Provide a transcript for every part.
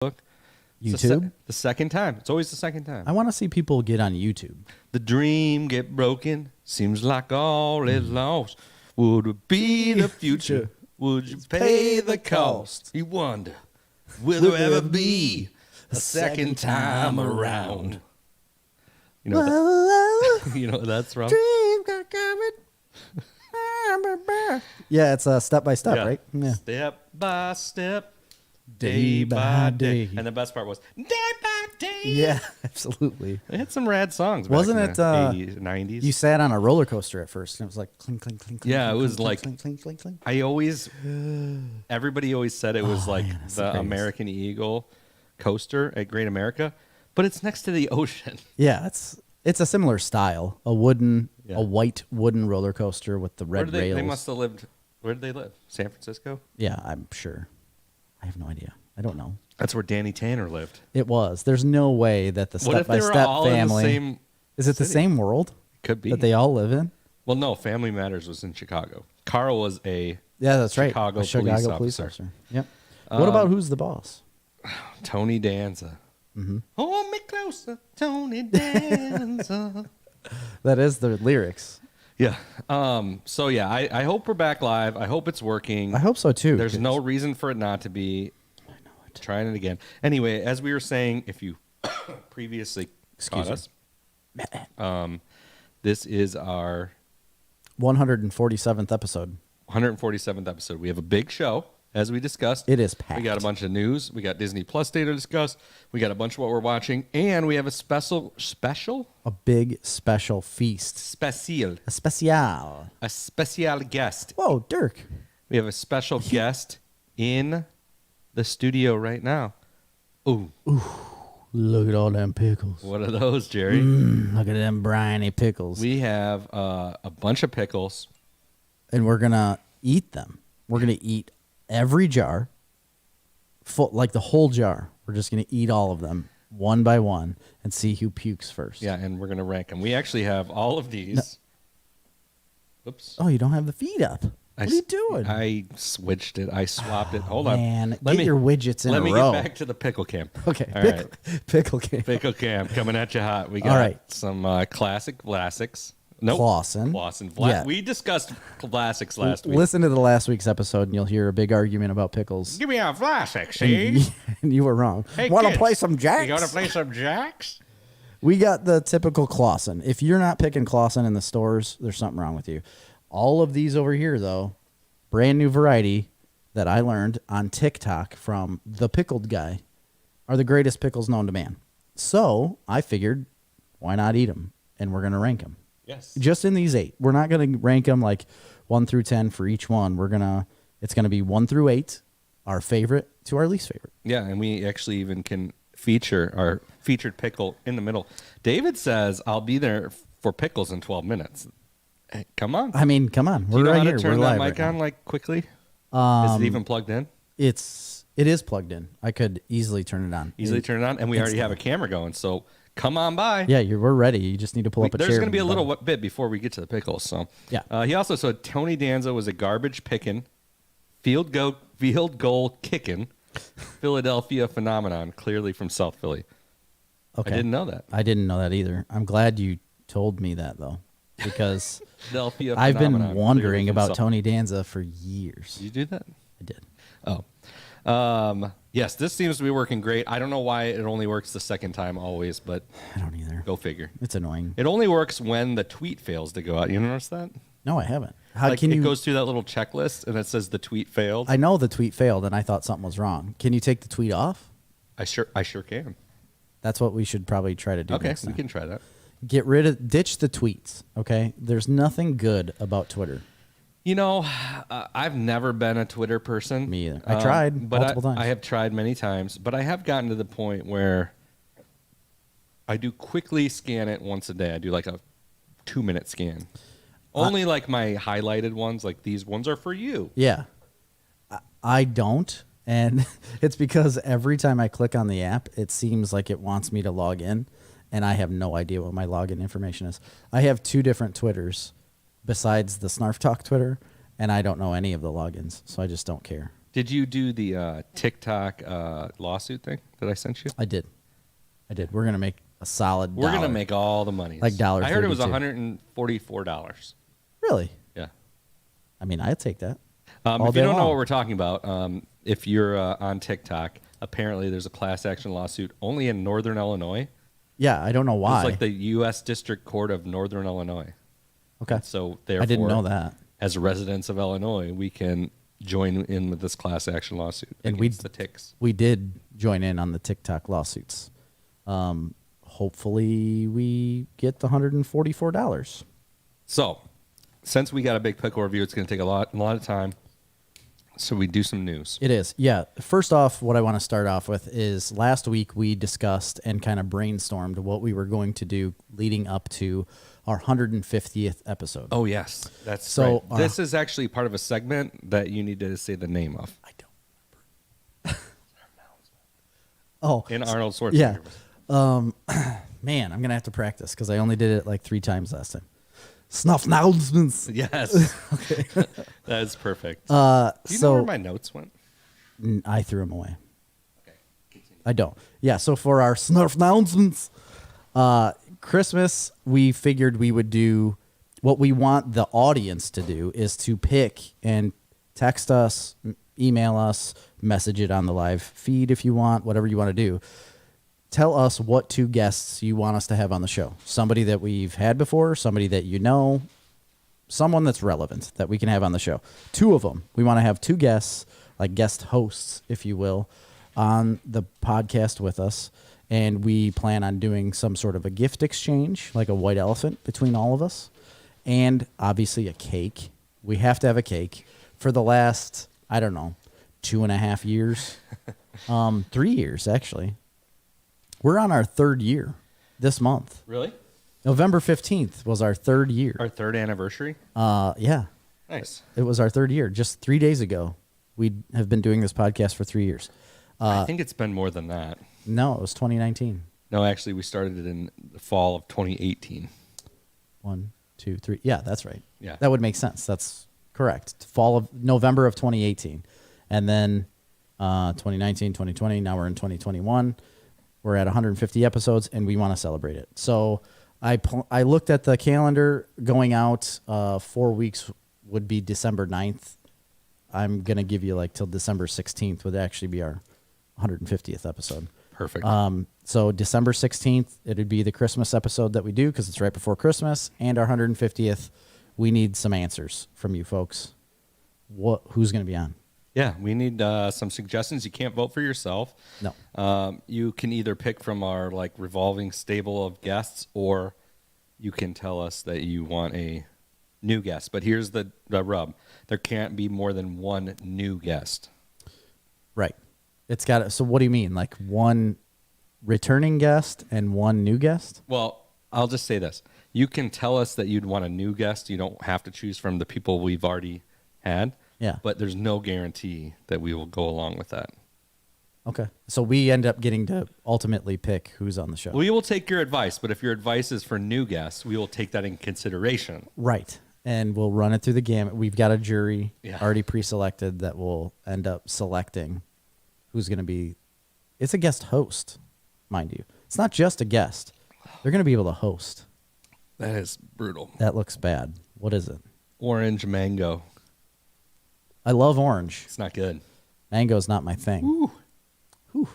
YouTube? The second time. It's always the second time. I want to see people get on YouTube. The dream get broken. Seems like all is lost. Would it be the future? Would you pay the cost? You wonder, will there ever be a second time around? You know that, you know what that's from? Dream got coming. Yeah, it's step by step, right? Yeah. Step by step, day by day. And the best part was day by day. Yeah, absolutely. They had some rad songs. Wasn't back in it the 80s, 90s? You sat on a roller coaster at first, and it was like clink, clink, clink, clink. Yeah, clink, it was clink, like clink, clink, clink, clink. Everybody always said it was like the American Eagle coaster at Great America, but it's next to the ocean. Yeah, it's a similar style. A white wooden roller coaster with the red rails. They must have lived. Where did they live? San Francisco? Yeah, I'm sure. I have no idea. I don't know. That's where Danny Tanner lived. It was. There's no way that the Step by Step family. Is it the same world? Could be that they all live in. Well, no. Family Matters was in Chicago. Carl was that's right. Chicago police officer. Yep. What about Who's the Boss? Tony Danza. Mm-hmm. Hold me closer, Tony Danza. That is the lyrics. Yeah. So yeah, I hope we're back live. I hope it's working. I hope so too. There's no reason for it not to be. I know it. Trying it again. Anyway, as we were saying, if you previously caught us, this is our 147th episode. 147th episode. We have a big show, as we discussed. It is packed. We got a bunch of news. We got Disney Plus data to discuss. We got a bunch of what we're watching, and we have a special, a big special feast, a special guest. Whoa, Dirk! We have a special guest in the studio right now. Ooh. Look at all them pickles. What are those, Jerry? Look at them briny pickles. We have a bunch of pickles. And we're going to eat them. We're going to eat every jar, like the whole jar. We're just going to eat all of them one by one and see who pukes first. Yeah, and we're going to rank them. We actually have all of these. No. Oops. Oh, you don't have the feed up. What are you doing? I switched it. I swapped it. Hold on. Man, get your widgets in a row. Let me get back to the pickle cam. Okay. All right. Pickle cam. Pickle cam coming at you hot. We got some classic classics. Nope. Clausen. Yeah. We discussed classics last week. Listen to the last week's episode, and you'll hear a big argument about pickles. Give me a classic, see? And you were wrong. Hey, want to play some jacks? You want to play some jacks? We got the typical Clausen. If you're not picking Clausen in the stores, there's something wrong with you. All of these over here, though, brand new variety that I learned on TikTok from the Pickled Guy, are the greatest pickles known to man. So I figured, why not eat them? And we're going to rank them. Yes. Just in these 8. We're not going to rank them like 1 through 10 for each one. It's going to be 1 through 8, our favorite to our least favorite. Yeah, and we actually even can feature our featured pickle in the middle. David says, I'll be there for pickles in 12 minutes. Hey, come on. I mean, come on. We're right here. Do you know how to turn that mic on like quickly? Is it even plugged in? It is plugged in. I could easily turn it on. Turn it on, and we already have a camera going, so come on by. Yeah, we're ready. You just need to pull up a chair. There's going to be a little bit before we get to the pickles. So yeah. He also said Tony Danza was a garbage picking, field goal kicking, Philadelphia phenomenon, clearly from South Philly. Okay. I didn't know that. I didn't know that either. I'm glad you told me that, though, because Philadelphia I've phenomenon, been wondering about Tony Danza for years. Did you do that? I did. Oh. Yes, this seems to be working great. I don't know why it only works the second time always, but I don't either. Go figure. It's annoying. It only works when the tweet fails to go out. You notice that? No, I haven't. It goes through that little checklist and it says the tweet failed. I know the tweet failed and I thought something was wrong. Can you take the tweet off? I sure can. That's what we should probably try to do. Okay, next time. We can try that. Ditch the tweets, okay? There's nothing good about Twitter. You know, I've never been a Twitter person. Me either. I tried multiple times. I have tried many times, but I have gotten to the point where I do quickly scan it once a day. I do like a 2-minute scan. Only like my highlighted ones, like these ones are for you. Yeah. I don't, and it's because every time I click on the app, it seems like it wants me to log in, and I have no idea what my login information is. I have 2 different Twitters besides the Snarf Talk Twitter, and I don't know any of the logins, so I just don't care. Did you do the TikTok lawsuit thing that I sent you? I did. We're gonna make a solid. We're dollar. gonna make all the money. Like $1.32. I heard it was $144. Really? Yeah. I mean, I'd take that. If you don't know what we're talking about, if you're on TikTok, apparently there's a class action lawsuit only in Northern Illinois. Yeah, I don't know why. It's like the U.S. District Court of Northern Illinois. Okay. And so therefore, I didn't know that. As residents of Illinois, we can join in with this class action lawsuit And against the ticks. We did join in on the TikTok lawsuits. Hopefully we get the $144. So, since we got a big pickle review, it's going to take a lot of time. So we do some news. It is. Yeah. First off, what I want to start off with is last week we discussed and kind of brainstormed what we were going to do leading up to our 150th episode. Oh, yes. That's so right. This is actually part of a segment that you need to say the name of. I don't remember. In Arnold Schwarzenegger. Yeah. Man, I'm going to have to practice because I only did it like 3 times last time. Snuff announcements. Yes. Okay. That is perfect. Do you know where my notes went? I threw them away. Okay. Continue. I don't. Yeah, so for our Snarf announcements, Christmas, we figured we would do what we want the audience to do is to pick and text us, email us, message it on the live feed if you want, whatever you want to do. Tell us what 2 guests you want us to have on the show. Somebody that we've had before, somebody that you know, someone that's relevant that we can have on the show. 2 of them. We want to have 2 guests, like guest hosts, if you will, on the podcast with us. And we plan on doing some sort of a gift exchange, like a white elephant between all of us. And obviously a cake. We have to have a cake. For the last, I don't know, 2.5 years. 3 years, actually. We're on our 3rd year this month. Really? November 15th was our 3rd year. Our 3rd anniversary? Yeah. Nice. It was our 3rd year. Just 3 days ago, we have been doing this podcast for 3 years. I think it's been more than that. No, it was 2019. No, actually, we started it in the fall of 2018. 1, 2, 3. Yeah, that's right. Yeah. That would make sense. That's correct. November of 2018. And then 2019, 2020. Now we're in 2021. We're at 150 episodes, and we want to celebrate it. So I looked at the calendar going out. 4 weeks would be December 9th. I'm going to give you like till December 16th would actually be our 150th episode. Perfect. So December 16th, it would be the Christmas episode that we do because it's right before Christmas. And our 150th, we need some answers from you folks. Who's going to be on? Yeah, we need some suggestions. You can't vote for yourself. No. You can either pick from our like revolving stable of guests, or you can tell us that you want a new guest. But here's the rub: there can't be more than 1 new guest. Right. It's got. So what do you mean? Like 1 returning guest and 1 new guest? Well, I'll just say this: you can tell us that you'd want a new guest. You don't have to choose from the people we've already had. Yeah. But there's no guarantee that we will go along with that. Okay. So we end up getting to ultimately pick who's on the show. We will take your advice, but if your advice is for new guests, we will take that in consideration. Right. And we'll run it through the gamut. We've got a jury already pre-selected that will end up selecting who's going to be. It's a guest host, mind you. It's not just a guest. They're going to be able to host. That is brutal. That looks bad. What is it? Orange mango. I love orange. It's not good. Mango's not my thing. Ooh. Whew.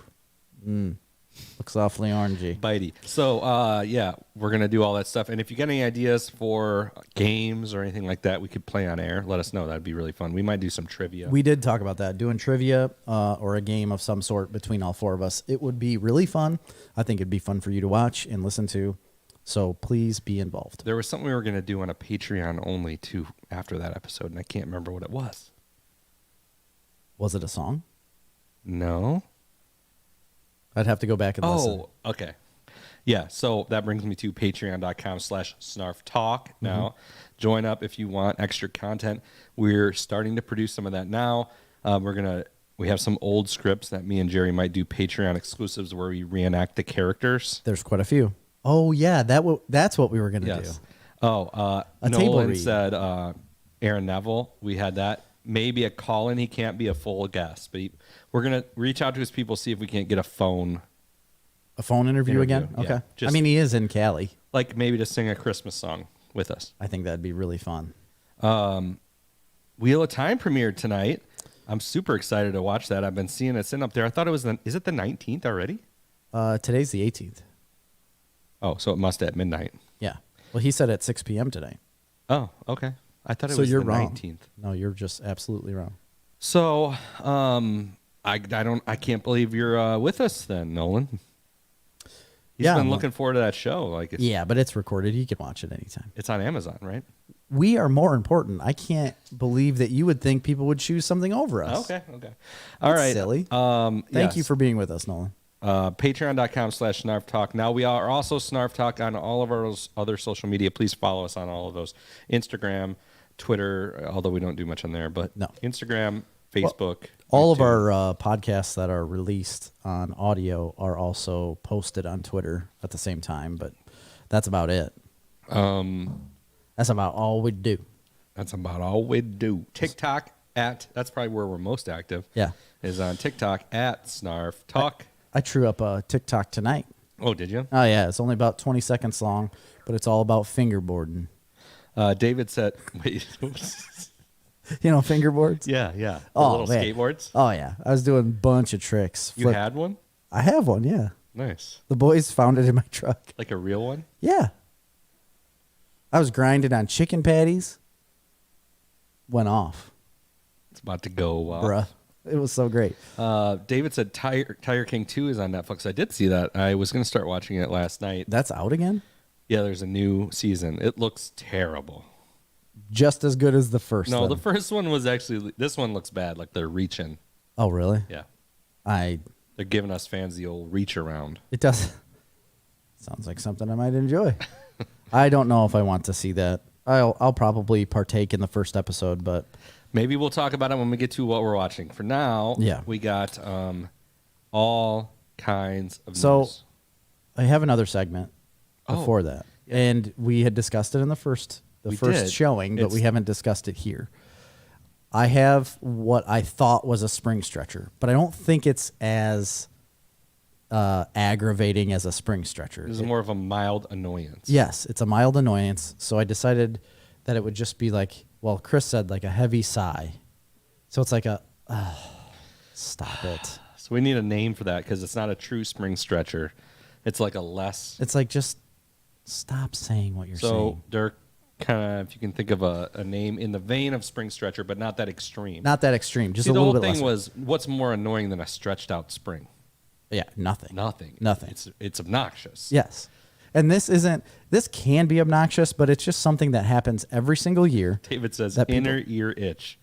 Looks awfully orangey. Bitey. So, yeah, we're going to do all that stuff. And if you got any ideas for games or anything like that we could play on air, let us know. That'd be really fun. We might do some trivia. We did talk about that, doing trivia or a game of some sort between all 4 of us. It would be really fun. I think it'd be fun for you to watch and listen to. So please be involved. There was something we were going to do on a Patreon only, too, after that episode, and I can't remember what it was. Was it a song? No. I'd have to go back and listen. Oh, okay. Yeah, so that brings me to patreon.com/snarftalk now. Join up if you want extra content. We're starting to produce some of that now. We have some old scripts that me and Jerry might do Patreon exclusives where we reenact the characters. There's quite a few. Oh, yeah, that's what we were going to do. Oh, A table Nolan read. said Aaron Neville. We had that maybe a call-in. He can't be a full guest, but we're going to reach out to his people, see if we can't get a phone interview again? Yeah. Okay. I mean, he is in Cali. Like maybe to sing a Christmas song with us. I think that'd be really fun. Wheel of Time premiered tonight. I'm super excited to watch that. I've been seeing it sitting up there. I thought it was is it the 19th already? Today's the 18th. Oh, so it must at midnight. Yeah. Well, he said at 6 p.m. today. Oh, okay. I thought it So was you're the wrong. 19th. No, you're just absolutely wrong. So, I can't believe you're with us then, Nolan. He's been looking forward to that show. Like, yeah, but it's recorded. You can watch it anytime. It's on Amazon, right? We are more important. I can't believe that you would think people would choose something over us. Okay. All right. Silly. Thank you for being with us, Nolan. Patreon.com/Snarf Talk. Now we are also Snarf Talk on all of our other social media. Please follow us on all of those. Instagram, Twitter, although we don't do much on there, but no. Instagram, Facebook. All of our podcasts that are released on audio are also posted on Twitter at the same time, but that's about it. That's about all we do. TikTok that's probably where we're most active. Yeah. Is on TikTok at Snarf Talk. I threw up a TikTok tonight. Oh, did you? Oh, yeah. It's only about 20 seconds long, but it's all about fingerboarding. David said, wait. You know fingerboards? Yeah. The little man. skateboards? Oh, yeah. I was doing a bunch of tricks. You had one? I have one, yeah. Nice. The boys found it in my truck. Like a real one? Yeah. I was grinding on chicken patties. Went off. It's about to go. Bruh. It was so great. David said Tiger King 2 is on Netflix. I did see that. I was going to start watching it last night. That's out again? Yeah, there's a new season. It looks terrible. Just as good as the first one. No, the first one was actually... This one looks bad. Like they're reaching. Oh, really? Yeah. They're giving us fans the old reach around. It does. Sounds like something I might enjoy. I don't know if I want to see that. I'll probably partake in the first episode, but... Maybe we'll talk about it when we get to what we're watching. For now, we got all kinds of news. So I have another segment before that. Yeah. And we had discussed it in the first showing, but we haven't discussed it here. I have what I thought was a spring stretcher, but I don't think it's as aggravating as a spring stretcher. This is more of a mild annoyance. Yes, it's a mild annoyance. So I decided that it would just be like, well, Chris said like a heavy sigh. So it's like stop it. So we need a name for that because it's not a true spring stretcher. It's like It's like just stop saying what you're saying. So Dirk, kind of, if you can think of a name in the vein of spring stretcher, but not that extreme. Not that extreme. Just See, a little bit the whole less. thing was, what's more annoying than a stretched out spring? Yeah, nothing. It's obnoxious. Yes. And this can be obnoxious, but it's just something that happens every single year. David says inner ear itch.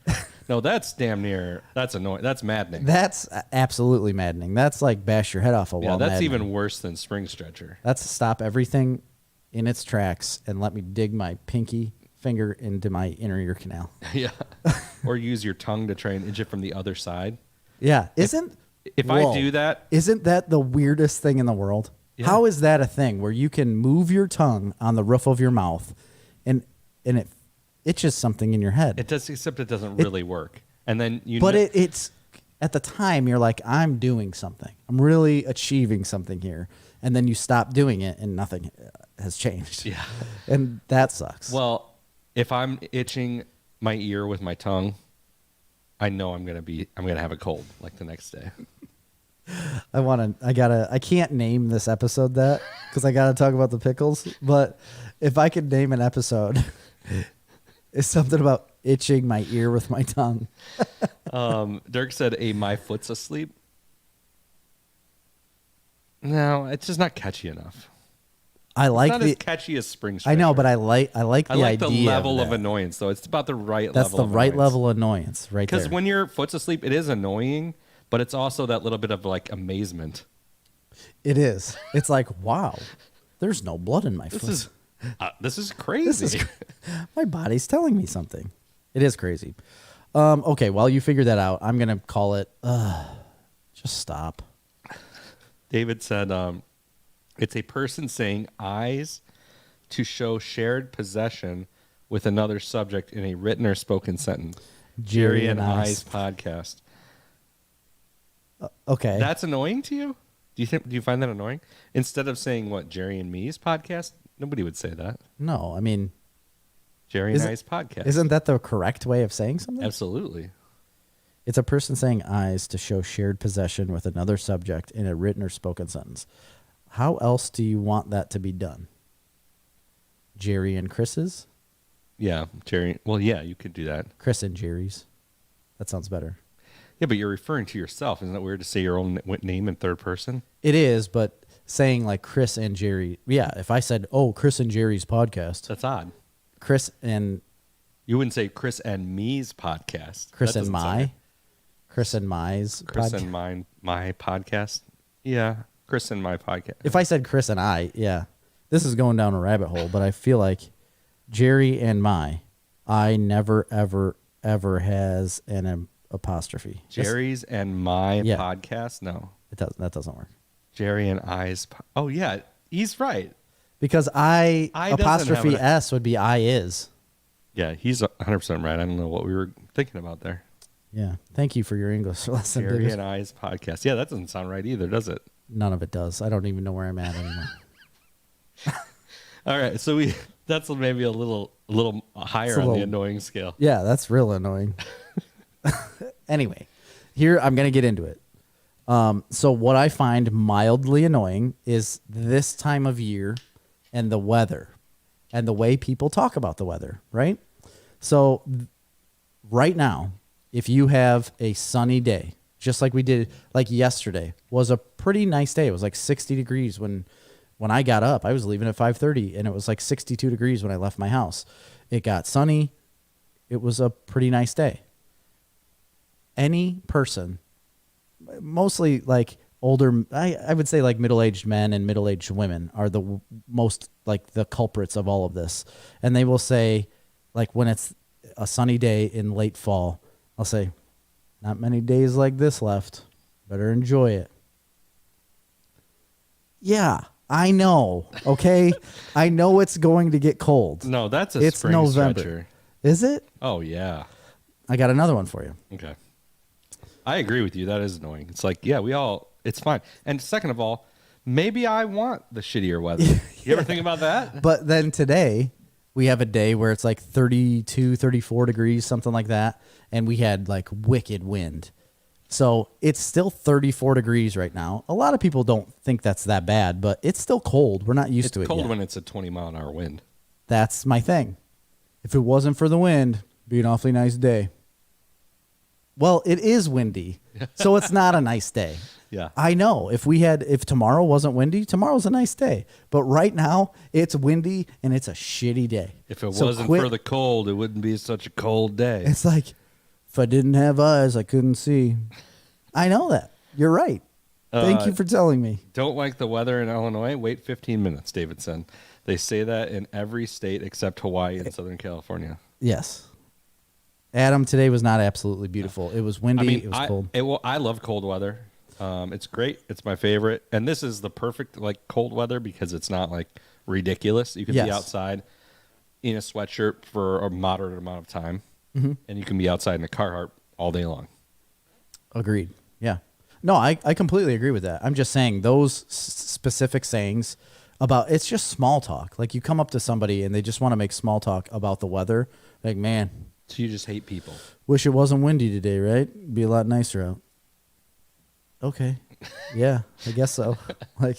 No, that's annoying. That's maddening. That's absolutely maddening. That's like bash your head off a wall. Yeah, that's maddening. even worse than spring stretcher. That's stop everything in its tracks and let me dig my pinky finger into my inner ear canal. Yeah. Or use your tongue to try and itch it from the other side. Yeah. If I do that. Isn't that the weirdest thing in the world? Yeah. How is that a thing where you can move your tongue on the roof of your mouth and it itches something in your head? It does, except it doesn't really work. And then it's at the time you're like, I'm doing something. I'm really achieving something here. And then you stop doing it and nothing has changed. Yeah. And that sucks. Well, if I'm itching my ear with my tongue, I know I'm gonna have a cold like the next day. I can't name this episode that because I gotta talk about the pickles. But if I could name an episode, it's something about itching my ear with my tongue. Dirk said, my foot's asleep. No, it's just not catchy enough. It's not as catchy as spring stretcher. I know, but I like the idea. The level of annoyance, though. It's about the right level. That's the right level of annoyance, right there. Because when your foot's asleep, it is annoying, but it's also that little bit of like amazement. It is. It's like, wow, there's no blood in my foot. This is crazy. My body's telling me something. It is crazy. Okay, while you figure that out, I'm gonna call it. Just stop. David said, it's a person saying eyes to show shared possession with another subject in a written or spoken sentence. Jerry and I's podcast. Okay. That's annoying to you? Do you find that annoying? Instead of saying what, Jerry and me's podcast? Nobody would say that. No, I mean, Jerry and I's podcast. Isn't that the correct way of saying something? Absolutely. It's a person saying I's to show shared possession with another subject in a written or spoken sentence. How else do you want that to be done? Jerry and Chris's? Yeah, Jerry. Well, yeah, you could do that. Chris and Jerry's. That sounds better. Yeah, but you're referring to yourself. Isn't that weird to say your own name in third person? It is, but saying like Chris and Jerry. Yeah, if I said, oh, Chris and Jerry's podcast. That's odd. Chris and... You wouldn't say Chris and me's podcast. Chris and my? Chris and my's Chris and my podcast? Yeah, Chris and my podcast. If I said Chris and I, yeah. This is going down a rabbit hole, but I feel like Jerry and my, I never, ever, ever has an apostrophe. Jerry's and my podcast? No. That doesn't work. Jerry and I's. Oh, yeah. He's right. Because I apostrophe have S would be I is. Yeah, he's 100% right. I don't know what we were thinking about there. Yeah. Thank you for your English lesson. Jerry and I's podcast. Yeah, that doesn't sound right either, does it? None of it does. I don't even know where I'm at anymore. All right, so that's maybe a little higher on the annoying scale. Yeah, that's real annoying. Anyway, here I'm going to get into it. So what I find mildly annoying is this time of year and the weather and the way people talk about the weather, right? So right now, if you have a sunny day, just like we did, like yesterday was a pretty nice day. It was like 60 degrees when I got up. I was leaving at 5:30 and it was like 62 degrees when I left my house. It got sunny. It was a pretty nice day. Any person, mostly like older, I would say like middle-aged men and middle-aged women are the most like the culprits of all of this. And they will say, like when it's a sunny day in late fall, I'll say, not many days like this left. Better enjoy it. Yeah, I know. Okay, I know it's going to get cold. No, that's it's spring November. Stretcher. Is it? Oh yeah. I got another one for you. Okay. I agree with you. That is annoying. It's like, yeah, it's fine. And second of all, maybe I want the shittier weather. You ever think about that? But then today, we have a day where it's like 32, 34 degrees, something like that. And we had like wicked wind. So it's still 34 degrees right now. A lot of people don't think that's that bad, but it's still cold. We're not used to it yet. It's cold when it's a 20-mile-an-hour wind. That's my thing. If it wasn't for the wind, it'd be an awfully nice day. Well, it is windy, so it's not a nice day. Yeah. I know. If tomorrow wasn't windy, tomorrow's a nice day. But right now, it's windy and it's a shitty day. If it wasn't for the cold, it wouldn't be such a cold day. It's like, if I didn't have eyes, I couldn't see. I know that. You're right. Thank you for telling me. Don't like the weather in Illinois? Wait 15 minutes, Davidson. They say that in every state except Hawaii and Southern California. Yes. Adam, today was not absolutely beautiful. It was windy. It was cold. I love cold weather. It's great. It's my favorite. And this is the perfect like cold weather because it's not like ridiculous. You can be outside in a sweatshirt for a moderate amount of time, and you can be outside in a Carhartt all day long. Agreed. Yeah. No, I completely agree with that. I'm just saying those specific sayings about it's just small talk. Like you come up to somebody and they just want to make small talk about the weather. Like, man. So you just hate people. Wish it wasn't windy today, right? Be a lot nicer out. Okay. Yeah, I guess so. Like,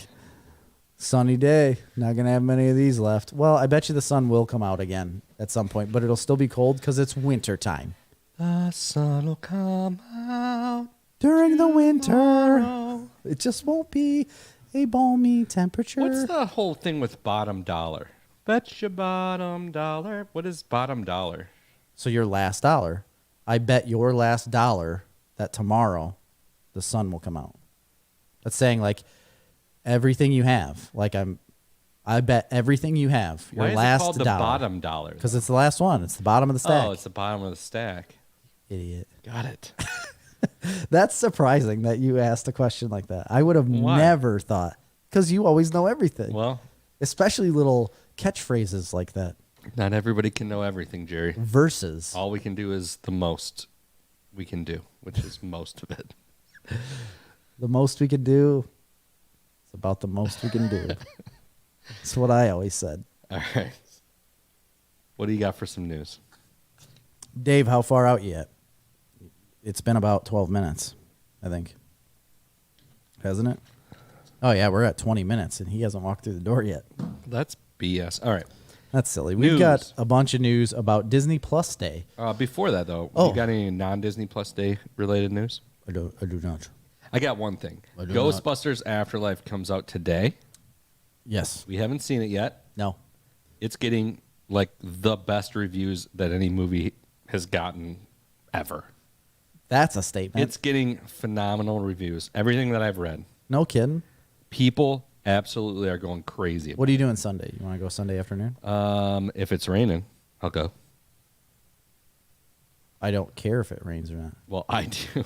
sunny day. Not going to have many of these left. Well, I bet you the sun will come out again at some point, but it'll still be cold because it's winter time. The sun will come out during the winter. It just won't be a balmy temperature. What's the whole thing with bottom dollar? Bet your bottom dollar. What is bottom dollar? So your last dollar. I bet your last dollar that tomorrow the sun will come out. That's saying like everything you have. Like I bet everything you have. Your Why last is it called the dollar. bottom dollar? Because it's the last one. It's the bottom of the stack. Oh, it's the bottom of the stack. Idiot. Got it. That's surprising that you asked a question like that. I would have never thought. Because you always know everything. Well. Especially little catchphrases like that. Not everybody can know everything, Jerry. Verses. All we can do is the most we can do, which is most of it. The most we can do. It's about the most we can do. That's what I always said. All right. What do you got for some news? Dave, how far out yet? It's been about 12 minutes, I think. Hasn't it? Oh, yeah, we're at 20 minutes, and he hasn't walked through the door yet. That's BS. All right. That's silly. We've got a bunch of news about Disney Plus Day. Before that, though, Oh. you got any non-Disney Plus Day related news? I do not. I got one thing. I do Ghostbusters Afterlife comes out today. Yes. We haven't seen it yet. No. It's getting like the best reviews that any movie has gotten ever. That's a statement. It's getting phenomenal reviews. Everything that I've read. No kidding. People absolutely are going crazy. What are you doing Sunday? You want to go Sunday afternoon? If it's raining, I'll go. I don't care if it rains or not. Well, I do.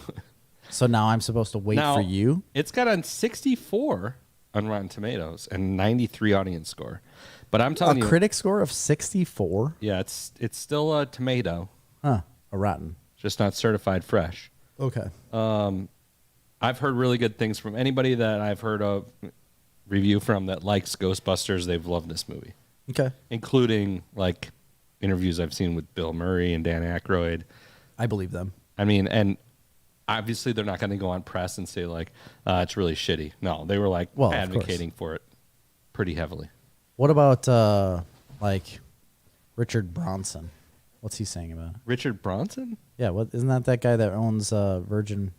So now I'm supposed to wait for you? It's got a 64 on Rotten Tomatoes and 93 audience score. But I'm telling A you, critic score of 64? yeah, it's still a tomato, Huh. A rotten. just not certified fresh. Okay. I've heard really good things from anybody that I've heard of review from that likes Ghostbusters. They've loved this movie, Okay. including like interviews I've seen with Bill Murray and Dan Aykroyd. I believe them. I mean, and obviously they're not going to go on press and say like it's really shitty. No, they were like Well, of advocating for it pretty heavily. What about like Richard Bronson? What's he saying about it? Richard Bronson? Yeah, what isn't that guy that owns Virgin?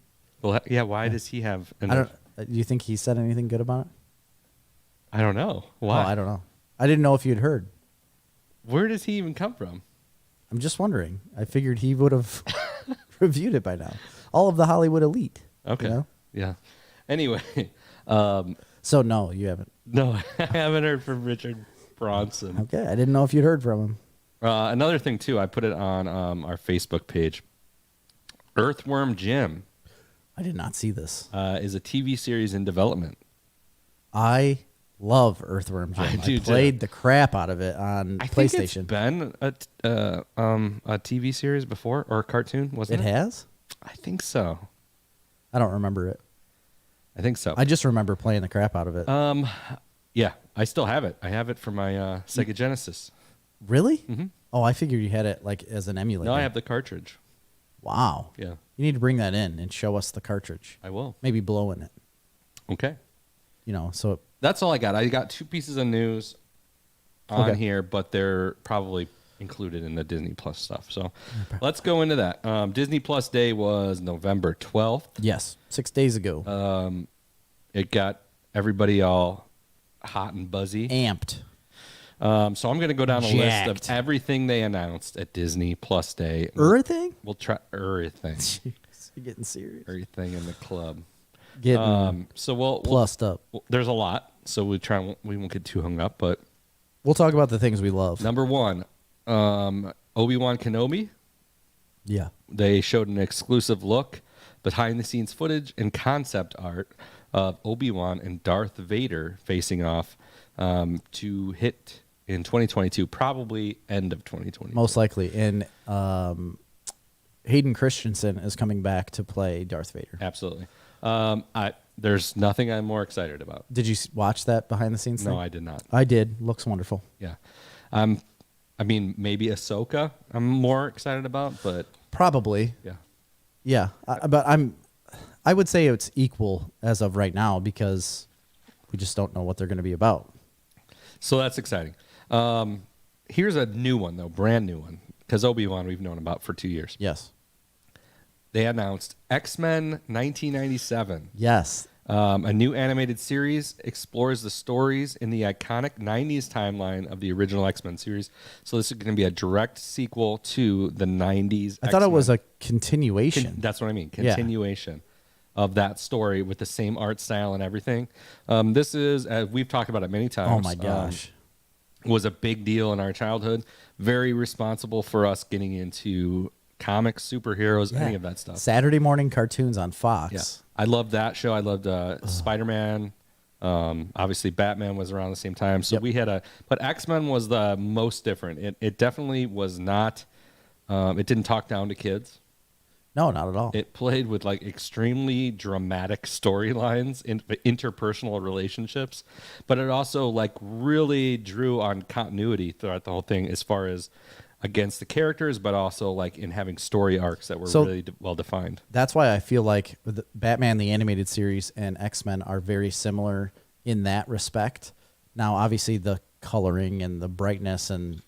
Well, yeah. Why does he have? I don't. Do you think he said anything good about it? I don't know. Why? Oh, I don't know. I didn't know if you'd heard. Where does he even come from? I'm just wondering. I figured he would have reviewed it by now. All of the Hollywood elite. Okay. You know? Yeah. Anyway, So no, you haven't. no, I haven't heard from Richard Bronson. Okay, I didn't know if you'd heard from him. Another thing too, I put it on our Facebook page. Earthworm Jim I did not see this. is a TV series in development. I love Earthworm Jim. I I do, too. played the crap out of it on I think PlayStation. it's been a TV series before or a cartoon, wasn't It it? has? I think so. I don't remember it. I think so. I just remember playing the crap out of it. Yeah, I still have it. I have it for my Sega Genesis. Really? Mhm. Oh, I figured you had it like as an emulator. No, I have the cartridge. Wow. Yeah, You need to bring that in and show us the cartridge. I will. Maybe blow in it. Okay. You know, so That's all I got. I got 2 pieces of news on Okay. here, but they're probably included in the Disney Plus stuff. So let's go into that. Disney Plus Day was November 12th. yes, 6 days ago. It got everybody all hot and buzzy. Amped. So I'm going to go down a list Jacked. of everything they announced at Disney Plus Day. Everything? We'll try everything. Jeez, you're getting serious. Everything in the club. Getting So we'll plussed up. there's a lot, so we won't get too hung up. But We'll talk about the things we love. number 1, Obi-Wan Kenobi. Yeah. They showed an exclusive look, behind-the-scenes footage, and concept art of Obi-Wan and Darth Vader facing off to hit in 2022, probably end of 2022. Most likely. And Hayden Christensen is coming back to play Darth Vader. Absolutely. There's nothing I'm more excited about. Did you watch that behind the scenes thing? No, I did not. I did. Looks wonderful. Yeah. I mean, maybe Ahsoka I'm more excited about, but Probably. yeah. Yeah. But I would say it's equal as of right now because we just don't know what they're going to be about. So that's exciting. Here's a new one, though, brand new one, because Obi-Wan we've known about for 2 years. Yes. They announced X-Men 1997. Yes. A new animated series explores the stories in the iconic 90s timeline of the original X-Men series. So this is going to be a direct sequel to the 90s I thought it was X-Men. a continuation. That's what I mean. Yeah. Continuation of that story with the same art style and everything. This is, we've talked about it many times. Oh my gosh. Was a big deal in our childhood. Very responsible for us getting into comics, superheroes, any of that stuff. Saturday morning cartoons on Fox. Yeah. I loved that show. I loved Spider-Man. Obviously, Batman was around the same time. So Yep. we had but X-Men was the most different. It definitely was not, it didn't talk down to kids. No, not at all. It played with like extremely dramatic storylines in interpersonal relationships, but it also like really drew on continuity throughout the whole thing as far as against the characters, but also like in having story arcs that were really well defined. That's why I feel like Batman the Animated Series and X-Men are very similar in that respect. Now, obviously, the coloring and the brightness and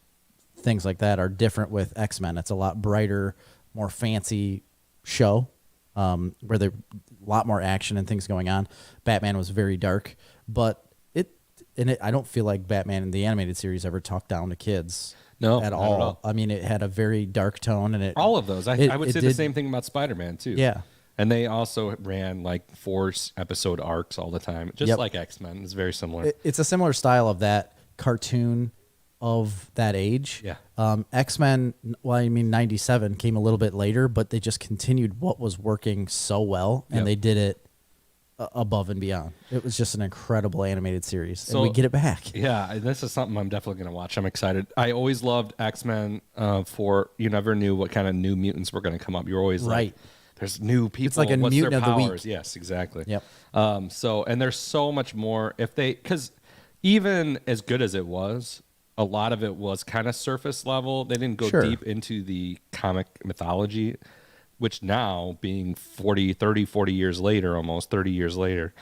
things like that are different with X-Men. It's a lot brighter, more fancy show where there's a lot more action and things going on. Batman was very dark, but I don't feel like Batman in the Animated Series ever talked down to kids. No, at not all. at all. I mean, it had a very dark tone, and all of those. I would say the same thing about Spider-Man too. Yeah, and they also ran like 4-episode arcs all the time, just like X-Men. It's very similar. It's a similar style of that cartoon of that age. Yeah. X-Men, well, I mean, 97 came a little bit later, but they just continued what was working so well, and they did it above and beyond. It was just an incredible animated series, and we get it back. Yeah, this is something I'm definitely going to watch. I'm excited. I always loved X-Men for you never knew what kind of new mutants were going to come up. You're always right. Like, there's new people. It's like a What's mutant their of the powers? week. Yes, exactly. Yep. And there's so much more because even as good as it was, a lot of it was kind of surface level. They didn't go deep into the comic mythology, which now being 40 years later, almost 30 years later,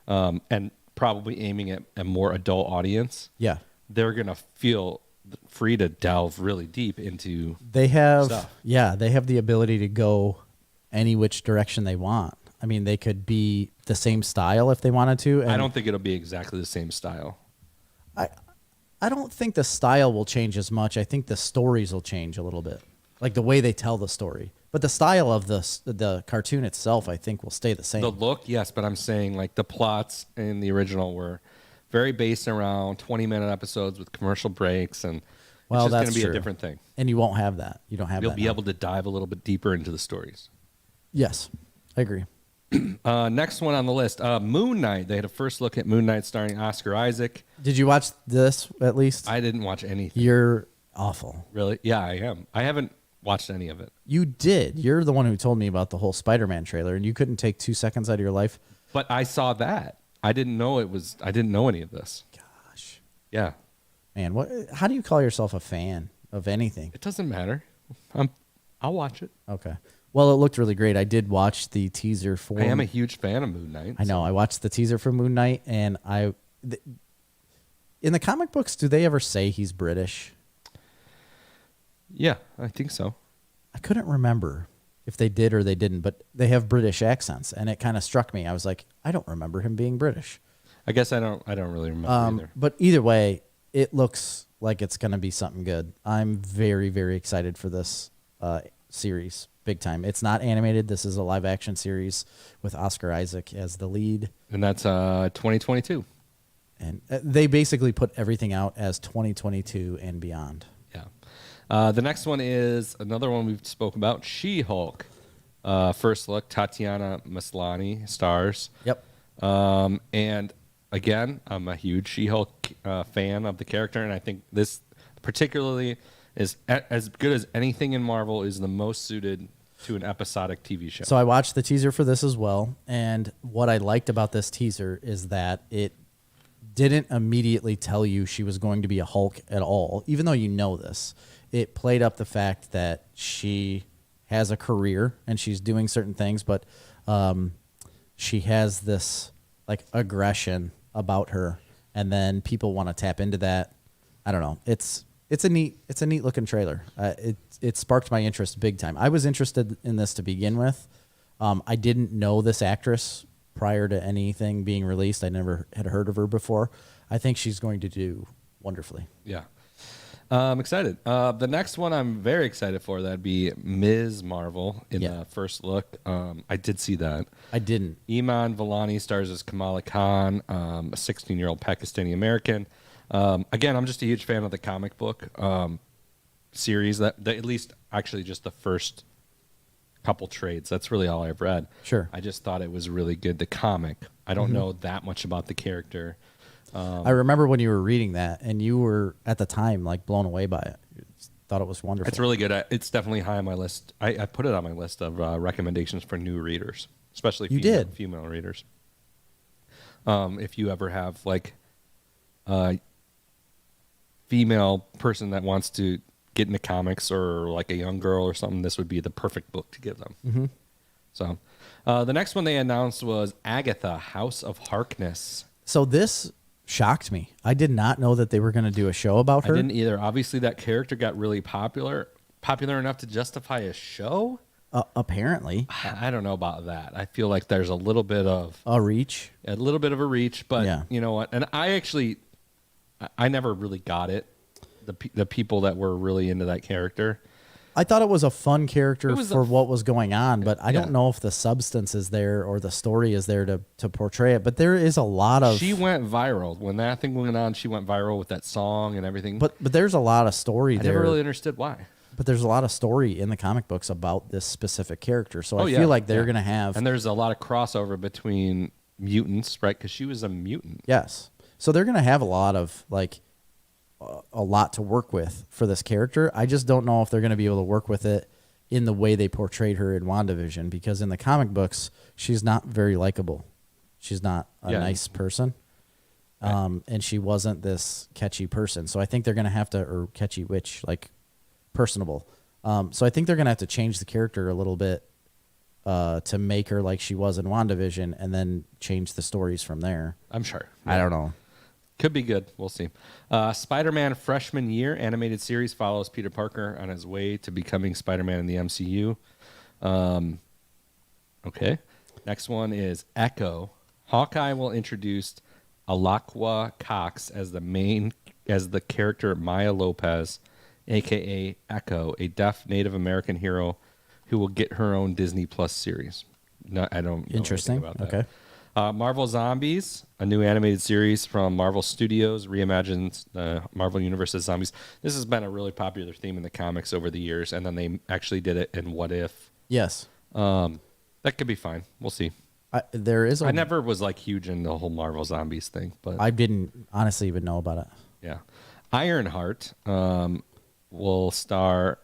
and probably aiming at a more adult audience, they're going to feel free to delve really deep into stuff. Yeah, they have the ability to go any which direction they want. I mean, they could be the same style if they wanted to. And I don't think it'll be exactly the same style. I don't think the style will change as much. I think the stories will change a little bit, like the way they tell the story. But the style of the cartoon itself, I think, will stay the same. The look, yes, but I'm saying like the plots in the original were very based around 20-minute episodes with commercial breaks, and it's just going to be a different thing. And you won't have that. You don't have that. You'll be able to dive a little bit deeper into the stories. Yes, I agree. Next one on the list, Moon Knight. They had a first look at Moon Knight starring Oscar Isaac. Did you watch this at least? I didn't watch anything. You're awful. Really? Yeah, I am. I haven't watched any of it. You did. You're the one who told me about the whole Spider-Man trailer, and you couldn't take 2 seconds out of your life. But I saw that. I didn't know any of this. Gosh. Yeah. Man, how do you call yourself a fan of anything? It doesn't matter. I'll watch it. Okay. Well, it looked really great. I did watch the teaser for... I am a huge fan of Moon Knight. I know. I watched the teaser for Moon Knight, and in the comic books, do they ever say he's British? Yeah, I think so. I couldn't remember if they did or they didn't, but they have British accents, and it kind of struck me. I was like, I don't remember him being British. I guess I don't really remember either. But either way, it looks like it's going to be something good. I'm very, very excited for this series, big time. It's not animated. This is a live action series with Oscar Isaac as the lead. And that's 2022. And they basically put everything out as 2022 and beyond. Yeah. The next one is another one we've spoken about, SheHulk. First look, Tatiana Maslany stars. Yep. And again, I'm a huge SheHulk fan of the character, and I think this particularly is as good as anything in Marvel, is the most suited to an episodic TV show. So I watched the teaser for this as well, and what I liked about this teaser is that it didn't immediately tell you she was going to be a Hulk at all, even though you know this. It played up the fact that she has a career and she's doing certain things, but she has this like aggression about her, and then people want to tap into that. I don't know. It's a neat looking trailer. It sparked my interest big time. I was interested in this to begin with. I didn't know this actress prior to anything being released. I never had heard of her before. I think she's going to do wonderfully. Yeah. I'm excited. The next one I'm very excited for, that'd be Ms. Marvel in the first look. I did see that. I didn't. Iman Vellani stars as Kamala Khan, a 16-year-old Pakistani American. Again, I'm just a huge fan of the comic book series. That at least actually just the first couple trades. That's really all I've read. Sure. I just thought it was really good. The comic. I don't know that much about the character. I remember when you were reading that, and you were at the time like blown away by it. You thought it was wonderful. It's really good. It's definitely high on my list. I put it on my list of recommendations for new readers, especially female readers. If you ever have like a female person that wants to get into comics or like a young girl or something, this would be the perfect book to give them. Mm-hmm. So the next one they announced was Agatha, House of Harkness. So this shocked me. I did not know that they were going to do a show about her. I didn't either. Obviously, that character got really popular enough to justify a show. Apparently. I don't know about that. I feel like there's a little bit of a reach, but yeah. You know what? And I never really got it. The people that were really into that character. I thought it was a fun character for what was going on, but I don't know if the substance is there or the story is there to portray it. But there is a lot of... She went viral. When that thing went on, she went viral with that song and everything. But there's a lot of story there. I never really understood why. But there's a lot of story in the comic books about this specific character. So I feel like they're going to have... And there's a lot of crossover between mutants, right? Because she was a mutant. Yes. So they're going to have a lot of, like... a lot to work with for this character. I just don't know if they're going to be able to work with it in the way they portrayed her in WandaVision, because in the comic books, she's not very likable. She's not a nice person. And she wasn't this catchy person. So I think they're going to have to, or catchy witch, like personable. So I think they're going to have to change the character a little bit to make her like she was in WandaVision, and then change the stories from there. I'm sure. I don't know. Could be good. We'll see. Spider-Man Freshman Year animated series follows Peter Parker on his way to becoming Spider-Man in the MCU. Okay. Next one is Echo. Hawkeye will introduce Alaqua Cox as the character Maya Lopez, a.k.a. Echo, a deaf Native American hero who will get her own Disney Plus series. No, I don't know anything about that. Okay. Marvel Zombies, a new animated series from Marvel Studios, reimagines Marvel Universe's zombies. This has been a really popular theme in the comics over the years, and then they actually did it in What If. Yes. That could be fine. We'll see. I never was like huge in the whole Marvel Zombies thing, but I didn't honestly even know about it. Yeah. Ironheart will star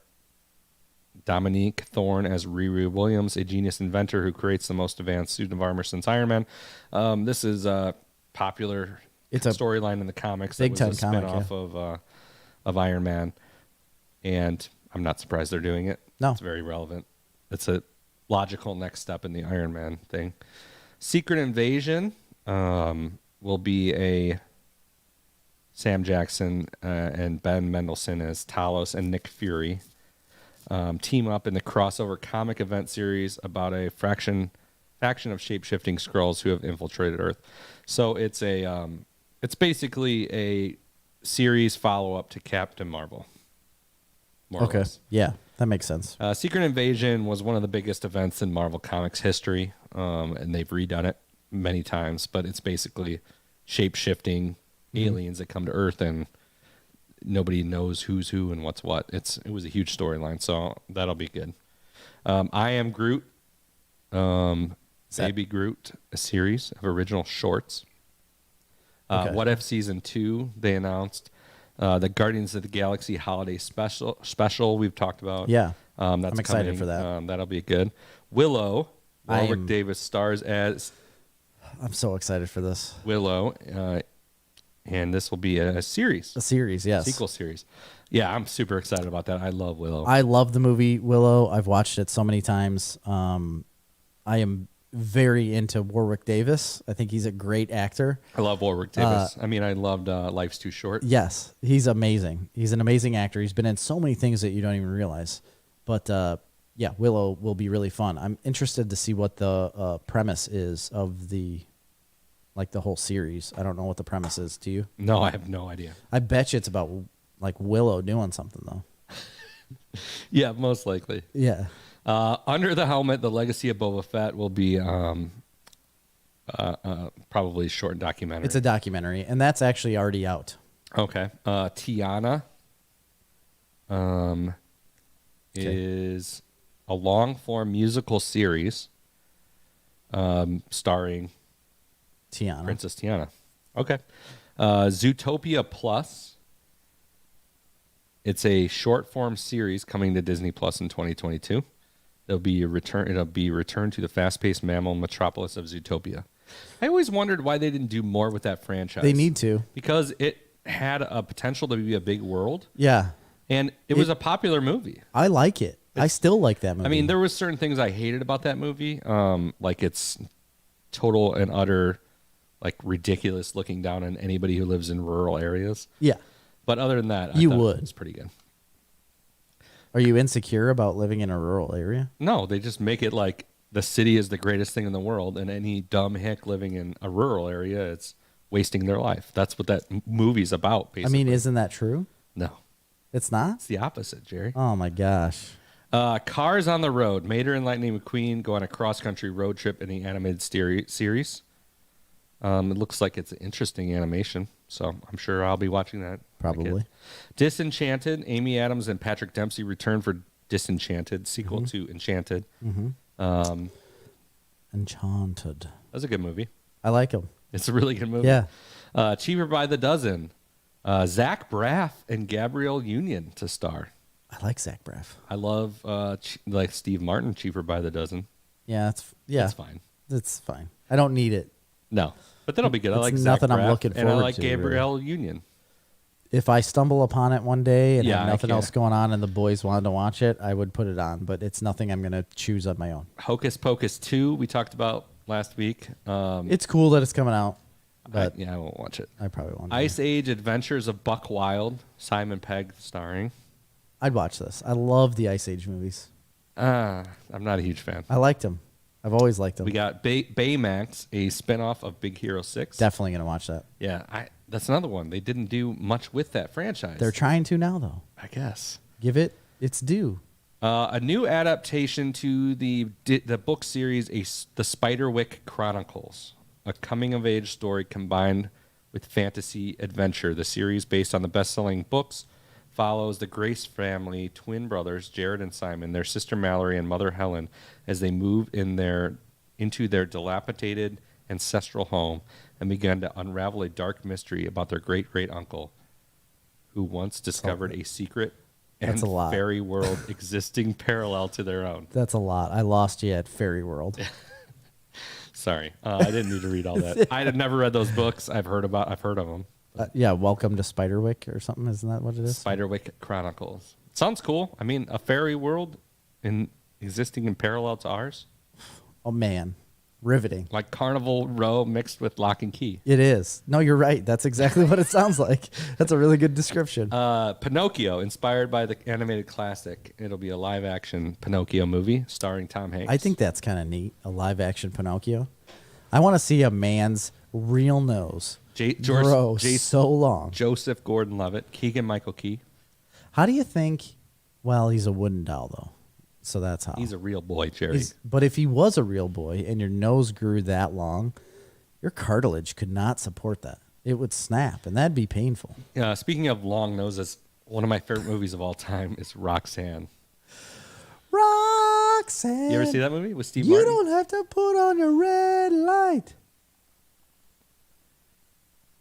Dominique Thorne as Riri Williams, a genius inventor who creates the most advanced suit of armor since Iron Man. This is a popular storyline in the comics. Big time comic, spinoff of Iron Man, and I'm not surprised they're doing it. No, it's very relevant. It's a logical next step in the Iron Man thing. Secret Invasion will be a Sam Jackson and Ben Mendelsohn as Talos and Nick Fury. Team up in the crossover comic event series about a faction of shape-shifting Skrulls who have infiltrated Earth. So it's basically a series follow-up to Captain Marvel. Okay, yeah, that makes sense. Secret Invasion was one of the biggest events in Marvel Comics history, and they've redone it many times, but it's basically shape-shifting aliens that come to Earth, and nobody knows who's who and what's what. It was a huge storyline, so that'll be good. I Am Groot, Baby Groot, a series of original shorts. Okay. What If Season 2, they announced. The Guardians of the Galaxy Holiday Special we've talked about. Yeah, that's I'm excited coming. for that. That'll be good. Willow, Warwick Davis stars as... I'm so excited for this. Willow, and this will be a series. A series, yes. Sequel series. Yeah, I'm super excited about that. I love Willow. I love the movie Willow. I've watched it so many times. I am very into Warwick Davis. I think he's a great actor. I love Warwick Davis. I loved Life's Too Short. Yes, he's amazing. He's an amazing actor. He's been in so many things that you don't even realize. But yeah, Willow will be really fun. I'm interested to see what the premise is of the whole series. I don't know what the premise is. Do you? No, I have no idea. I bet you it's about like Willow doing something though. Yeah, most likely. Yeah. Under the Helmet, The Legacy of Boba Fett will be probably a short documentary. It's a documentary, and that's actually already out. Okay. Tiana is a long-form musical series starring Tiana. Princess Tiana. Okay. Zootopia Plus It's a short form series coming to Disney Plus in 2022. It'll be returned to the fast-paced mammal metropolis of Zootopia. I always wondered why they didn't do more with that franchise. They need to. Because it had a potential to be a big world. Yeah. And it was a popular movie. I like it. I still like that movie. I mean, there was certain things I hated about that movie. Like its total and utter, like, ridiculous looking down on anybody who lives in rural areas. Yeah. But other than that, You I thought would. it was pretty good. Are you insecure about living in a rural area? No, they just make it like the city is the greatest thing in the world, and any dumb hick living in a rural area, it's wasting their life. That's what that movie's about, basically. I mean, isn't that true? No. It's not? It's the opposite, Jerry. Oh, my gosh. Cars on the Road. Mater and Lightning McQueen go on a cross-country road trip in the animated series. It looks like it's an interesting animation, so I'm sure I'll be watching that. Probably. Disenchanted. Amy Adams and Patrick Dempsey return for Disenchanted, sequel to Enchanted. Mm-hmm. Enchanted. That's a good movie. I like him. It's a really good movie. Yeah. Cheaper by the Dozen. Zach Braff and Gabrielle Union to star. I like Zach Braff. I love like Steve Martin, Cheaper by the Dozen. Yeah, That's fine. It's fine. I don't need it. No, but that'll be good. I It's like nothing Zach I'm Braff, looking and I forward like to, Gabrielle Union. If I stumble upon it one day and Yeah, have I nothing can't. else going on and the boys wanted to watch it, I would put it on. But it's nothing I'm going to choose on my own. Hocus Pocus 2, we talked about last week. It's cool that it's coming out, but I won't watch it. I probably won't. Ice Age Adventures of Buck Wild, Simon Pegg starring. I'd watch this. I love the Ice Age movies. I'm not a huge fan. I liked them. I've always liked them. We got Baymax, a spinoff of Big Hero 6. Definitely going to watch that. Yeah, that's another one. They didn't do much with that franchise. They're trying to now, though. I guess. Give it its due. A new adaptation to the book series, the Spiderwick Chronicles, a coming-of-age story combined with fantasy adventure. The series, based on the best-selling books, follows the Grace family, twin brothers Jared and Simon, their sister Mallory, and mother Helen, as they move into their dilapidated ancestral home and begin to unravel a dark mystery about their great-great-uncle, who once discovered a secret That's a lot. fairy world existing parallel to their own. That's a lot. I lost you at Fairy World. Sorry, I didn't need to read all that. I had never read those books. I've heard of them. Yeah, Welcome to Spiderwick or something. Isn't that what it is? Spiderwick Chronicles. Sounds cool. I mean, a fairy world existing in parallel to ours. Oh, man. Riveting. Like Carnival Row mixed with Lock and Key. It is. No, you're right. That's exactly what it sounds like. That's a really good description. Pinocchio, inspired by the animated classic. It'll be a live-action Pinocchio movie starring Tom Hanks. I think that's kind of neat, a live-action Pinocchio. I want to see a man's real nose grow so long. Joseph Gordon-Levitt, Keegan-Michael Key. How do you think... Well, he's a wooden doll, though. So that's how. He's a real boy, Jerry. But if he was a real boy and your nose grew that long, your cartilage could not support that. It would snap, and that'd be painful. Speaking of long noses, one of my favorite movies of all time is Roxanne. Roxanne. You ever see that movie with Steve You Martin? don't have to put on your red light.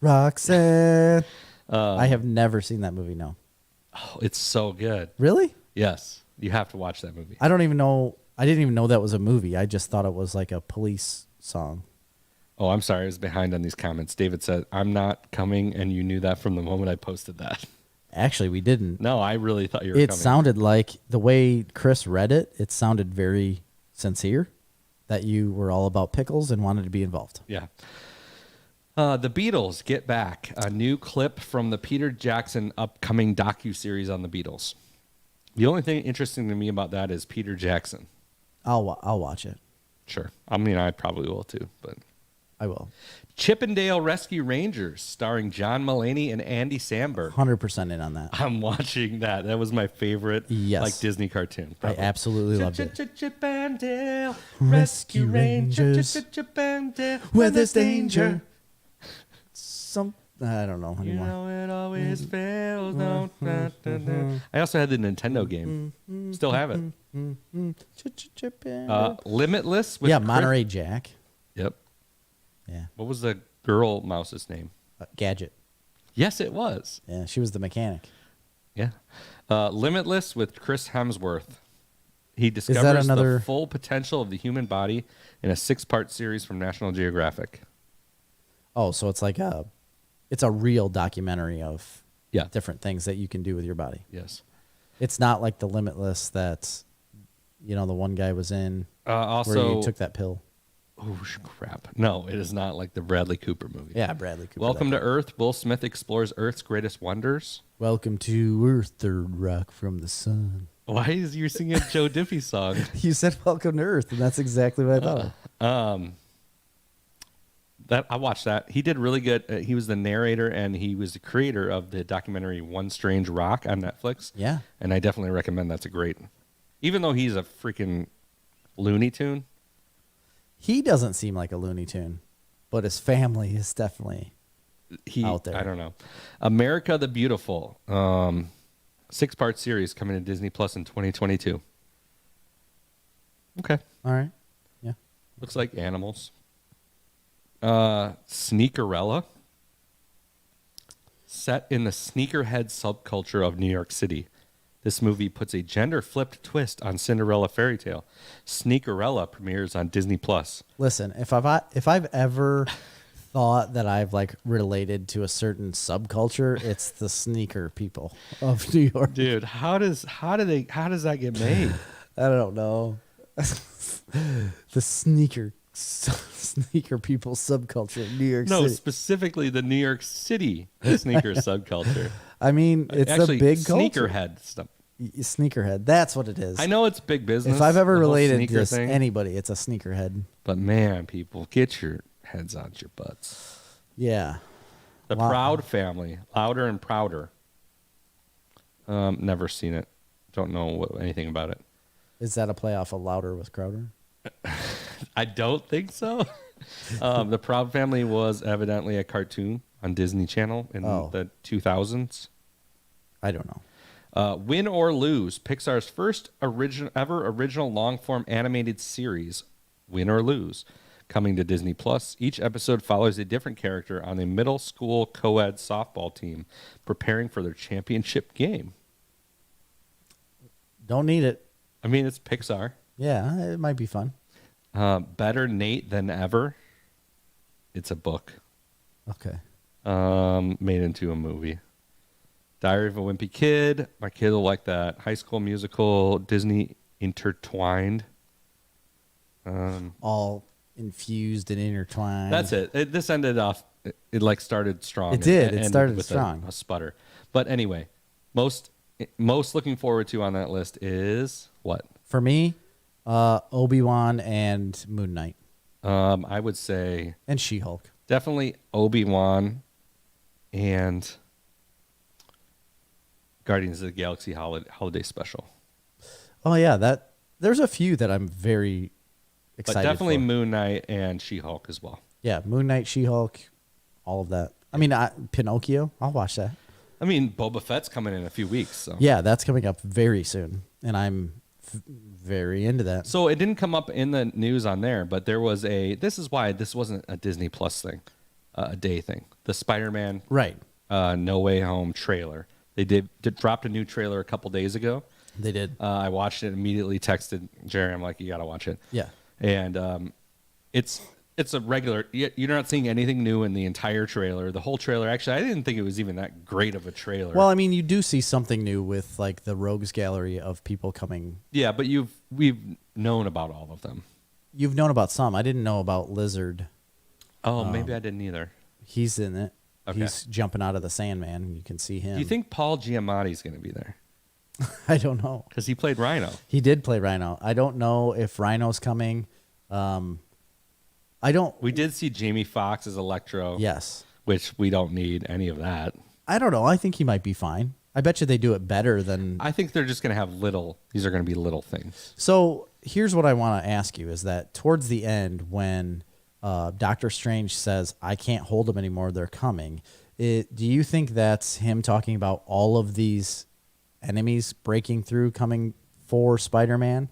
Roxanne. I have never seen that movie, no. Oh, it's so good. Really? Yes. You have to watch that movie. I don't even know. I didn't even know that was a movie. I just thought it was like a police song. Oh, I'm sorry. I was behind on these comments. David said, I'm not coming, and you knew that from the moment I posted that. Actually, we didn't. No, I really thought you were It coming. sounded like the way Chris read it, it sounded very sincere that you were all about Pickles and wanted to be involved. Yeah. The Beatles Get Back, a new clip from the Peter Jackson upcoming docuseries on the Beatles. The only thing interesting to me about that is Peter Jackson. I'll watch it. Sure. I mean, I probably will too, but I will. Chippendale Rescue Rangers, starring John Mulaney and Andy Samberg. 100% in on that. I'm watching that. That was my favorite Disney cartoon. Probably. I absolutely loved it. Chippendale Rescue Rangers, Chippendale, where there's danger. I don't know You anymore. know it always fails. No, da, da, da. I also had the Nintendo game. Still have it. Limitless with Monterey Jack. Yep. Yeah. What was the girl mouse's name? Gadget. Yes, it was. Yeah, she was the mechanic. Yeah. Limitless with Chris Hemsworth. He discovers the full potential of the human body in a 6-part series from National Geographic. Oh, so it's like it's a real documentary of Yeah. different things that you can do with your body. Yes. It's not like the Limitless that, the one guy was in Also, where he took that pill. Oh, crap. No, it is not like the Bradley Cooper movie. Yeah, Bradley Cooper. Welcome to Earth. Will Smith explores Earth's greatest wonders. Welcome to Earth, third rock from the sun. Why is you singing a Joe Diffie song? You said welcome to Earth, and that's exactly what I thought. That I watched that. He did really good. He was the narrator, and he was the creator of the documentary One Strange Rock on Netflix. Yeah. And I definitely recommend that's a great. Even though he's a freaking Looney Tune. He doesn't seem like a Looney Tune, but his family is definitely out there. I don't know. America the Beautiful. 6-part series coming to Disney Plus in 2022. Okay. All right. Yeah. Looks like animals. Sneakerella. Set in the sneakerhead subculture of New York City. This movie puts a gender-flipped twist on Cinderella fairy tale. Sneakerella premieres on Disney Plus. Listen, if I've ever thought that I've like related to a certain subculture, it's the sneaker people of New York. Dude, how does that get made? I don't know. The sneaker people subculture in New York City. No, specifically the New York City sneaker subculture. I mean, it's actually a big culture. Sneakerhead stuff. Sneakerhead. That's what it is. I know it's big business. If I've ever the whole related sneaker to thing, anybody, it's a sneakerhead. But man, people, get your heads out your butts. Yeah. The Proud Family, Louder and Prouder. Never seen it. Don't know anything about it. Is that a playoff of Louder with Crowder? I don't think so. The Proud Family was evidently a cartoon on Disney Channel in the 2000s. I don't know. Win or Lose, Pixar's first original long-form animated series, Win or Lose, coming to Disney Plus. Each episode follows a different character on a middle school co-ed softball team preparing for their championship game. Don't need it. I mean, it's Pixar. Yeah, it might be fun. Better Nate Than Ever. It's a book. Okay. Made into a movie. Diary of a Wimpy Kid. My kid will like that. High School Musical. Disney Intertwined. All infused and intertwined. That's it. This ended off. It like started strong. It did. It ended started with strong. A sputter. But anyway, most looking forward to on that list is what? For me, Obi-Wan and Moon Knight. I would say. And She-Hulk. Definitely Obi-Wan and Guardians of the Galaxy holiday special. Oh yeah, there's a few that I'm very excited But definitely for. Moon Knight and She-Hulk as well. Yeah, Moon Knight, She-Hulk, all of that. I mean, Pinocchio, I'll watch that. I mean, Boba Fett's coming in a few weeks. So. Yeah, that's coming up very soon, and I'm very into that. So it didn't come up in the news on there, but there was this is why this wasn't a Disney Plus thing, a day thing. The Spider-Man No Way Home trailer. They did dropped a new trailer a couple days ago. They did. I watched it, immediately texted Jerry. I'm like, you got to watch it. Yeah. And it's a regular. You're not seeing anything new in the entire trailer. The whole trailer. Actually, I didn't think it was even that great of a trailer. Well, I mean, you do see something new with like the rogues gallery of people coming. Yeah, but we've known about all of them. You've known about some. I didn't know about Lizard. Oh, maybe I didn't either. He's in it. Okay. He's jumping out of the Sandman, and you can see him. Do you think Paul Giamatti's going to be there? I don't know. Because he played Rhino. He did play Rhino. I don't know if Rhino's coming. We did see Jamie Foxx as Electro. Yes. Which we don't need any of that. I don't know. I think he might be fine. I bet you they do it better than... I think they're just going to have these are going to be little things. So here's what I want to ask you is that towards the end when Doctor Strange says, I can't hold them anymore, they're coming. Do you think that's him talking about all of these enemies breaking through, coming for Spider-Man?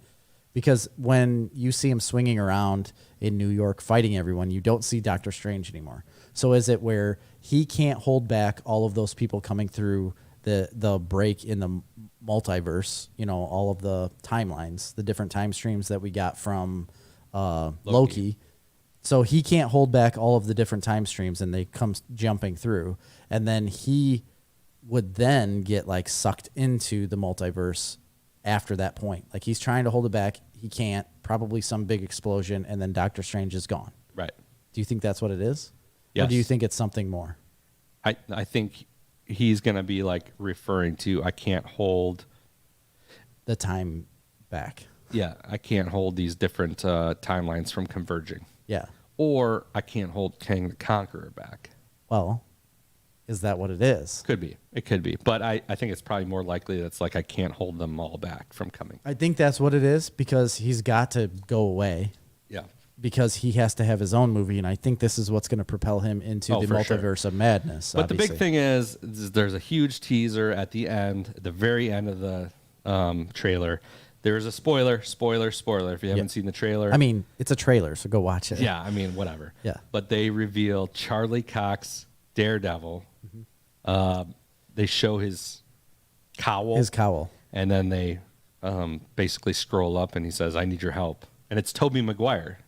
Because when you see him swinging around in New York fighting everyone, you don't see Doctor Strange anymore. So is it where he can't hold back all of those people coming through the break in the multiverse, all of the timelines, the different time streams that we got from Loki. So he can't hold back all of the different time streams, and they come jumping through. And then he would then get like sucked into the multiverse after that point. Like he's trying to hold it back. He can't. Probably some big explosion, and then Doctor Strange is gone. Right. Do you think that's what it is? Yes. Or do you think it's something more? I think he's going to be like referring to, I can't hold The time back. Yeah, I can't hold these different timelines from converging. Yeah. Or I can't hold Kang the Conqueror back. Well, is that what it is? Could be. It could be. But I think it's probably more likely that's like I can't hold them all back from coming. I think that's what it is because he's got to go away. Yeah. Because he has to have his own movie, and I think this is what's going to propel him into the multiverse of madness. But obviously. the big thing is there's a huge teaser at the end, the very end of the trailer. There's a spoiler. If you haven't seen the trailer. I mean, it's a trailer, so go watch it. Yeah, I mean, whatever. Yeah. But they reveal Charlie Cox, Daredevil. Mm-hmm. They show his cowl. And then they basically scroll up, and he says, I need your help. And it's Tobey Maguire.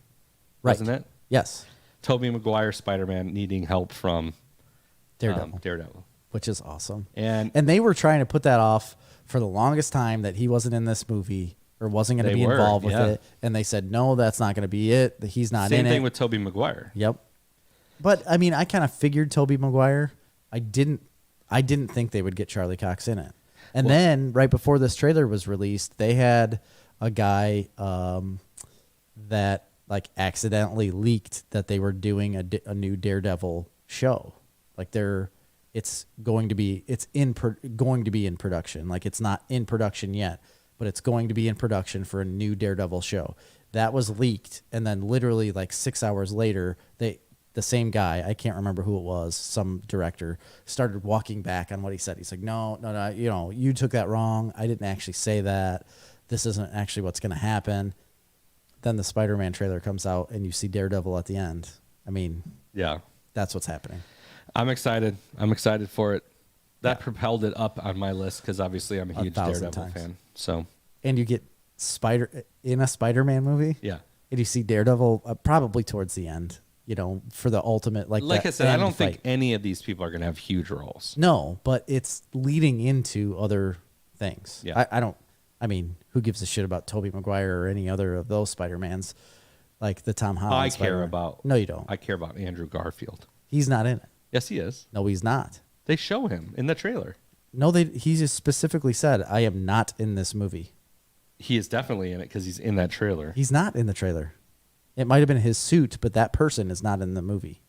Right. Wasn't it? Yes. Tobey Maguire, Spider-Man, needing help from Daredevil. Which is awesome. And they were trying to put that off for the longest time that he wasn't in this movie or wasn't going to be involved with it. And they said, no, that's not going to be it. That he's not in it. Same thing with Tobey Maguire. Yep. But, I mean, I kind of figured Tobey Maguire. I didn't think they would get Charlie Cox in it. And then, right before this trailer was released, they had a guy that like accidentally leaked that they were doing a new Daredevil show. Like it's going to be in production. Like it's not in production yet, but it's going to be in production for a new Daredevil show. That was leaked, and then literally like 6 hours later, the same guy, I can't remember who it was, some director, started walking back on what he said. He's like, no, you took that wrong. I didn't actually say that. This isn't actually what's going to happen. Then the Spider-Man trailer comes out, and you see Daredevil at the end. I mean, yeah, that's what's happening. I'm excited. I'm excited for it. That propelled it up on my list because obviously I'm a huge Daredevil fan. So, and you get in a Spider-Man movie. Yeah, and you see Daredevil probably towards the end. For the ultimate like I said, I don't think any of these people are going to have huge roles. No, but it's leading into other things. Yeah, I mean, who gives a shit about Tobey Maguire or any other of those Spider-Mans, like the Tom Holland I Spider-Man? care about. No, you don't. I care about Andrew Garfield. He's not in it. Yes, he is. No, he's not. They show him in the trailer. No, he just specifically said, I am not in this movie. He is definitely in it because he's in that trailer. He's not in the trailer. It might have been his suit, but that person is not in the movie.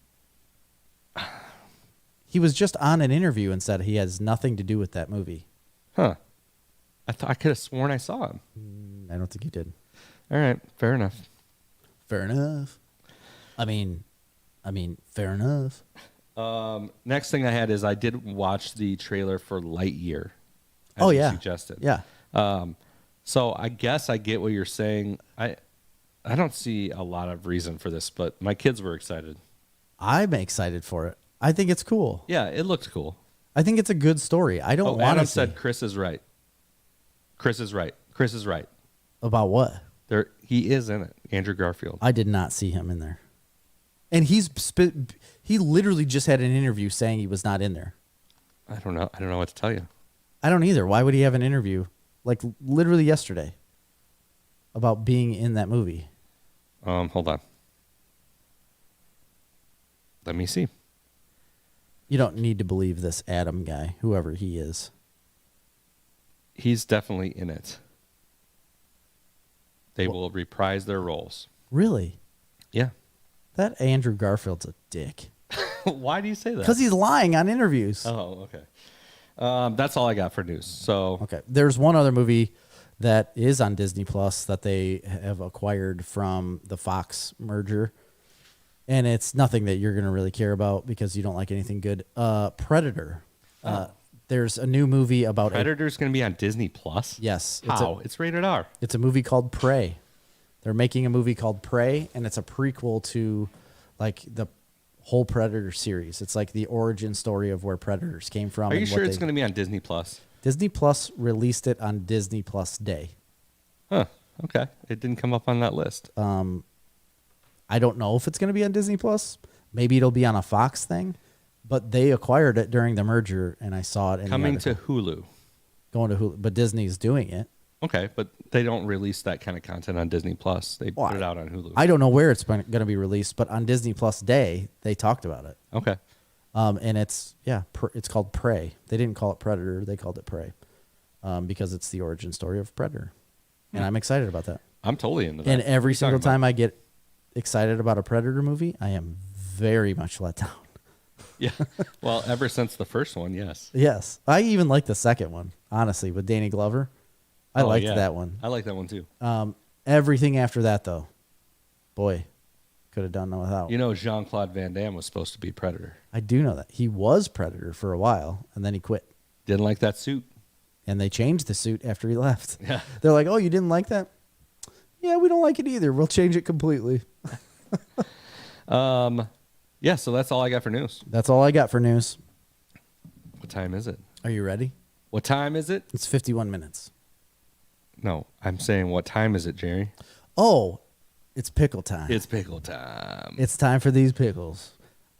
He was just on an interview and said he has nothing to do with that movie. Huh. I could have sworn I saw him. I don't think you did. All right. Fair enough. Fair enough. I mean, fair enough. Next thing I had is I did watch the trailer for Lightyear. As you suggested. Yeah. So I guess I get what you're saying. I don't see a lot of reason for this, but my kids were excited. I'm excited for it. I think it's cool. Yeah, it looks cool. I think it's a good story. I don't want to Adam said Chris is right. Chris is right. About what? He is in it. Andrew Garfield. I did not see him in there. And he literally just had an interview saying he was not in there. I don't know what to tell you. I don't either. Why would he have an interview like literally yesterday about being in that movie? Hold on. Let me see. You don't need to believe this Adam guy, whoever he is. He's definitely in it. They will reprise their roles. Really? Yeah. That Andrew Garfield's a dick. Why do you say that? Because he's lying on interviews. Oh, okay. That's all I got for news. So okay. There's one other movie that is on Disney Plus that they have acquired from the Fox merger. And it's nothing that you're going to really care about because you don't like anything good. Predator. There's a new movie about Predator's going to be on Disney Plus? Yes. How? It's rated R. It's a movie called Prey. They're making a movie called Prey, and it's a prequel to like the whole Predator series. It's like the origin story of where Predators came from. Are you and sure what it's going to be on Disney Plus? Disney Plus released it on Disney Plus Day. Huh. Okay. It didn't come up on that list. I don't know if it's going to be on Disney Plus. Maybe it'll be on a Fox thing, but they acquired it during the merger, and I saw it. Coming to Hulu. Going to Hulu, but Disney's doing it. Okay, but they don't release that kind of content on Disney Plus. They put it out on Hulu. I don't know where it's going to be released, but on Disney Plus Day, they talked about it. Okay. And it's called Prey. They didn't call it Predator. They called it Prey because it's the origin story of Predator. And I'm excited about that. I'm totally into that. And every single time I get excited about a Predator movie, I am very much let down. Yeah. Well, ever since the first one, yes. Yes. I even like the second one, honestly, with Danny Glover. I liked that one. I like that one too. Everything after that, though, boy, could have done without. You know, Jean-Claude Van Damme was supposed to be Predator. I do know that. He was Predator for a while, and then he quit. Didn't like that suit. And they changed the suit after he left. Yeah. They're like, oh, you didn't like that? Yeah, we don't like it either. We'll change it completely. Yeah, so that's all I got for news. That's all I got for news. What time is it? Are you ready? What time is it? It's 51 minutes. No, I'm saying what time is it, Jerry? Oh, it's pickle time. It's pickle time. It's time for these pickles.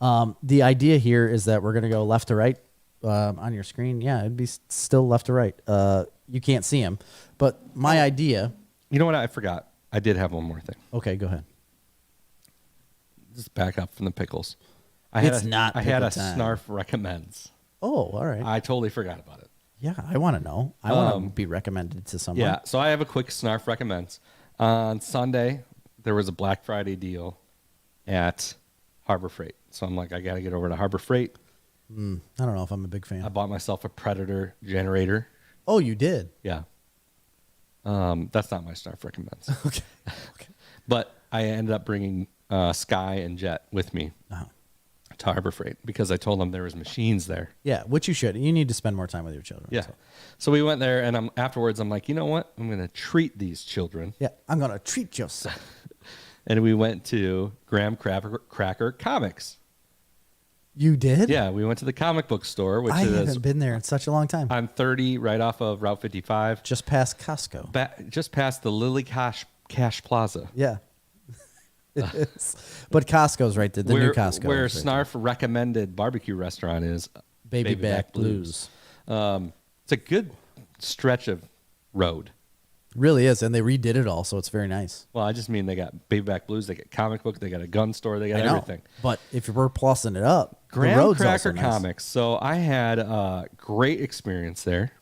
The idea here is that we're going to go left to right on your screen. Yeah, it'd be still left to right. You can't see them. But my idea... You know what? I forgot. I did have one more thing. Okay, go ahead. Just back up from the pickles. I had a Snarf Recommends. Oh, all right. I totally forgot about it. Yeah, I want to know. I want to be recommended to someone. Yeah, so I have a quick Snarf Recommends. On Sunday, there was a Black Friday deal at Harbor Freight. So I'm like, I got to get over to Harbor Freight. I don't know if I'm a big fan. I bought myself a Predator generator. Oh, you did? Yeah. That's not my Snarf Recommends. Okay. But I ended up bringing Sky and Jet with me to Harbor Freight because I told them there was machines there. Yeah, which you should. You need to spend more time with your children. Yeah. So we went there, and afterwards, I'm like, you know what? I'm going to treat these children. Yeah, I'm going to treat you. And we went to Graham Cracker Comics. You did? Yeah, we went to the comic book store, which I is haven't been there in such a long time. on 30, right off of Route 55. Just past Costco. Just past the Lily Cash Plaza. Yeah. But Costco's right there. The new Costco. Where right Snarf recommended barbecue restaurant is Baby Back Blues. It's a good stretch of road. Really is, and they redid it all, so it's very nice. Well, I just mean they got Baby Back Blues, they got comic book, they got a gun store, they got everything. But if we're plussing it up, Graham the road's Cracker also nice. Comics. So I had a great experience there.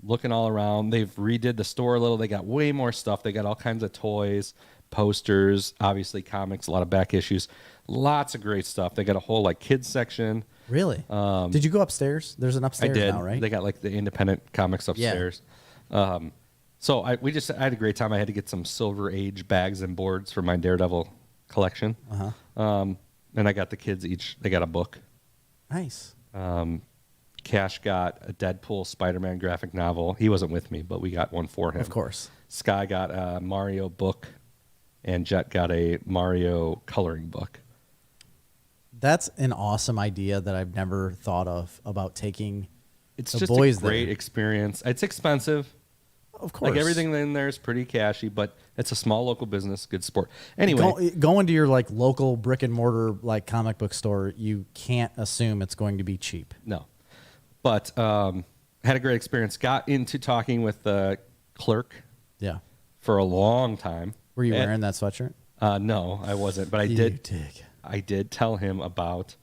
Looking all around, they've redid the store a little. They got way more stuff. They got all kinds of toys, posters, obviously comics, a lot of back issues, lots of great stuff. They got a whole like kids section. Really? Did you go upstairs? There's an upstairs I did. now, right? They got like the independent comics upstairs. Yeah. So I had a great time. I had to get some Silver Age bags and boards for my Daredevil collection. And I got the kids they got a book. Nice. Cash got a Deadpool Spider-Man graphic novel. He wasn't with me, but we got one for him. Of course. Sky got a Mario book, and Jet got a Mario coloring book. That's an awesome idea that I've never thought of about taking It's the just boys a great there. experience. It's expensive. Of course. Like everything in there is pretty cashy, but it's a small local business, good sport. Anyway, going to your like local brick and mortar like comic book store, you can't assume it's going to be cheap. no. But had a great experience. Got into talking with the clerk Yeah. for a long time. Were you wearing that sweatshirt? No, I wasn't. But I did tell him about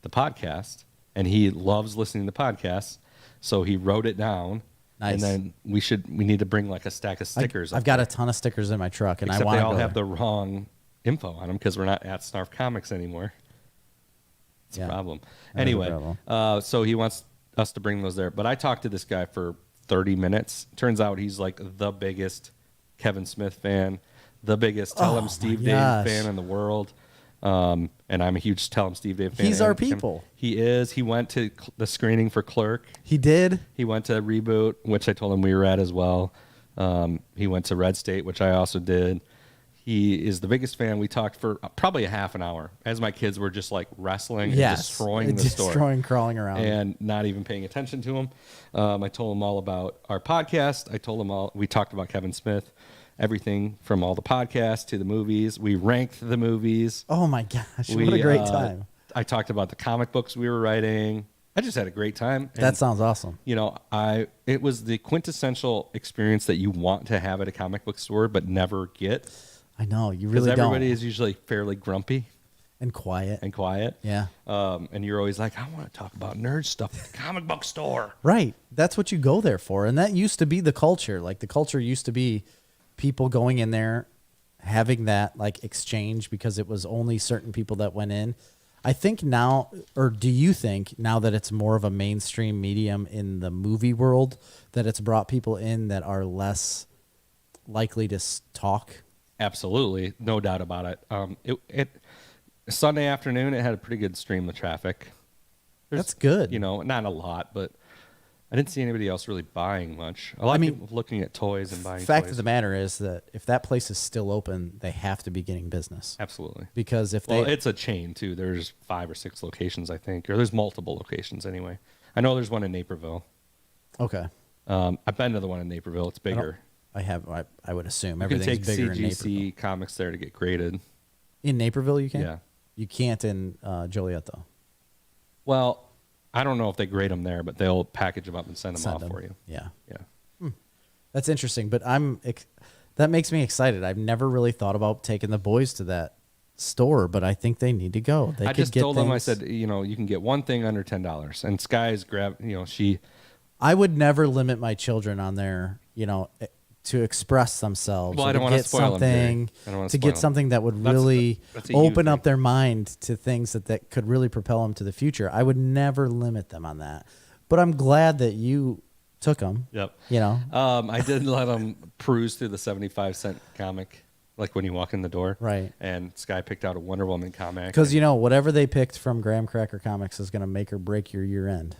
the podcast, and he loves listening to podcasts. So he wrote it down. Nice. And then we need to bring like a stack of stickers. I've got a ton of stickers in my truck, and Except I want they to all go have there. the wrong info on them because we're not at Snarf Comics anymore. It's a problem. Anyway, so he wants us to bring those there. But I talked to this guy for 30 minutes. Turns out he's like the biggest Kevin Smith fan, the biggest Tell Him Steve Dave fan in the world. And I'm a huge Tell Him Steve Dave fan. He's our people. He is. He went to the screening for Clerk. He did? He went to Reboot, which I told him we were at as well. He went to Red State, which I also did. He is the biggest fan. We talked for probably a half an hour as my kids were just like wrestling and destroying the store. Destroying, crawling around. And not even paying attention to him. I told him all about our podcast. I told him we talked about Kevin Smith, everything from all the podcasts to the movies. We ranked the movies. Oh my gosh, what a great time. I talked about the comic books we were writing. I just had a great time. And, that sounds awesome. You know, it was the quintessential experience that you want to have at a comic book store but never get. I know, you really don't. Because everybody is usually fairly grumpy. And quiet. Yeah. And you're always like, I want to talk about nerd stuff at the comic book store. Right. That's what you go there for. And that used to be the culture. Like, the culture used to be people going in there, having that, like, exchange because it was only certain people that went in. I think now, or do you think now that it's more of a mainstream medium in the movie world, that it's brought people in that are less likely to talk? Absolutely, no doubt about it. Sunday afternoon, it had a pretty good stream of traffic. That's good. You know, not a lot, but I didn't see anybody else really buying much. A lot of people looking at toys and buying toys. Fact of the matter is that if that place is still open, they have to be getting business. Absolutely. Because if it's a chain too. There's 5 or 6 locations, I think, or there's multiple locations anyway. I know there's one in Naperville. Okay. I've been to the one in Naperville. It's bigger. I would assume you can everything's take bigger in CGC Naperville. comics there to get graded. In Naperville, you can? Yeah. You can't in Joliet, though. Well, I don't know if they grade them there, but they'll package them up and send them off for you. Yeah. Yeah. That's interesting, but that makes me excited. I've never really thought about taking the boys to that store, but I think they need to go. I just told them, I said, you know, you can get one thing under $10. And Sky's I would never limit my children on their, you know, to express themselves. Well, or I don't want to spoil them. To get something that would really open up their mind to things that could really propel them to the future. I would never limit them on that. But I'm glad that you took them. Yep. You know, I did let them peruse through the 75-cent comic, like when you walk in the door. Right. And Sky picked out a Wonder Woman comic. Because, you know, whatever they picked from Graham Cracker Comics is going to make or break your year end.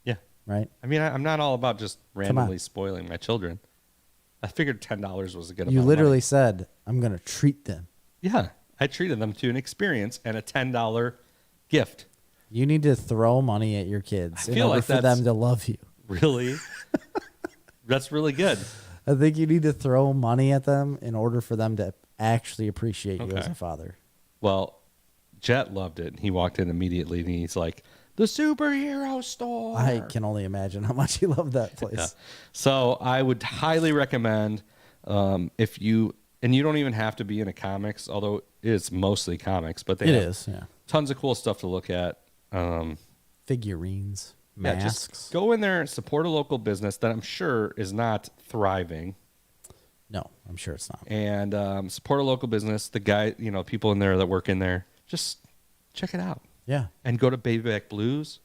Yeah. Right? I mean, I'm not all about just randomly spoiling my children. I figured $10 was a good amount. You literally of money. said, I'm going to treat them. Yeah. I treated them to an experience and a $10 gift. You need to throw money at your kids in order for them to love you. Really? That's really good. I think you need to throw money at them in order for them to actually appreciate you as a father. Well, Jet loved it. He walked in immediately and he's like, the superhero store. I can only imagine how much he loved that place. Yeah. So I would highly recommend if you, and you don't even have to be into comics, although it's mostly comics, but they have tons of cool stuff to look at. Figurines, masks. Just go in there and support a local business that I'm sure is not thriving. No, I'm sure it's not. And support a local business. The guy, you know, people in there that work in there, just check it out. Yeah. And go to Baby Back Blues.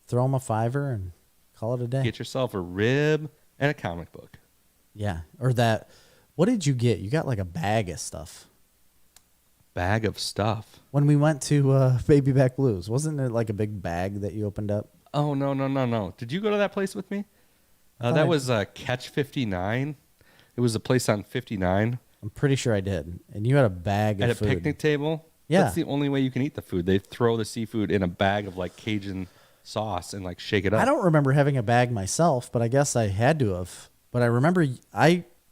Throw them a $5 and call it a day. Get yourself a rib and a comic book. Yeah. Or that. What did you get? You got like a bag of stuff. Bag of stuff. When we went to Baby Back Blues, wasn't it like a big bag that you opened up? Oh, no. Did you go to that place with me? That was Catch 59. It was a place on 59. I'm pretty sure I did. And you had a bag of food. At a picnic table? Yeah. That's the only way you can eat the food. They throw the seafood in a bag of like Cajun sauce and like shake it up. I don't remember having a bag myself, but I guess I had to have. But I remember,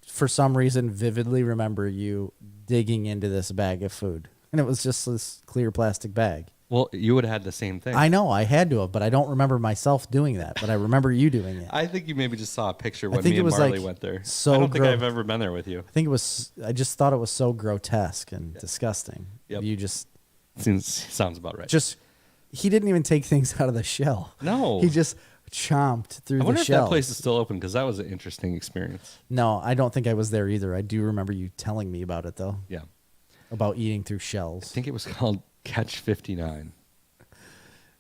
for some reason, vividly remember you digging into this bag of food. And it was just this clear plastic bag. Well, you would have had the same thing. I know, I had to have, but I don't remember myself doing that. But I remember you doing it. I think you maybe just saw a picture when me and Marley went there. So I don't think I've ever been there with you. I just thought it was so grotesque and disgusting. Yep. You just... Sounds about right. He didn't even take things out of the shell. No. He just chomped through the shell. I wonder if that place is still open because that was an interesting experience. No, I don't think I was there either. I do remember you telling me about it, though. Yeah. About eating through shells. I think it was called Catch 59.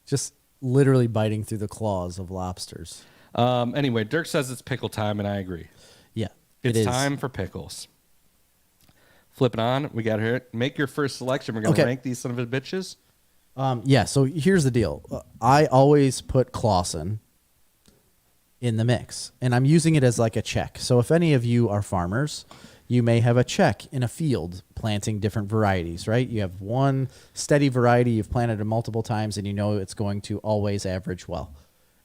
Just literally biting through the claws of lobsters. Anyway, Dirk says it's pickle time, and I agree. Yeah, it's time for pickles. Flip it on. We got here. Make your first selection. We're going to rank these son of a bitches. Yeah, so here's the deal. I always put Clausen in the mix, and I'm using it as like a check. So if any of you are farmers, You may have a check in a field planting different varieties, right? You have one steady variety you've planted it multiple times, and you know it's going to always average well.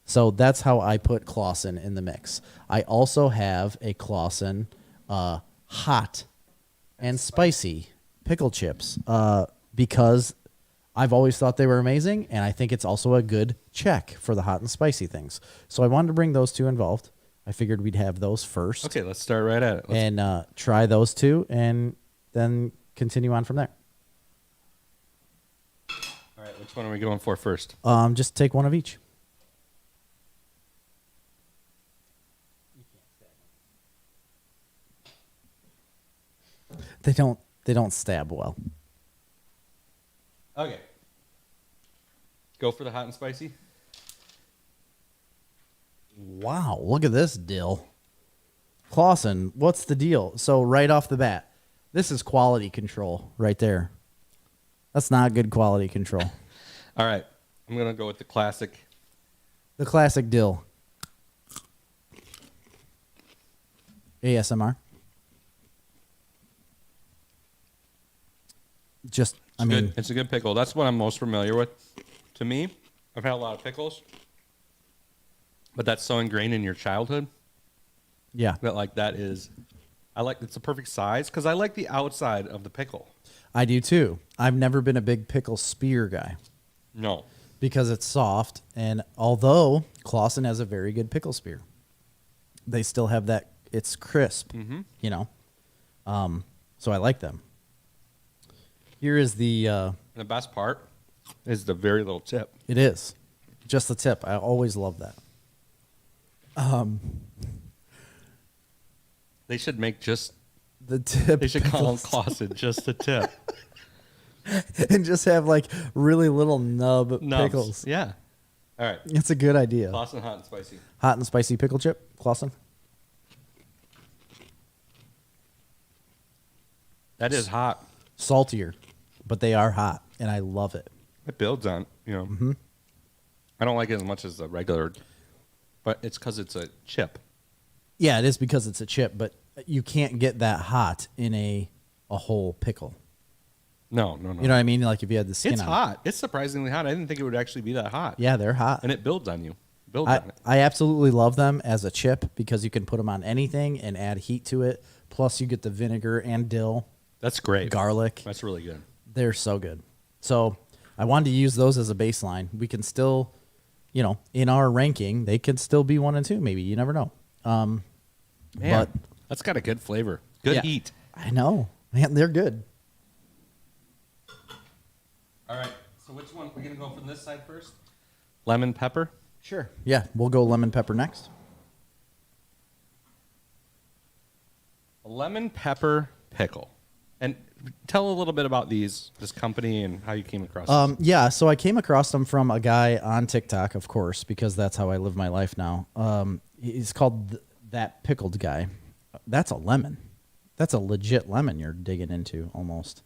So that's how I put Clausen in the mix. I also have a Clausen hot and spicy pickle chips because I've always thought they were amazing, and I think it's also a good check for the hot and spicy things. So I wanted to bring those two involved. I figured we'd have those first. Okay, let's start right at it. And try those two, and then continue on from there. All right, which one are we going for first? Just take one of each. They don't stab well. Okay. Go for the hot and spicy. Wow, look at this dill. Clausen, what's the deal? So right off the bat, this is quality control right there. That's not good quality control. All right, I'm going to go with the classic. The classic dill. ASMR. Just, I mean, Good. It's a good pickle. That's what I'm most familiar with. To me, I've had a lot of pickles, but that's so ingrained in your childhood yeah. that like that is, it's a perfect size because I like the outside of the pickle. I do too. I've never been a big pickle spear guy No. because it's soft, and although Clausen has a very good pickle spear, they still have that, it's crisp, you know. So I like them. Here is the best part is the very little tip. It is. Just the tip. I always love that. They should make just, The tip. they should call them pickles. Clausen, just the tip. And just have like really little nubs. Pickles. Yeah. All right. It's a good idea. Clausen hot and spicy. Hot and spicy pickle chip, Clausen. That is hot. Saltier, but they are hot, and I love it. It builds on, you know. Mm-hmm. I don't like it as much as the regular, but it's because it's a chip. Yeah, it is because it's a chip, but you can't get that hot in a whole pickle. No. You know what I mean? Like if you had the skin It's on. hot. It's surprisingly hot. I didn't think it would actually be that hot. Yeah, they're hot. And it builds on you. Builds on it. I absolutely love them as a chip because you can put them on anything and add heat to it. Plus, you get the vinegar and dill, That's great. garlic. That's really good. They're so good. So I wanted to use those as a baseline. We can still, you know, in our ranking, they could still be 1 and 2. Maybe you never know. Man, But that's got a good flavor. Good yeah, heat. I know, man. They're good. All right. So which one? We're going to go from this side first? Lemon pepper. Sure. Yeah, we'll go lemon pepper next. A lemon pepper pickle. And tell a little bit about this company and how you came across this. Yeah, so I came across them from a guy on TikTok, of course, because that's how I live my life now. He's called That Pickled Guy. That's a lemon. That's a legit lemon you're digging into almost.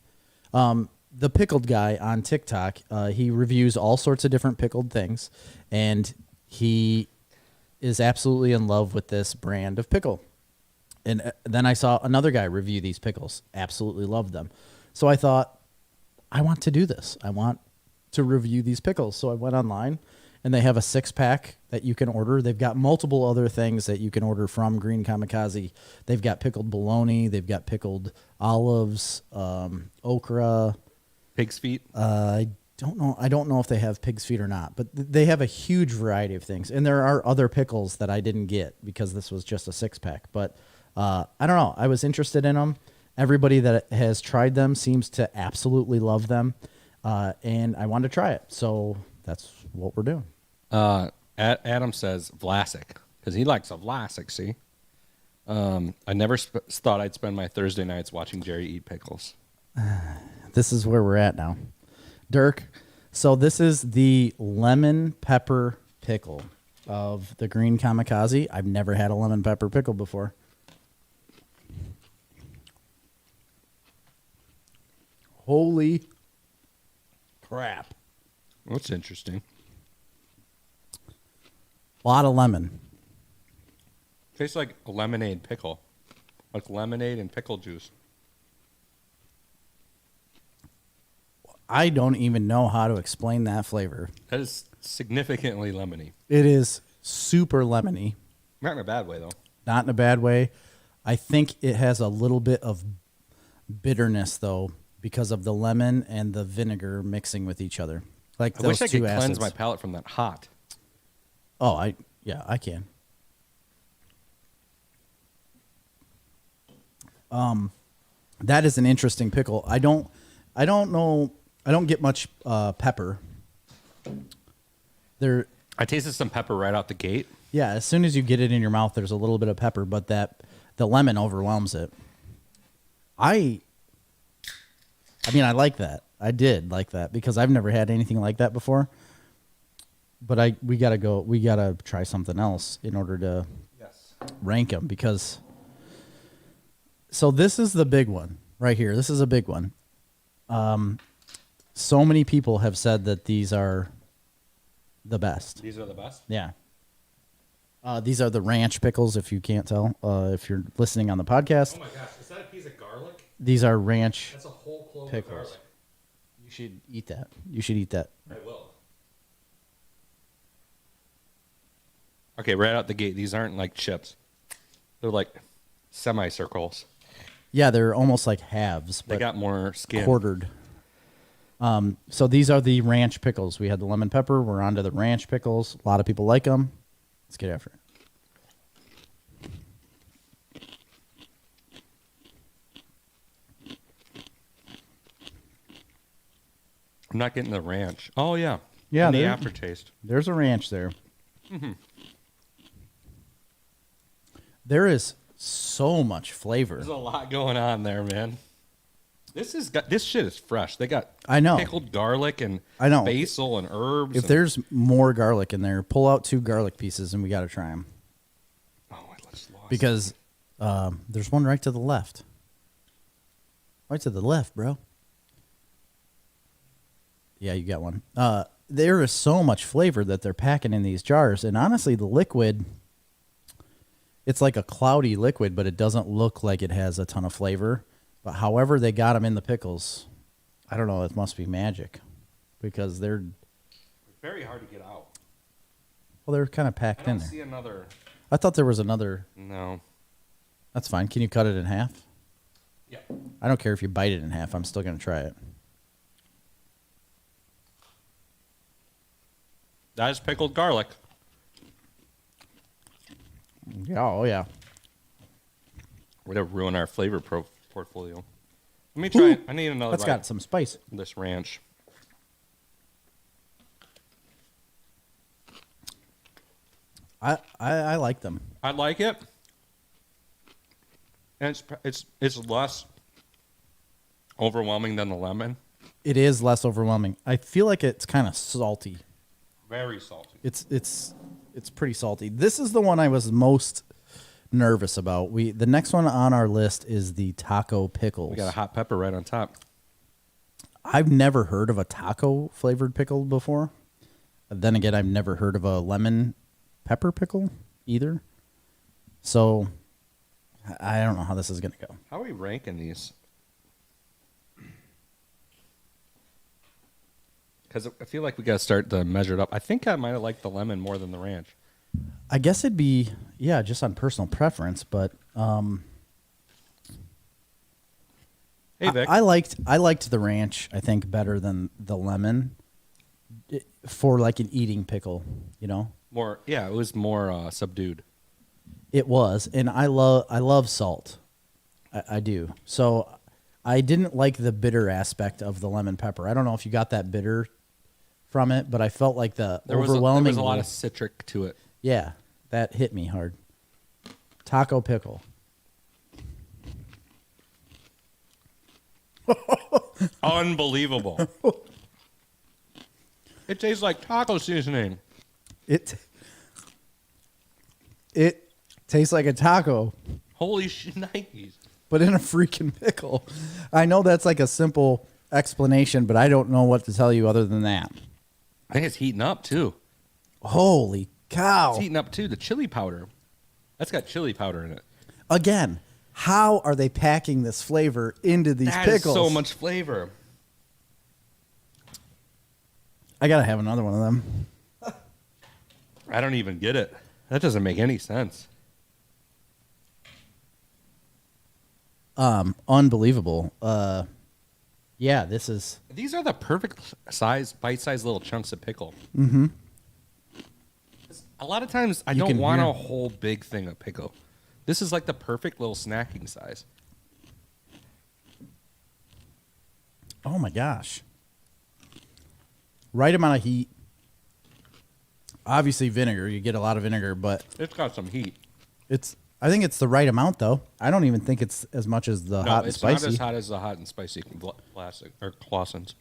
The Pickled Guy on TikTok, he reviews all sorts of different pickled things, and he is absolutely in love with this brand of pickle. And then I saw another guy review these pickles. Absolutely loved them. So I thought, I want to do this. I want to review these pickles. So I went online, and they have a 6-pack that you can order. They've got multiple other things that you can order from Green Kamikaze. They've got pickled bologna. They've got pickled olives, okra. Pig's feet. I don't know. I don't know if they have pig's feet or not, but they have a huge variety of things. And there are other pickles that I didn't get because this was just a 6-pack. But I don't know. I was interested in them. Everybody that has tried them seems to absolutely love them. And I wanted to try it. So that's what we're doing. Adam says Vlasic because he likes a Vlasic, see? I never thought I'd spend my Thursday nights watching Jerry eat pickles. This is where we're at now. Dirk, so this is the lemon pepper pickle of the Green Kamikaze. I've never had a lemon pepper pickle before. Holy crap. That's interesting. A lot of lemon. Tastes like a lemonade pickle. like lemonade and pickle juice. I don't even know how to explain that flavor. That is significantly lemony. It is super lemony. Not in a bad way, though. Not in a bad way. I think it has a little bit of bitterness, though, because of the lemon and the vinegar mixing with each other. Like I wish I two could cleanse acids. my palate from that hot. Oh, I can. That is an interesting pickle. I don't know. I don't get much pepper. I tasted some pepper right out the gate. Yeah, as soon as you get it in your mouth, there's a little bit of pepper, but the lemon overwhelms it. I mean, I like that. I did like that because I've never had anything like that before. But we gotta try something else in order to rank them because. So this is the big one right here. This is a big one. So many people have said that these are the best. These are the best? Yeah. These are the ranch pickles, if you can't tell. If you're listening on the podcast. Oh my gosh, is that a piece of garlic? These are ranch That's a whole clove pickles. of garlic. You should eat that. You should eat that. I will. Okay, right out the gate, these aren't like chips. They're like semicircles. Yeah, they're almost like halves, They but got more skin. quartered. So these are the ranch pickles. We had the lemon pepper. We're on to the ranch pickles. A lot of people like them. Let's get after it. I'm not getting the ranch. Oh, yeah. Yeah, And the they're- aftertaste. There's a ranch there. There is so much flavor. There's a lot going on there, man. This shit is fresh. They got I know. pickled garlic and I know. basil and herbs. If and, there's more garlic in there, pull out 2 garlic pieces and we got to try them. oh, I just lost. Because there's one right to the left. Right to the left, bro. Yeah, you got one. There is so much flavor that they're packing in these jars. And honestly, the liquid, it's like a cloudy liquid, but it doesn't look like it has a ton of flavor. But however they got them in the pickles, I don't know, it must be magic. Because they're very hard to get out. Well, they're kind of I packed in don't there. see another. I thought there was another. No. That's fine. Can you cut it in half? Yeah. I don't care if you bite it in half. I'm still going to try it. That is pickled garlic. Yeah, oh yeah. We're going to ruin our flavor portfolio. Let me try it. I need another That's bite. got some spice. This ranch. I like them. I like it. And it's less overwhelming than the lemon. It is less overwhelming. I feel like it's kind of salty. Very salty. It's pretty salty. This is the one I was most nervous about. The next one on our list is the taco pickles. We got a hot pepper right on top. I've never heard of a taco flavored pickle before. Then again, I've never heard of a lemon pepper pickle either. So I don't know how this is going to go. How are we ranking these? Because I feel like we got to start to measure it up. I think I might have liked the lemon more than the ranch. I guess it'd be, yeah, just on personal preference, but Hey, Vic. I liked the ranch, I think, better than the lemon for like an eating pickle, you know? More, yeah, it was more subdued. It was, and I love salt. I do. So I didn't like the bitter aspect of the lemon pepper. I don't know if you got that bitter from it, but I felt like the There was overwhelming. a lot of citric to it. Yeah, that hit me hard. Taco pickle. Unbelievable. It tastes like taco seasoning. It tastes like a taco, Holy shnikes. but in a freaking pickle. I know that's like a simple explanation, but I don't know what to tell you other than that. I think it's heating up, too. Holy cow. It's heating up, too. The chili powder. That's got chili powder in it. Again, How are they packing this flavor into these That is pickles? so much flavor. I gotta have another one of them. I don't even get it. That doesn't make any sense. Unbelievable. Yeah, this is. These are the perfect size, bite-sized little chunks of pickle. Mm-hmm. A lot of times, I don't want a whole big thing of pickle. This is like the perfect little snacking size. Oh my gosh. Right amount of heat. Obviously vinegar. You get a lot of vinegar, but It's got some heat. I think it's the right amount though. I don't even think it's as much as the hot and spicy. It's not as hot as the hot and spicy classic or Clausen's.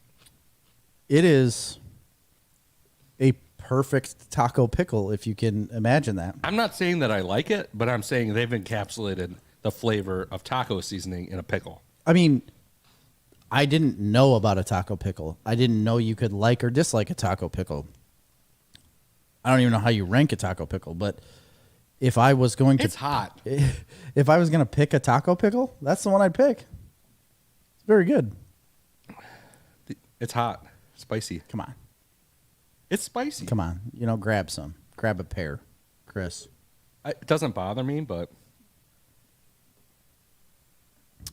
It is a perfect taco pickle if you can imagine that. I'm not saying that I like it, but I'm saying they've encapsulated the flavor of taco seasoning in a pickle. I mean, I didn't know about a taco pickle. I didn't know you could like or dislike a taco pickle. I don't even know how you rank a taco pickle, but if I was going to... It's hot. If I was going to pick a taco pickle, that's the one I'd pick. It's very good. It's hot. Spicy. Come on. It's spicy. Come on. Grab some. Grab a pair, Chris. It doesn't bother me, but...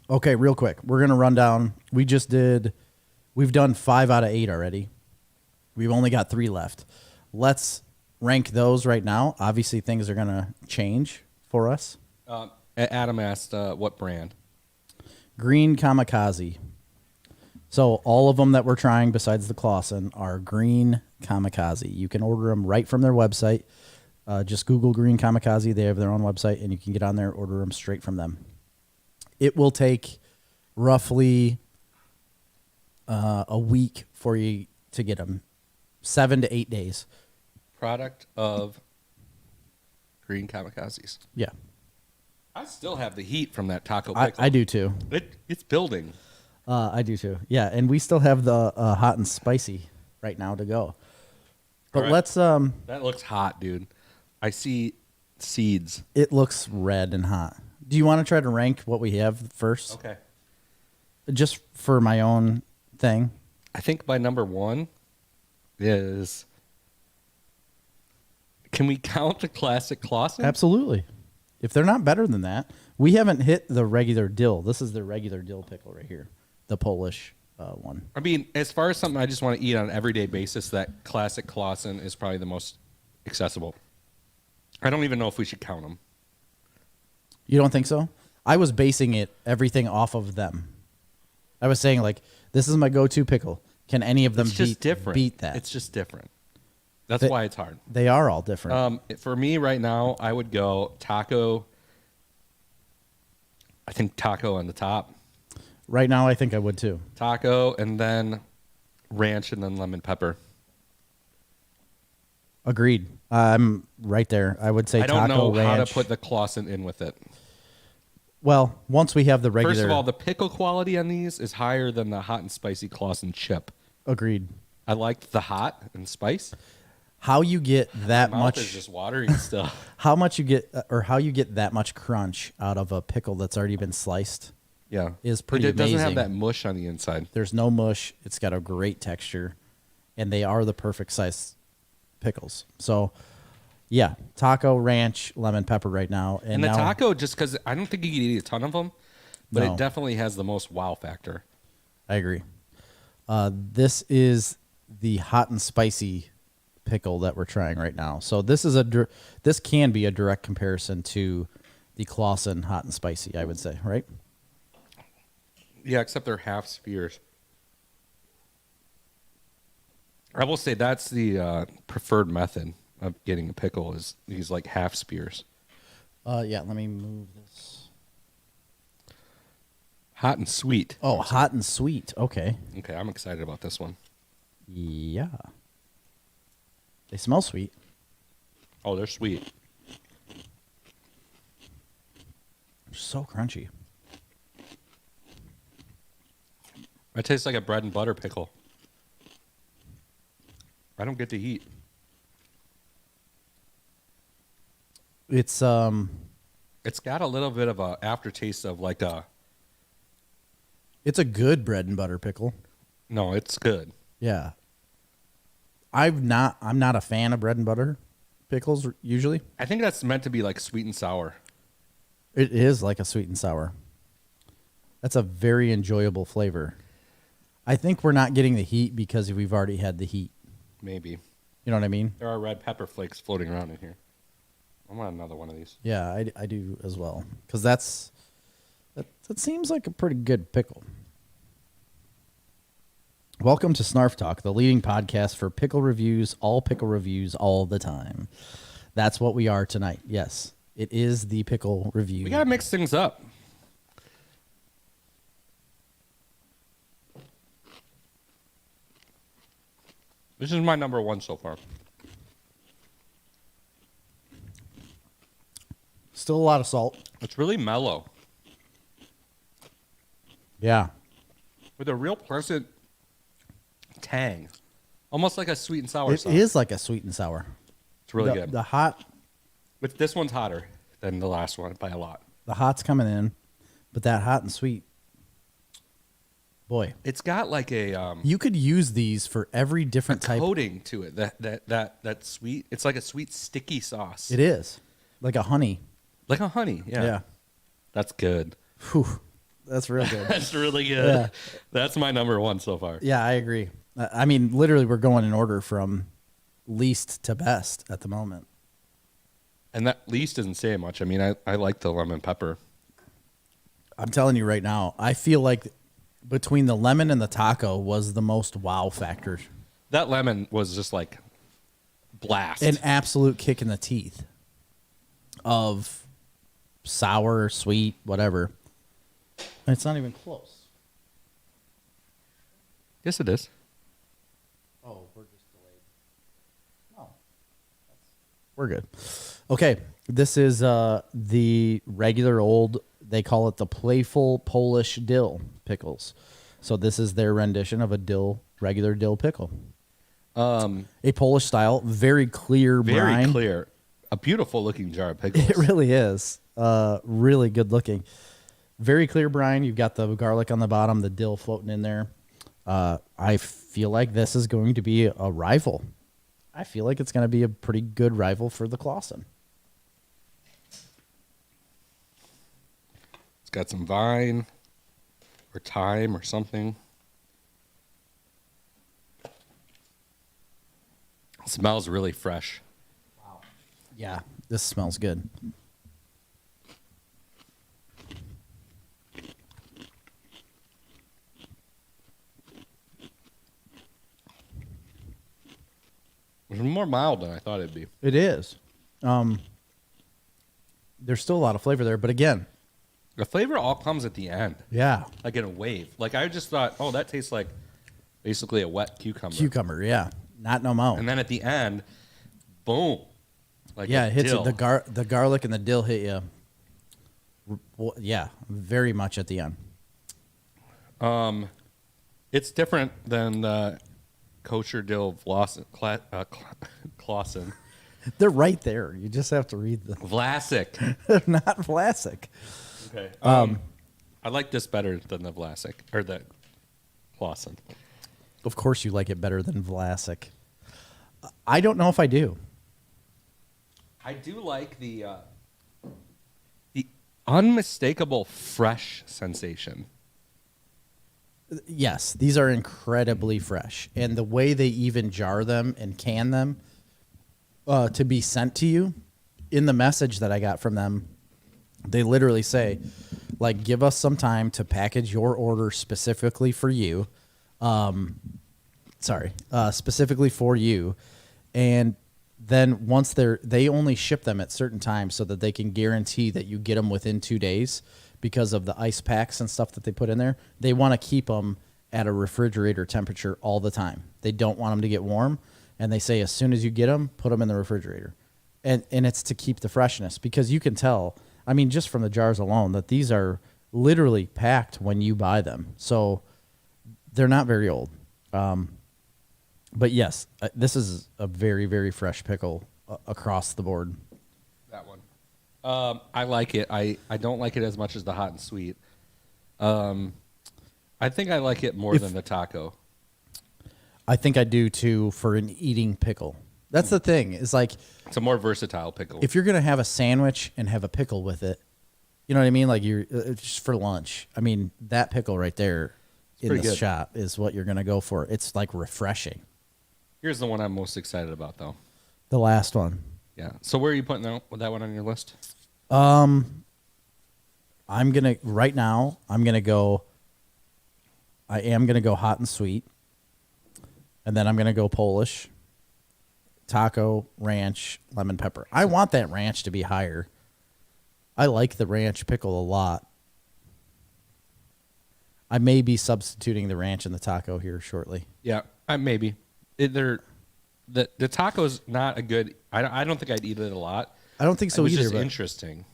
Okay, real quick. We're going to run down. We've done 5 out of 8 already. We've only got 3 left. Let's rank those right now. Obviously, things are going to change for us. Adam asked what brand. Green Kamikaze. So all of them that we're trying besides the Clausen are Green Kamikaze. You can order them right from their website. Just Google Green Kamikaze. They have their own website, and you can get on there, order them straight from them. It will take roughly a week for you to get them. 7 to 8 days. Product of Green Kamikazes. Yeah. I still have the heat from that taco pickle. I do too. It's building. I do too. Yeah, and we still have the hot and spicy right now to go. But right. let's That looks hot, dude. I see seeds. It looks red and hot. Do you want to try to rank what we have first? Okay. Just for my own thing. I think my number 1 is... Can we count the classic Clausen? Absolutely. If they're not better than that, we haven't hit the regular dill. This is the regular dill pickle right here, the Polish one. I mean, as far as something I just want to eat on an everyday basis, that classic Clausen is probably the most accessible. I don't even know if we should count them. You don't think so? I was basing everything off of them. I was saying, like, this is my go-to pickle. Can any of them beat that? It's just different. That's why it's hard. They are all different. For me right now, I would go taco. I think taco on the top. Right now, I think I would too. Taco, and then ranch, and then lemon pepper. Agreed. I'm right there. I would say taco, ranch. I don't know how to put the Clausen in with it. Well, once we have the regular... First of all, the pickle quality on these is higher than the hot and spicy Clausen chip. Agreed. I liked the hot and spice. How you get that My mouth much... is just watery still. How much you get, or how you get that much crunch out of a pickle that's already been sliced? Yeah, is pretty amazing. It doesn't have that mush on the inside. There's no mush. It's got a great texture, and they are the perfect size pickles. So, yeah, taco, ranch, lemon pepper right now. And the taco, just because I don't think you can eat a ton of them, but it definitely has the most wow factor. I agree. This is the hot and spicy pickle that we're trying right now. So this is this can be a direct comparison to the Clausen hot and spicy, I would say, right? Yeah, except they're half spheres. I will say that's the preferred method of getting a pickle is these like half spears. Yeah, let me move this. Hot and sweet. Oh, hot and sweet. Okay. Okay, I'm excited about this one. Yeah. They smell sweet. Oh, they're sweet. They're so crunchy. It tastes like a bread and butter pickle. I don't get the heat. It's It's got a little bit of a aftertaste of like a. It's a good bread and butter pickle. No, it's good. Yeah. I'm not a fan of bread and butter pickles usually. I think that's meant to be like sweet and sour. It is like a sweet and sour. That's a very enjoyable flavor. I think we're not getting the heat because we've already had the heat. Maybe. You know what I mean? There are red pepper flakes floating around in here. I want another one of these. Yeah, I do as well. Because that seems like a pretty good pickle. Welcome to Snarf Talk, the leading podcast for pickle reviews all the time. That's what we are tonight. Yes, it is the pickle review. We got to mix things up. This is my number one so far. Still a lot of salt. It's really mellow Yeah. with a real pleasant tang. Almost like a sweet and sour It sauce. is like a sweet and sour. It's really the, good. The hot, But this one's hotter than the last one by a lot. the hot's coming in, but that hot and sweet. Boy, It's got like a you could use these for every different type. coating to it. That sweet. It's like a sweet sticky sauce. It is like a honey. Like a honey. Yeah. That's good. Whew. That's real good. That's really good. Yeah. That's my number one so far. Yeah, I agree. I mean, literally, we're going in order from least to best at the moment. And that least doesn't say much. I mean, I like the lemon pepper. I'm telling you right now, I feel like between the lemon and the taco was the most wow factor. That lemon was just like blast. An absolute kick in the teeth of sour, sweet, whatever. And it's not even close. Yes, it is. Oh, we're just delayed. Oh. We're good. Okay. This is the regular old, they call it the playful Polish dill pickles. So this is their rendition of a regular dill pickle. A Polish style, very clear brine. Very clear. A beautiful looking jar of pickles. It really is. Really good looking. Very clear brine. You've got the garlic on the bottom, the dill floating in there. I feel like this is going to be a rival. I feel like it's going to be a pretty good rival for the Clausen. It's got some vine or thyme or something. It smells really fresh. Yeah, this smells good. It's more mild than I thought it'd be. It is. There's still a lot of flavor there, but again, The flavor all comes at the end, yeah, like in a wave. Like I just thought, oh, that tastes like basically a wet cucumber. cucumber, yeah, not no mo. And then at the end, boom. Like Yeah, a it hits dill. it. The garlic and the dill hit you. Yeah, very much at the end. It's different than the kosher dill Clausen. They're right there. You just have to read them. Vlasic. They're not Vlasic. Okay. I like this better than the Vlasic or the Clausen. Of course, you like it better than Vlasic. I don't know if I do. I do like the unmistakable fresh sensation. Yes, these are incredibly fresh, and the way they even jar them and can them to be sent to you, in the message that I got from them, they literally say, like, give us some time to package your order specifically for you. Specifically for you, and then once they only ship them at certain times so that they can guarantee that you get them within 2 days because of the ice packs and stuff that they put in there. They want to keep them at a refrigerator temperature all the time. They don't want them to get warm, and they say as soon as you get them, put them in the refrigerator. And it's to keep the freshness, because you can tell, I mean, just from the jars alone, that these are literally packed when you buy them. So they're not very old. But yes, this is a very, very fresh pickle across the board. That one. I like it. I don't like it as much as the hot and sweet. I think I like it more than the taco. I think I do too for an eating pickle. That's the thing. Is like It's a more versatile pickle. if you're gonna have a sandwich and have a pickle with it, you know what I mean? Like you're just for lunch. I mean that pickle right there in pretty the good. shop is what you're gonna go for. It's like refreshing. Here's the one I'm most excited about, though. The last one. Yeah. So where are you putting that one on your list? I'm gonna right now. I am gonna go hot and sweet, and then I'm gonna go Polish, taco, ranch, lemon pepper. I want that ranch to be higher. I like the ranch pickle a lot. I may be substituting the ranch and the taco here shortly. Yeah, maybe. The taco's not a good. I don't think I'd eat it a lot. I don't think so it was either. Just but interesting.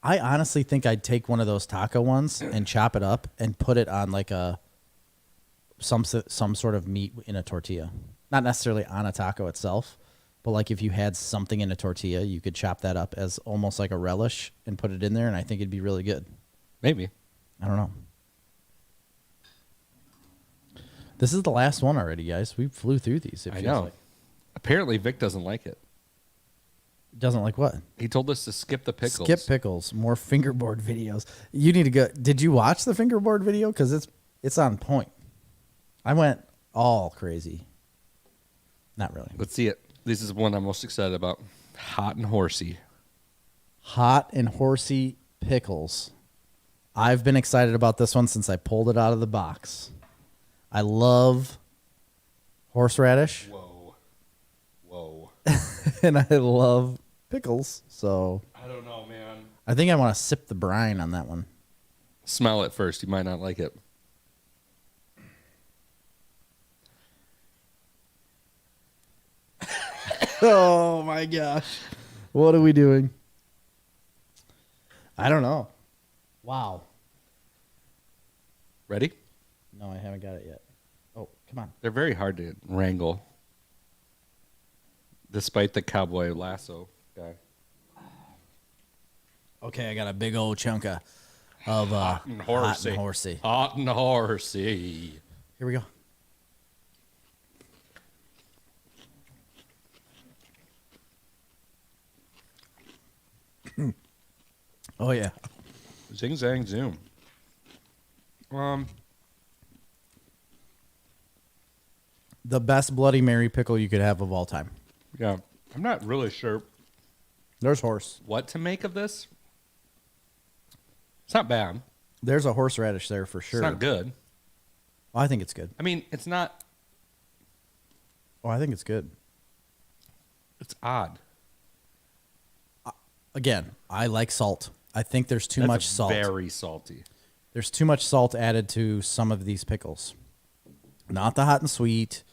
I honestly think I'd take one of those taco ones and chop it up and put it on like some sort of meat in a tortilla. Not necessarily on a taco itself, but like if you had something in a tortilla, you could chop that up as almost like a relish and put it in there, and I think it'd be really good. Maybe. I don't know. This is the last one already, guys. We flew through these. It I feels know. like. Apparently, Vic doesn't like it. Doesn't like what? He told us to skip the pickles. Skip pickles. More fingerboard videos. You need to go. Did you watch the fingerboard video? Because it's on point. I went all crazy. Not really. Let's see it. This is one I'm most excited about. Hot and horsey. Hot and horsey pickles. I've been excited about this one since I pulled it out of the box. I love horseradish. Whoa. And I love pickles. So I don't know, man. I think I want to sip the brine on that one. Smell it first. You might not like it. Oh my gosh. What are we doing? I don't know. Wow. Ready? No, I haven't got it yet. Oh, come on. They're very hard to wrangle. Despite the cowboy lasso guy. Okay, I got a big old chunk of Hot and horsey. Hot and horsey. Here we go. Oh yeah. Zing, zang, zoom. The best Bloody Mary pickle you could have of all time. Yeah. I'm not really sure There's horse. what to make of this. It's not bad. There's a horseradish there for sure. It's not good. Oh, I think it's good. I mean, it's not. Oh, I think it's good. It's odd. Again, I like salt. I think there's too That's much salt. Very salty. There's too much salt added to some of these pickles. Not the hot and sweet,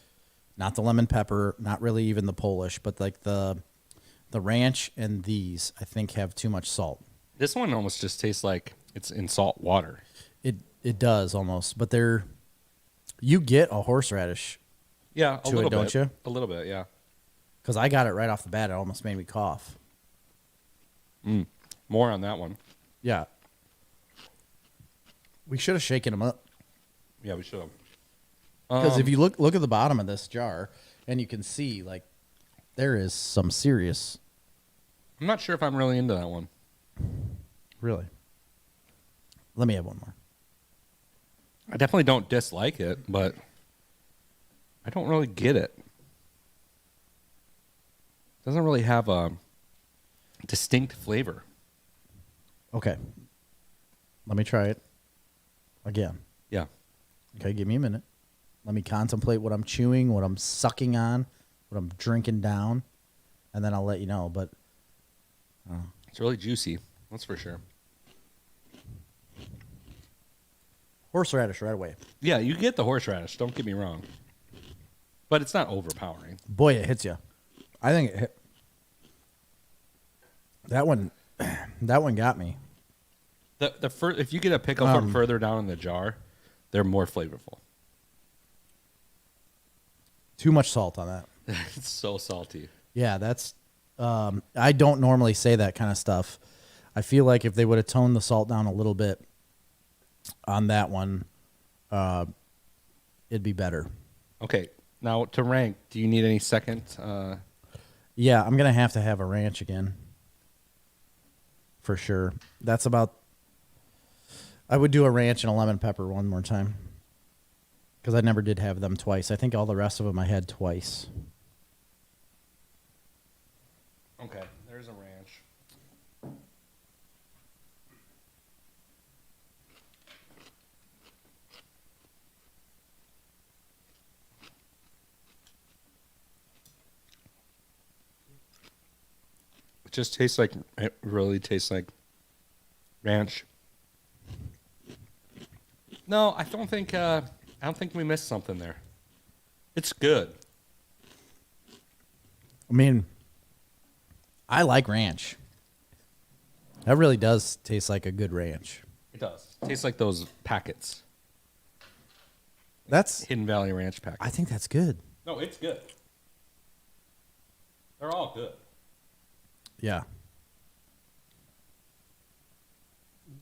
not the lemon pepper, not really even the Polish, but like the ranch and these, I think, have too much salt. This one almost just tastes like it's in salt water. It does almost, but you get a horseradish Yeah, to it, don't you? A little bit, yeah. Because I got it right off the bat. It almost made me cough. More on that one. Yeah. We should have shaken them up. Yeah, we should have. Because if you look at the bottom of this jar, and you can see, like, there is some serious... I'm not sure if I'm really into that one. Really? Let me have one more. I definitely don't dislike it, but I don't really get it. Doesn't really have a distinct flavor. Okay. Let me try it again. Yeah. Okay, give me a minute. Let me contemplate what I'm chewing, what I'm sucking on, what I'm drinking down, and then I'll let you know. But It's really juicy. That's for sure. horseradish right away. Yeah, you get the horseradish. Don't get me wrong. But it's not overpowering. Boy, it hits you. I think it hit. That one got me. If you get a pickle from further down in the jar, they're more flavorful. Too much salt on that. It's so salty. Yeah, that's I don't normally say that kind of stuff. I feel like if they would have toned the salt down a little bit on that one, it'd be better. Okay, now to rank, do you need any second? Yeah, I'm going to have a ranch again. For sure. That's about... I would do a ranch and a lemon pepper one more time. Because I never did have them twice. I think all the rest of them I had twice. Okay, there's a ranch. It just tastes like, it really tastes like ranch. No, I don't think we missed something there. It's good. I mean, I like ranch. That really does taste like a good ranch. It does. Tastes like those packets. That's... Hidden Valley Ranch packets. I think that's good. No, it's good. They're all good. Yeah.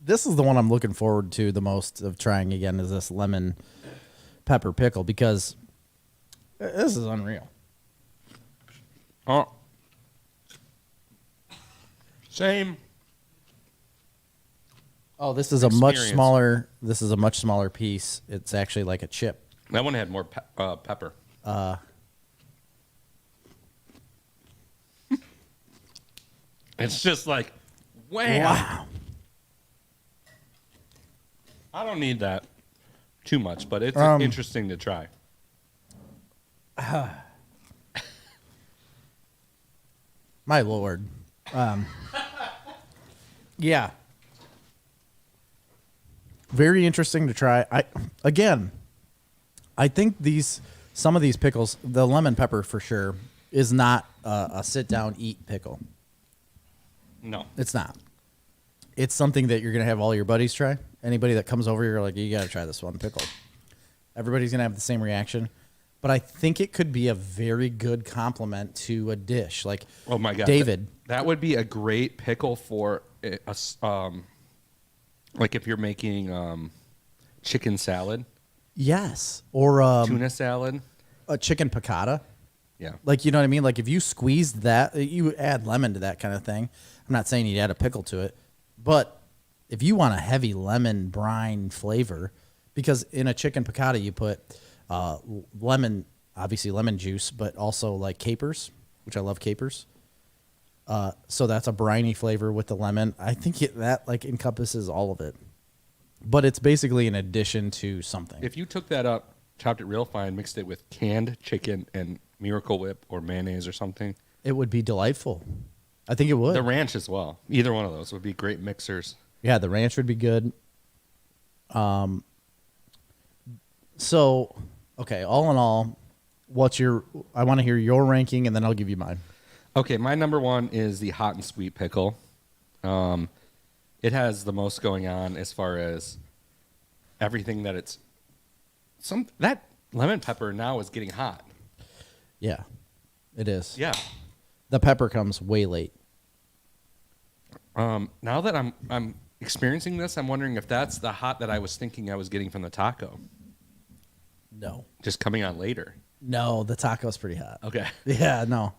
This is the one I'm looking forward to the most of trying again, is this lemon pepper pickle, because this is unreal. Oh. Same. Oh, this is a much smaller piece. It's actually like a chip. That one had more pepper. It's just like, wham. Wow. I don't need that too much, but it's interesting to try. My Lord. Yeah. Very interesting to try. I think some of these pickles, the lemon pepper for sure, is not a sit down eat pickle. No. It's not. It's something that you're going to have all your buddies try. Anybody that comes over, you're like, you got to try this one pickle. Everybody's going to have the same reaction. But I think it could be a very good complement to a dish. Like, oh my God, David. That would be a great pickle for like if you're making chicken salad. Yes. Or Tuna salad. a chicken piccata. Yeah. Like, you know what I mean? Like, if you squeezed that, you add lemon to that kind of thing. I'm not saying you'd add a pickle to it. But if you want a heavy lemon brine flavor, because in a chicken piccata you put lemon, obviously lemon juice, but also like capers, which I love capers. So that's a briny flavor with the lemon. I think that like encompasses all of it. But it's basically an addition to something. If you took that up, chopped it real fine, mixed it with canned chicken and Miracle Whip or mayonnaise or something, it would be delightful. I think it would. The ranch as well. Either one of those would be great mixers. Yeah, the ranch would be good. So, okay, all in all, I want to hear your ranking, and then I'll give you mine. Okay, my number one is the hot and sweet pickle. It has the most going on as far as everything that that lemon pepper now is getting hot. Yeah, it is. Yeah. The pepper comes way late. Now that I'm experiencing this, I'm wondering if that's the hot that I was thinking I was getting from the taco. No. Just coming on later. No, the taco's pretty hot. Okay. Yeah, no.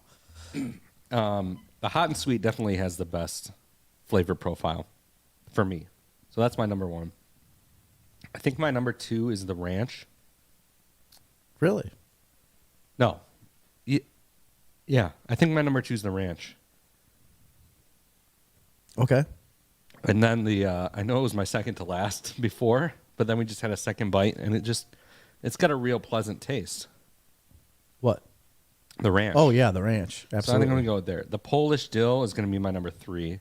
The hot and sweet definitely has the best flavor profile for me. So that's my number one. I think my number two is the ranch. Really? No. Yeah, I think my number two is the ranch. Okay. And then I know it was my second to last before, but then we just had a second bite, and it's got a real pleasant taste. What? The ranch. Oh, yeah, the ranch. Absolutely. So I think I'm going to go with there. The Polish dill is going to be my number three.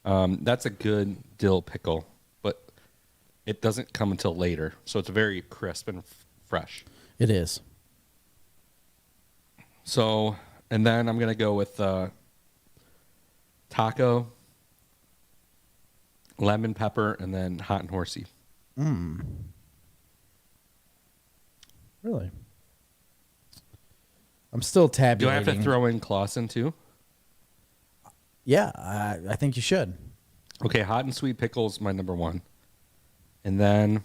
That's a good dill pickle, but it doesn't come until later, so it's very crisp and fresh. It is. So, and then I'm going to go with taco, lemon pepper, and then hot and horsey. Really? I'm still tabulating. Do I have to throw in Clausen too? Yeah, I think you should. Okay, hot and sweet pickles, my number one. And then,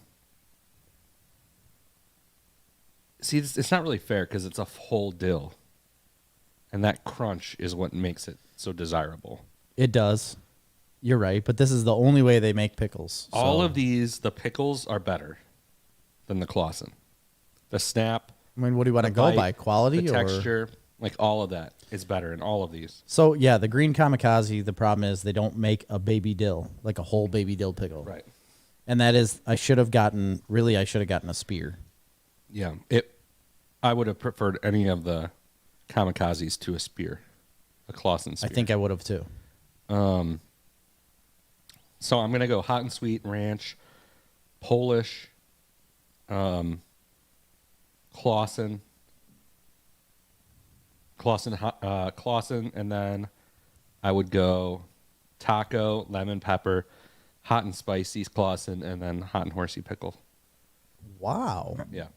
see, it's not really fair because it's a whole dill. And that crunch is what makes it so desirable. It does. You're right, but this is the only way they make pickles. All so- of these, the pickles are better than the Clausen. The snap, I mean, what do you want to the go bite, by? Quality the or texture, like all of that is better in all of these. So yeah, the green kamikaze. The problem is they don't make a baby dill, like a whole baby dill pickle. Right. And that is, I should have gotten a spear. Yeah. I would have preferred any of the kamikazes to a spear, a Clausen spear. I think I would have too. So I'm gonna go hot and sweet ranch, Polish, Clausen, and then I would go taco, lemon pepper, hot and spicy Clausen, and then hot and horsey pickle. Wow. Yeah.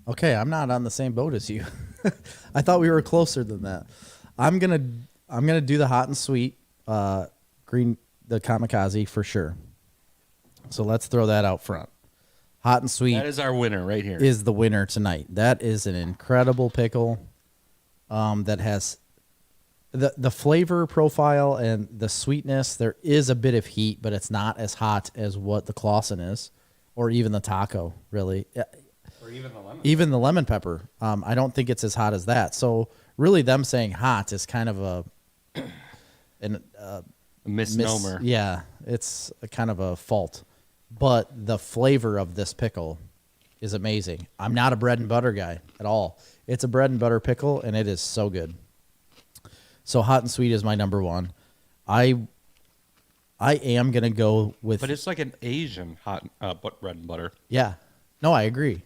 Okay, I'm not on the same boat as you. I thought we were closer than that. I'm gonna do the hot and sweet green, the kamikaze for sure. So let's throw that out front. Hot and sweet That is our winner right here. is the winner tonight. That is an incredible pickle that has the flavor profile and the sweetness. There is a bit of heat, but it's not as hot as what the Clausen is, or even the taco, really. Or even the lemon. Even the lemon pepper. I don't think it's as hot as that. So really them saying hot is kind of a misnomer. yeah, it's a kind of a fault. But the flavor of this pickle is amazing. I'm not a bread and butter guy at all. It's a bread and butter pickle, and it is so good. So hot and sweet is my number one. I am gonna go with. But it's like an Asian hot bread and butter. Yeah, no, I agree.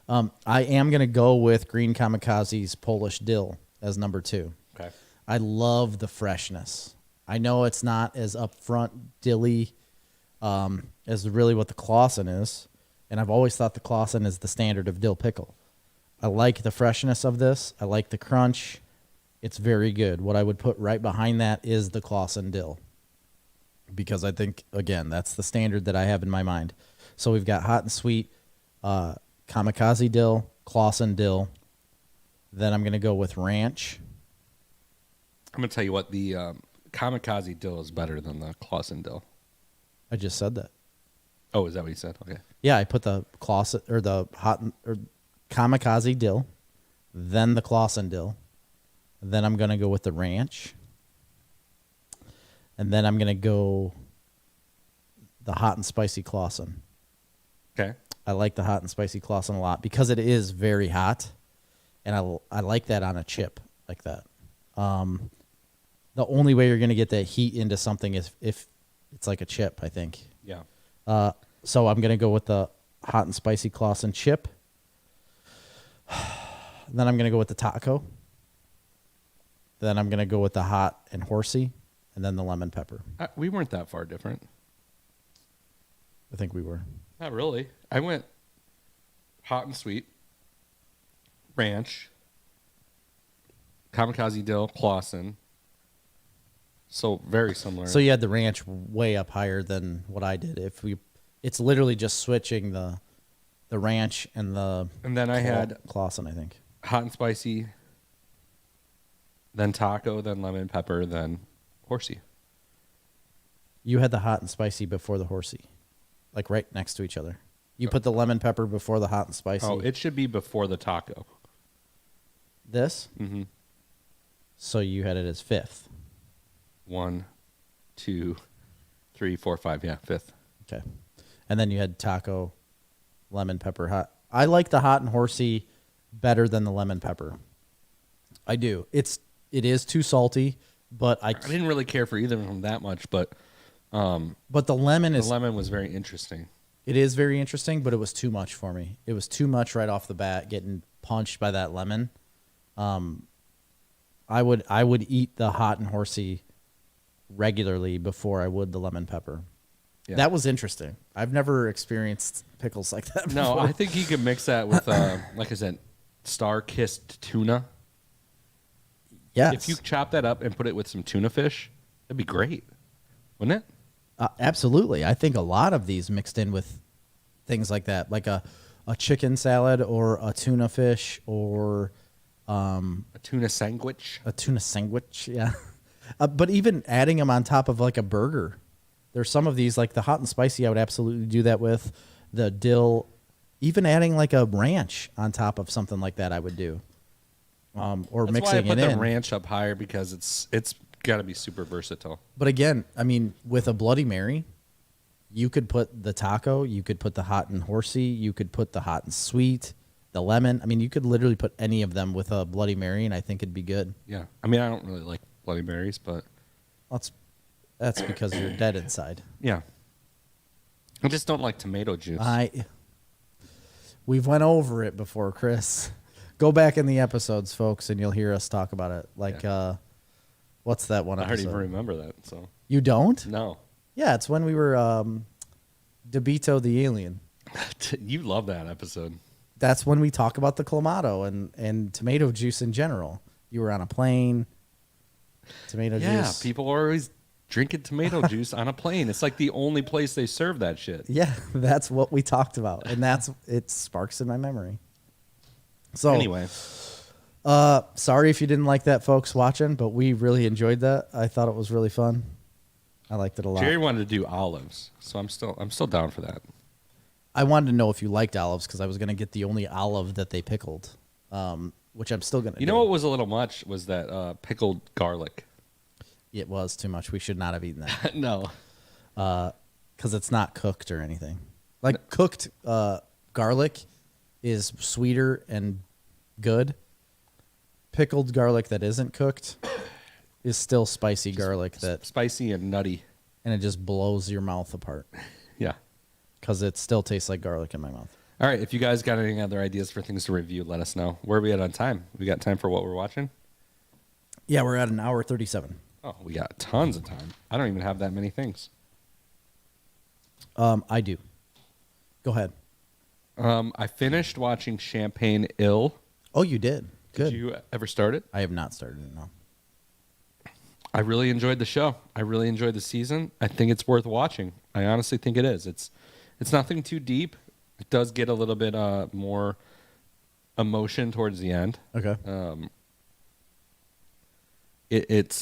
I am gonna go with Green Kamikaze's Polish Dill as number two. Okay. I love the freshness. I know it's not as upfront dilly as really what the Clausen is, and I've always thought the Clausen is the standard of dill pickle. I like the freshness of this. I like the crunch. It's very good. What I would put right behind that is the Clausen dill, because I think, again, that's the standard that I have in my mind. So we've got hot and sweet, Kamikaze dill, Clausen dill. Then I'm going to go with ranch. I'm gonna tell you what, the kamikaze dill is better than the Clausen dill. I just said that. Oh, is that what you said? Okay. Yeah, I put the Clausen or the Kamikaze dill, then the Clausen dill, then I'm gonna go with the ranch, and then I'm gonna go the hot and spicy Clausen. Okay. I like the hot and spicy Clausen a lot because it is very hot, and I like that on a chip like that. The only way you're gonna get that heat into something is if it's like a chip, I think. Yeah. So I'm gonna go with the hot and spicy Clausen chip. Then I'm gonna go with the taco. Then I'm gonna go with the hot and horsey, and then the lemon pepper. We weren't that far different. I think we were. Not really. I went hot and sweet, ranch, kamikaze dill, Clausen. So very similar. So you had the ranch way up higher than what I did. It's literally just switching the ranch and then I had Clausen, I think. hot and spicy, then taco, then lemon pepper, then horsey. You had the hot and spicy before the horsey, like right next to each other. You put the lemon pepper before the hot and spicy. Oh, it should be before the taco. This? Mm-hmm. So you had it as fifth. 1, 2, 3, 4, 5. Yeah, fifth. Okay. And then you had taco, lemon pepper, hot. I like the hot and horsey better than the lemon pepper. I do. It is too salty, but I didn't really care for either of them that much, but the lemon is the lemon was very interesting. It is very interesting, but it was too much for me. It was too much right off the bat, getting punched by that lemon. I would eat the hot and horsey regularly before I would the lemon pepper. Yeah. That was interesting. I've never experienced pickles like that before. No, I think you could mix that with, like I said, star-kissed tuna. Yes. If you chop that up and put it with some tuna fish, that'd be great, wouldn't it? Absolutely. I think a lot of these mixed in with things like that, like a chicken salad or a tuna fish or A tuna sandwich. a tuna sandwich. Yeah. But even adding them on top of like a burger. There's some of these, like the hot and spicy, I would absolutely do that with. The dill, even adding like a ranch on top of something like that, I would do. Or That's mixing why I it put in. the ranch up higher because it's got to be super versatile. But again, I mean, with a Bloody Mary, you could put the taco, you could put the hot and horsey, you could put the hot and sweet, the lemon. I mean, you could literally put any of them with a Bloody Mary, and I think it'd be good. Yeah. I mean, I don't really like Bloody Marys, but That's because you're dead inside. yeah. I just don't like tomato juice. We've went over it before, Chris. Go back in the episodes, folks, and you'll hear us talk about it. Like, what's that one I episode? hardly even remember that. So You don't? no. Yeah, it's when we were DeBito the alien. You love that episode. That's when we talk about the clamato and tomato juice in general. You were on a plane. Tomato juice. People are always drinking tomato juice on a plane. It's like the only place they serve that shit. Yeah, that's what we talked about, and it sparks in my memory. So Anyway, sorry if you didn't like that, folks watching, but we really enjoyed that. I thought it was really fun. I liked it a lot. Jerry wanted to do olives, so I'm still down for that. I wanted to know if you liked olives because I was going to get the only olive that they pickled, which I'm still going to do. You know what was a little much was that pickled garlic. It was too much. We should not have eaten that No. because it's not cooked or anything. Like cooked garlic is sweeter and good. Pickled garlic that isn't cooked is still spicy garlic Spicy and nutty. and it just blows your mouth apart Yeah. because it still tastes like garlic in my mouth. All right, if you guys got any other ideas for things to review, let us know. Where are we at on time? We got time for what we're watching? Yeah, we're at an hour 37. Oh, we got tons of time. I don't even have that many things. I do. Go ahead. I finished watching Champagne Ill. Oh, you did. Good. Did you ever start it? I have not started it, no. I really enjoyed the show. I really enjoyed the season. I think it's worth watching. I honestly think it is. It's nothing too deep. It does get a little bit more emotion towards the end. Okay. It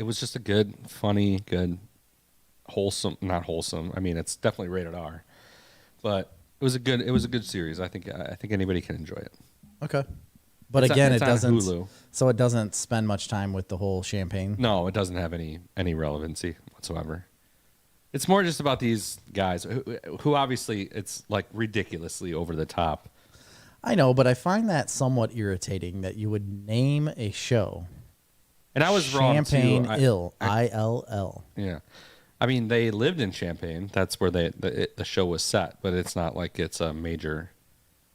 was just a good, funny, good, wholesome. Not wholesome. I mean, it's definitely rated R, but it was a good series. I think anybody can enjoy it. Okay. But It's again, it's it on doesn't. Hulu. So it doesn't spend much time with the whole champagne. No, it doesn't have any relevancy whatsoever. It's more just about these guys who obviously it's like ridiculously over the top. I know, but I find that somewhat irritating that you would name a show And I was wrong too. Champagne Ill, ILL. Yeah, I mean they lived in Champagne. That's where the show was set, but it's not like it's a major.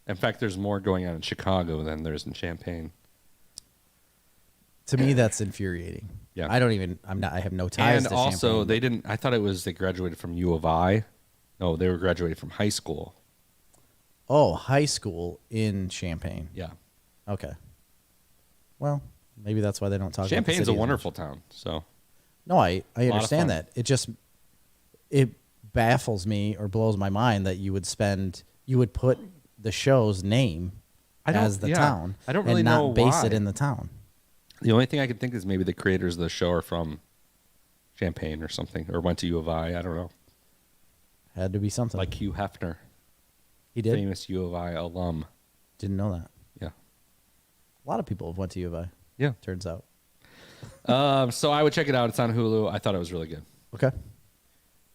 In fact, there's more going on in Chicago than there's in Champagne. To me, that's infuriating. Yeah. I have no ties And to also, Champagne. they didn't. I thought they graduated from U of I. No, they were graduated from high school. Oh, high school in Champagne. Yeah, Okay. Well, maybe that's why they don't talk about the Champagne's city a as wonderful town. So No, I of fun. understand that. It baffles me or blows my mind that you would put the show's name as the town. I don't really and not know base why. it in the town. The only thing I could think is maybe the creators of the show are from Champagne or something, or went to U of I. I don't know. Had to be something. Like Hugh Hefner, he did. famous U of I alum. Didn't know that. Yeah, A lot of people have went to U of I. yeah. Turns out. So I would check it out. It's on Hulu. I thought it was really good. Okay.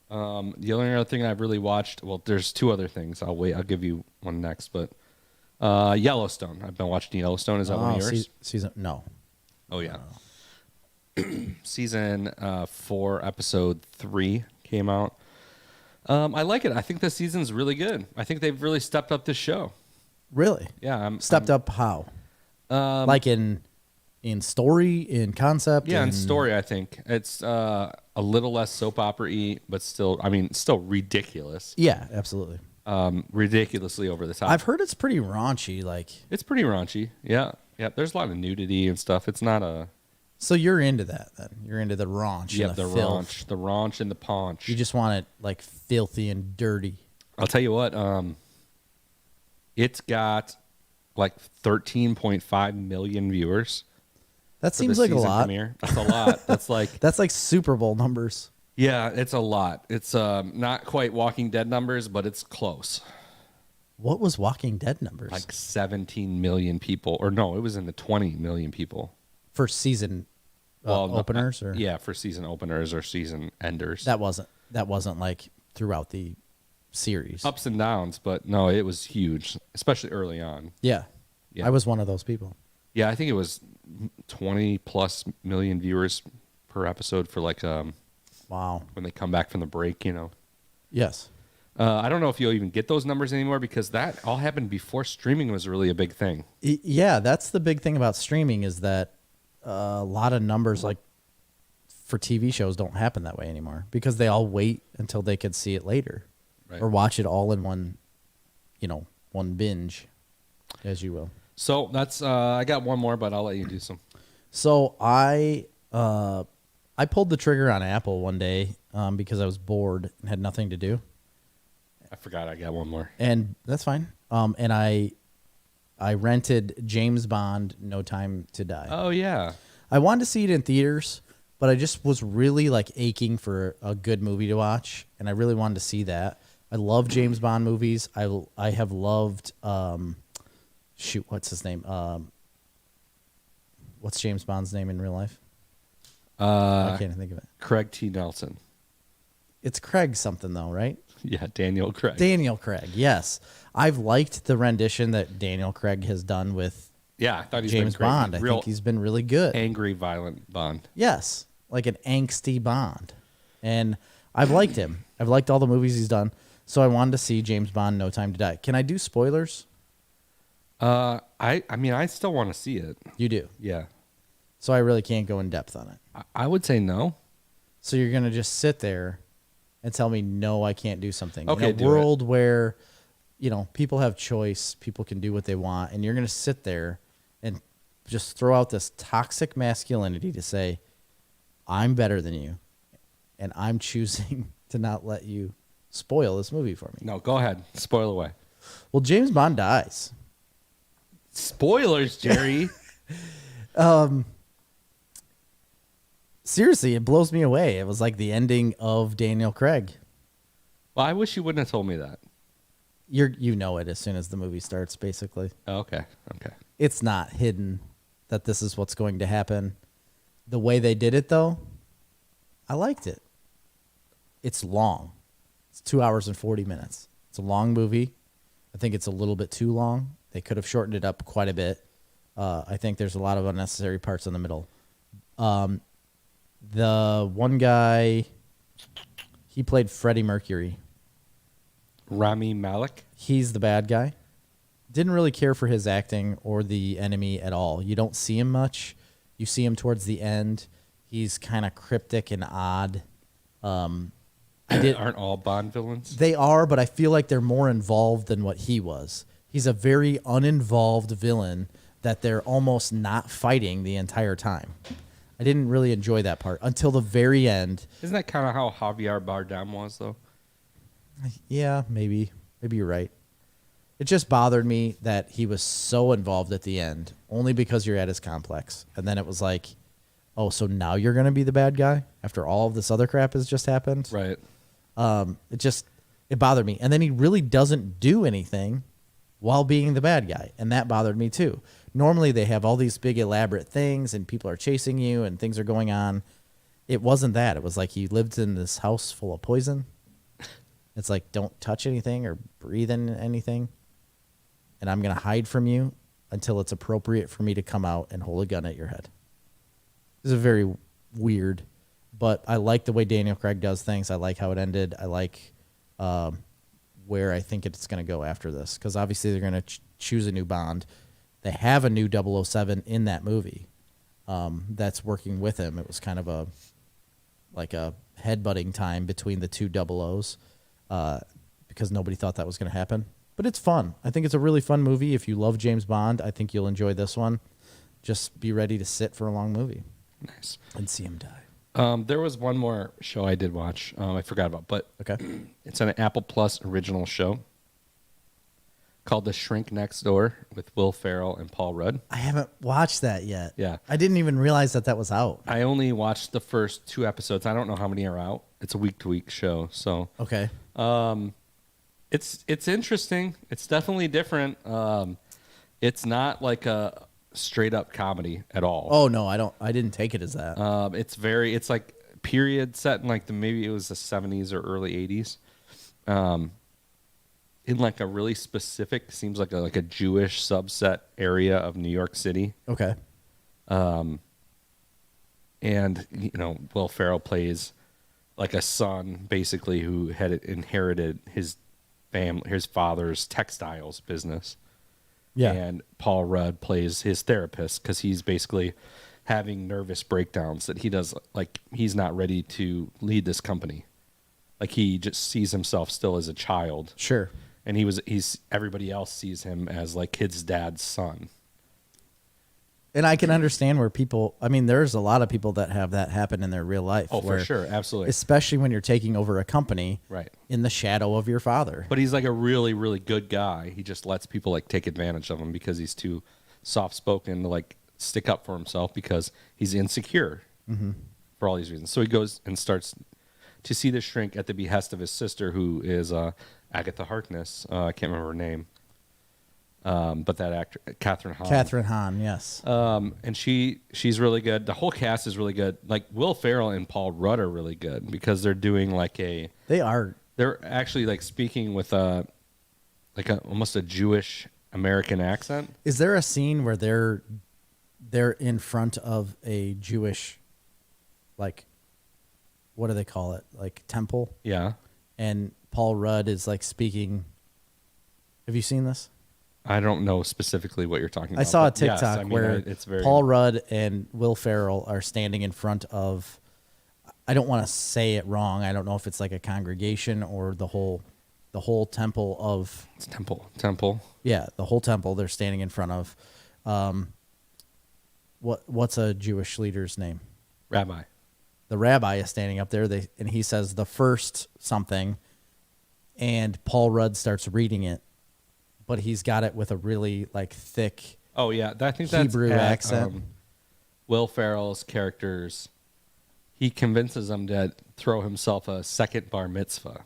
The only other thing I've really watched, well, there's two other things. I'll wait. I'll give you one next. But Yellowstone. I've been watching Yellowstone. Is that one of yours? Season no. Oh yeah. Season 4, episode 3 came out. I like it. I think the season's really good. I think they've really stepped up this show. Really? Yeah, Stepped up how? Like in story, in concept. Yeah, in story, I think it's a little less soap opera-y, but still ridiculous. Yeah, absolutely. Ridiculously over the top. I've heard it's pretty raunchy. Like It's pretty raunchy. Yeah, yeah. There's a lot of nudity and stuff. It's not a So you're into that then? You're into the raunch Yeah, and the filth. raunch and the paunch. You just want it like filthy and dirty. I'll tell you what, it's got like 13.5 million viewers. That for seems the like a season lot. premiere. That's a lot. That's like Super Bowl numbers. Yeah, it's a lot. It's not quite Walking Dead numbers, but it's close. What was Walking Dead numbers? Like 17 million people, or no, it was in the 20 million people. For season openers, or yeah, for season openers or season enders. that wasn't like throughout the series. Ups and downs, but no, it was huge, especially early on. Yeah. Yeah. I was one of those people. Yeah, I think it was 20 plus million viewers per episode for like Wow. when they come back from the break, you know. Yes. I don't know if you'll even get those numbers anymore because that all happened before streaming was really a big thing. Yeah, that's the big thing about streaming is that a lot of numbers like for TV shows don't happen that way anymore because they all wait until they can see it later. Right. Or watch it all in one binge, as you will. So that's I got one more, but I'll let you do some. So I pulled the trigger on Apple one day because I was bored and had nothing to do. I forgot I got one more. And that's fine. And I rented James Bond, No Time to Die. Oh yeah. I wanted to see it in theaters, but I just was really like aching for a good movie to watch, and I really wanted to see that. I love James Bond movies. I have loved what's his name? What's James Bond's name in real life? I can't think of it. Craig T. Nelson. It's Craig something though, right? Yeah, Daniel Craig. Daniel Craig. Yes, I've liked the rendition that Daniel Craig has done with Yeah, I thought he's James been great. Bond. I Real think he's been really good. angry, violent Bond. Yes, like an angsty Bond. And I've liked him. I've liked all the movies he's done. So I wanted to see James Bond, No Time to Die. Can I do spoilers? I mean, I still want to see it. You do. Yeah. So I really can't go in depth on it. I would say no. So you're going to just sit there and tell me, no, I can't do something. Okay, in a do it. world where, people have choice, people can do what they want, and you're going to sit there and just throw out this toxic masculinity to say, I'm better than you, and I'm choosing to not let you spoil this movie for me. No, go ahead. Spoil away. Well, James Bond dies. Spoilers, Jerry. Seriously, it blows me away. It was like the ending of Daniel Craig. Well, I wish you wouldn't have told me that. You know it as soon as the movie starts, basically. Oh, okay. Okay. It's not hidden that this is what's going to happen. The way they did it, though, I liked it. It's long. It's 2 hours and 40 minutes. It's a long movie. I think it's a little bit too long. They could have shortened it up quite a bit. I think there's a lot of unnecessary parts in the middle. The one guy, he played Freddie Mercury. Rami Malek. He's the bad guy. Didn't really care for his acting or the enemy at all. You don't see him much. You see him towards the end. He's kind of cryptic and odd. Aren't all Bond villains? They are, but I feel like they're more involved than what he was. He's a very uninvolved villain that they're almost not fighting the entire time. I didn't really enjoy that part until the very end. Isn't that kind of how Javier Bardem was, though? Yeah, maybe. Maybe you're right. It just bothered me that he was so involved at the end, only because you're at his complex. And then it was like, oh, so now you're going to be the bad guy after all of this other crap has just happened? Right. It bothered me. And then he really doesn't do anything while being the bad guy. And that bothered me too. Normally they have all these big elaborate things and people are chasing you and things are going on. It wasn't that. It was like he lived in this house full of poison. It's like, don't touch anything or breathe in anything. And I'm going to hide from you until it's appropriate for me to come out and hold a gun at your head. This is very weird, but I like the way Daniel Craig does things. I like how it ended. I like where I think it's going to go after this, because obviously they're going to choose a new Bond. They have a new 007 in that movie that's working with him. It was kind of a headbutting time between the two 00s because nobody thought that was going to happen. But it's fun. I think it's a really fun movie. If you love James Bond, I think you'll enjoy this one. Just be ready to sit for a long movie. Nice. and see him die. There was one more show I did watch. I forgot about, but Okay. it's an Apple Plus original show called The Shrink Next Door with Will Ferrell and Paul Rudd. I haven't watched that yet. Yeah. I didn't even realize that was out. I only watched the first 2 episodes. I don't know how many are out. It's a week-to-week show, so Okay. it's interesting. It's definitely different. It's not like a straight up comedy at all. Oh no, I didn't take it as that. It's like period set in like maybe it was the 70s or early 80s. In like a really specific, seems like a Jewish subset area of New York City. Okay. And Will Ferrell plays like a son basically who had inherited his father's textiles business. Yeah. And Paul Rudd plays his therapist because he's basically having nervous breakdowns that he does, like he's not ready to lead this company. Like he just sees himself still as a child. Sure. And everybody else sees him as like his dad's son. And I can understand where there's a lot of people that have that happen in their real life. Oh, for sure. Absolutely. Especially when you're taking over a company Right. in the shadow of your father. But he's like a really, really good guy. He just lets people like take advantage of him because he's too soft-spoken to like stick up for himself because he's insecure for all these reasons. So he goes and starts to see the shrink at the behest of his sister, who is Agatha Harkness. I can't remember her name. But that actor, Catherine Hahn. Catherine Hahn, yes. And she's really good. The whole cast is really good. Like Will Ferrell and Paul Rudd are really good because they're doing like they're actually like speaking with almost a Jewish American accent. Is there a scene where they're in front of a Jewish, like, what do they call it? Like temple? Yeah. And Paul Rudd is like speaking. Have you seen this? I don't know specifically what you're talking about. I saw a but yes, TikTok where it's very Paul Rudd and Will Ferrell are standing in front of, I don't want to say it wrong. I don't know if it's like a congregation or the whole temple of. It's temple. Yeah, the whole temple they're standing in front of. What's a Jewish leader's name? Rabbi. The rabbi is standing up there. And he says the first something, and Paul Rudd starts reading it, but he's got it with a really like thick. Oh yeah, I think Hebrew that's accent. Will Ferrell's characters. He convinces them to throw himself a second bar mitzvah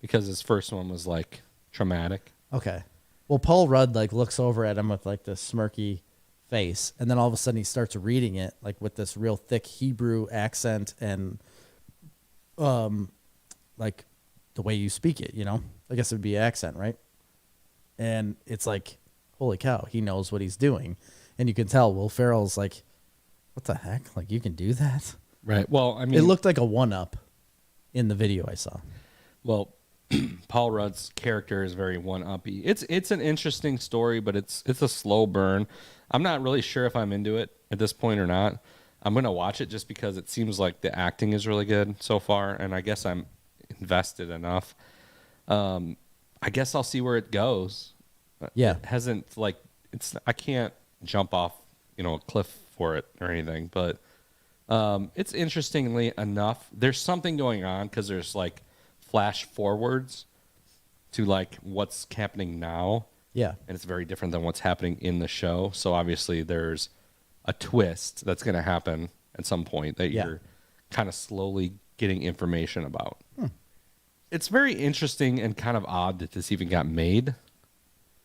because his first one was like traumatic. Okay. Well, Paul Rudd like looks over at him with like this smirky face, and then all of a sudden he starts reading it like with this real thick Hebrew accent and like the way you speak it, I guess it would be accent, right? And it's like, holy cow, he knows what he's doing. And you can tell Will Ferrell's like, what the heck? Like, you can do that? Right. Well, I mean, it looked like a one-up in the video I saw. Well, Paul Rudd's character is very one-uppy. It's an interesting story, but it's a slow burn. I'm not really sure if I'm into it at this point or not. I'm going to watch it just because it seems like the acting is really good so far, and I guess I'm invested enough. I guess I'll see where it goes. Yeah. It hasn't I can't jump off, a cliff for it or anything, but it's interestingly enough. There's something going on because there's like flash forwards to like what's happening now. Yeah. And it's very different than what's happening in the show. So obviously there's a twist that's going to happen at some point that you're kind of slowly getting information about. It's very interesting and kind of odd that this even got made